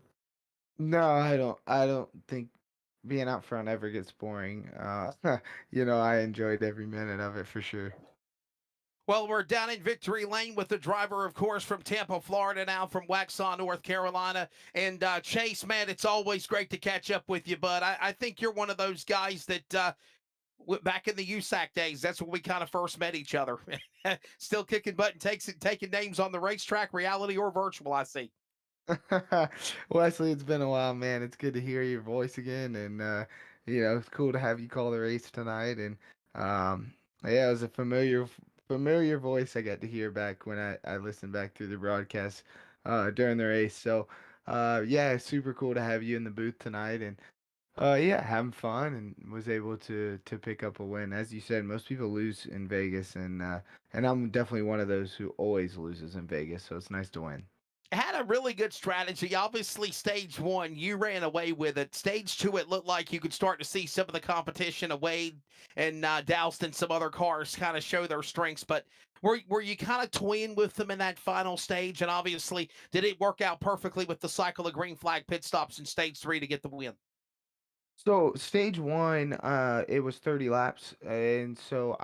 No, I don't. I don't think being out front ever gets boring. I enjoyed every minute of it for sure. Well, we're down in victory lane with the driver, of course, from Tampa, Florida, now from Waxhaw, North Carolina. And Chase, man, it's always great to catch up with you, bud. I think you're one of those guys that back in the USAC days, that's when we kind of first met each other. Still kicking butt and taking names on the racetrack, reality or virtual, I see. Wesley, it's been a while, man. It's good to hear your voice again, and it's cool to have you call the race tonight. And yeah, it was a familiar voice I got to hear back when I listened back through the broadcast during the race. So yeah, it's super cool to have you in the booth tonight, and yeah, having fun, and was able to pick up a win. As you said, most people lose in Vegas, and I'm definitely one of those who always loses in Vegas. So it's nice to win. Had a really good strategy. Obviously, stage one, you ran away with it. Stage two, it looked like you could start to see some of the competition of Wade and Doust and some other cars kind of show their strengths. But were you kind of toying with them in that final stage? And obviously, did it work out perfectly with the cycle of green flag pit stops in stage three to get the win? So stage one, it was 30 laps, and so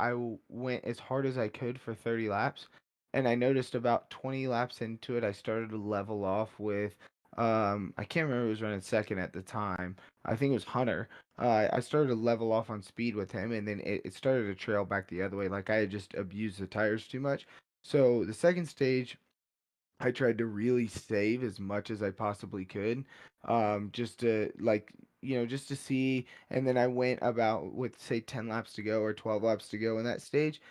went as hard as I could for 30 laps, and I noticed about 20 laps into it, I started to level off with, I can't remember who was running second at the time. I think it was Hunter. I started to level off on speed with him, and then it started to trail back the other way, like I had just abused the tires too much. So the second stage, I tried to really save as much as I possibly could, just to just to see. And then I went about with say 10 laps to go or 12 laps to go in that stage.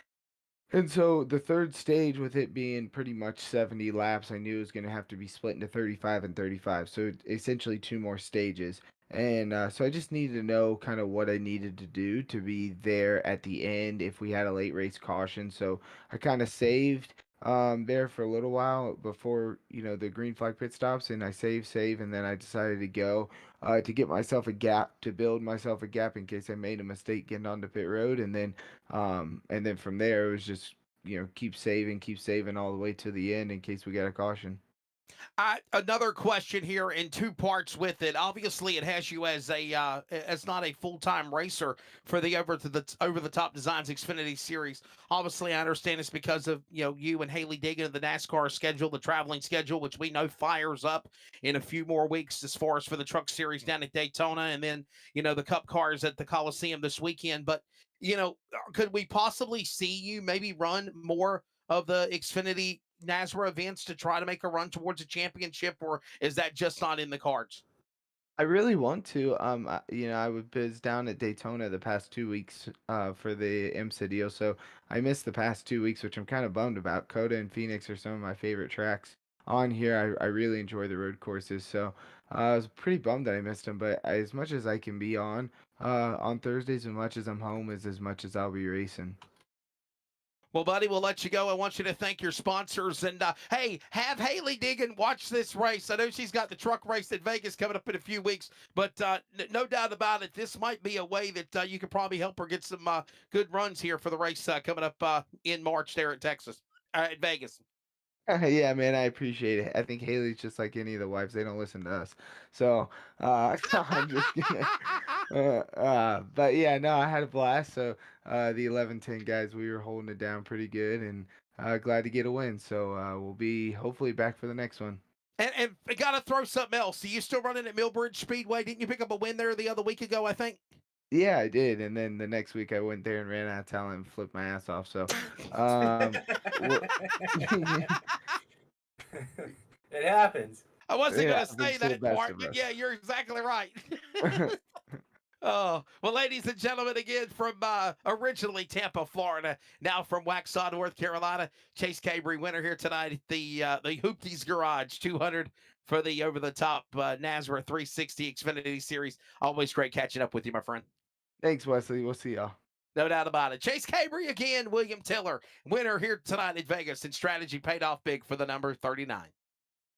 And so the third stage, with it being pretty much 70 laps, I knew it was going to have to be split into 35 and 35. So essentially two more stages. And so I just needed to know kind of what I needed to do to be there at the end if we had a late race caution. So I kind of saved there for a little while before, the green flag pit stops. And I save, and then I decided to go to get myself a gap, to build myself a gap in case I made a mistake getting onto pit road. And then from there, it was just, keep saving all the way to the end in case we got a caution. Another question here in two parts with it. Obviously, it has you as as not a full time racer for the over the top designs Xfinity series. Obviously, I understand it's because of you and Haley Diggin of the NASCAR schedule, the traveling schedule, which we know fires up in a few more weeks as far as for the Truck Series down at Daytona, and then the Cup cars at the Coliseum this weekend. But could we possibly see you maybe run more of the Xfinity NASRA events to try to make a run towards a championship, or is that just not in the cards? I really want to. I was down at Daytona the past 2 weeks for the IMSA deal, so I missed the past 2 weeks, which I'm kind of bummed about. Coda and Phoenix are some of my favorite tracks on here. I really enjoy the road courses, so I was pretty bummed that I missed them. But as much as I can be on Thursdays, as much as I'm home, is as much as I'll be racing. Well, buddy, we'll let you go. I want you to thank your sponsors. And hey, have Haley Diggin watch this race. I know she's got the truck race at Vegas coming up in a few weeks, but no doubt about it, this might be a way that you could probably help her get some good runs here for the race coming up in March there at Texas, at Vegas. Yeah, man, I appreciate it. I think Haley's just like any of the wives; they don't listen to us. So I'm just kidding. But yeah, no, I had a blast. So the 11-10 guys, we were holding it down pretty good, and glad to get a win. So we'll be hopefully back for the next one. And I got to throw something else. Are you still running at Millbridge Speedway? Didn't you pick up a win there the other week ago, I think? Yeah, I did, and then the next week I went there and ran out of talent and flipped my ass off. So, um, wha- It happens. I wasn't it going to say happens to the that best part, of but us. yeah, you're exactly right. Oh, well, ladies and gentlemen, again from originally Tampa, Florida, now from Waxhaw, North Carolina, Chase Cabry, winner here tonight at the Hoopties Garage 200 for the over the top Nazareth 360 Xfinity Series. Always great catching up with you, my friend. Thanks, Wesley. We'll see y'all. No doubt about it. Chase Cabry again, William Tiller, winner here tonight at Vegas, and strategy paid off big for the number 39.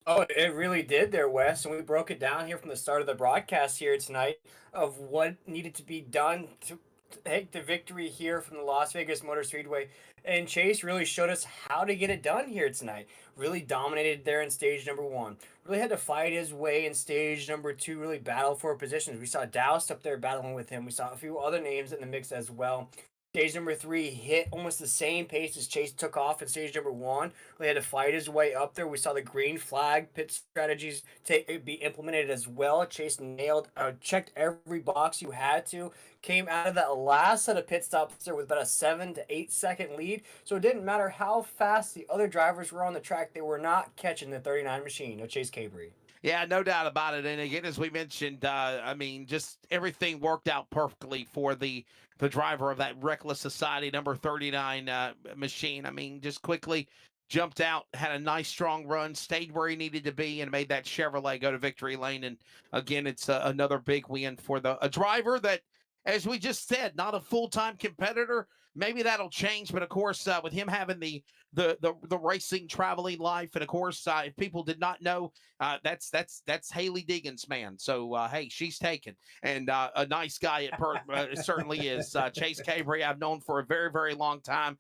Oh, it really did there, Wes. And we broke it down here from the start of the broadcast here tonight of what needed to be done to take the victory here from the Las Vegas Motor Speedway. And Chase really showed us how to get it done here tonight. Really dominated there in stage number one. Really had to fight his way in stage number two, really battle for positions. We saw Doust up there battling with him. We saw a few other names in the mix as well. Stage number three hit almost the same pace as Chase took off in stage number one. He had to fight his way up there. We saw the green flag pit strategies be implemented as well. Chase nailed, checked every box you had to. Came out of that last set of pit stops there with about a 7 to 8 second lead. So it didn't matter how fast the other drivers were on the track, they were not catching the 39 machine of Chase Cabry. Yeah, no doubt about it. And again, as we mentioned, I mean, just everything worked out perfectly for the driver of that Reckless Society number 39 machine. I mean, just quickly jumped out, had a nice strong run, stayed where he needed to be, and made that Chevrolet go to victory lane. And again, it's another big win for a driver that, as we just said, not a full-time competitor. Maybe that'll change, but of course, with him having the racing traveling life, and of course, if people did not know, that's Haley Diggins, man. So hey, she's taken, and a nice guy. It certainly is. Chase Cabry, I've known for a very, very long time,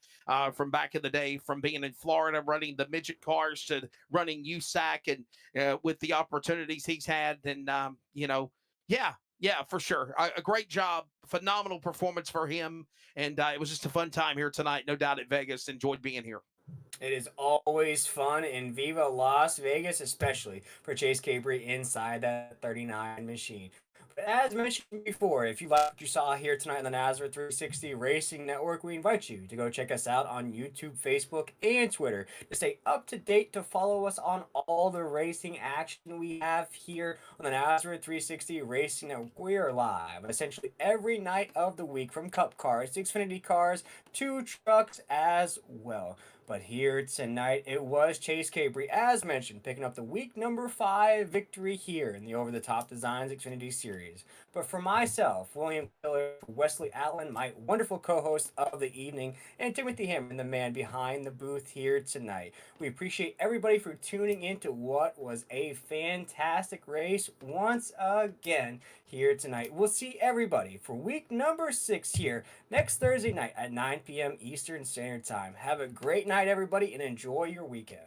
from back in the day, from being in Florida, running the midget cars to running USAC, and with the opportunities he's had, and yeah. Yeah, for sure. A great job, phenomenal performance for him, and it was just a fun time here tonight, no doubt at Vegas. Enjoyed being here. It is always fun in Viva Las Vegas, especially for Chase Cabry inside that 39 machine. But as mentioned before, if you like what you saw here tonight on the Nazareth 360 Racing Network, we invite you to go check us out on YouTube, Facebook, and Twitter to stay up to date, to follow us on all the racing action we have here on the Nazareth 360 Racing Network. We are live essentially every night of the week, from Cup cars to Xfinity cars to trucks as well. But here tonight, it was Chase Cabry, as mentioned, picking up the week number 5 victory here in the Over the Top Designs Xfinity Series. But for myself, William Tiller, Wesley Allen, my wonderful co-host of the evening, and Timothy Hammond, the man behind the booth here tonight, we appreciate everybody for tuning in to what was a fantastic race once again here tonight. We'll see everybody for week number 6 here next Thursday night at 9 p.m. Eastern Standard Time. Have a great night, everybody, and enjoy your weekend.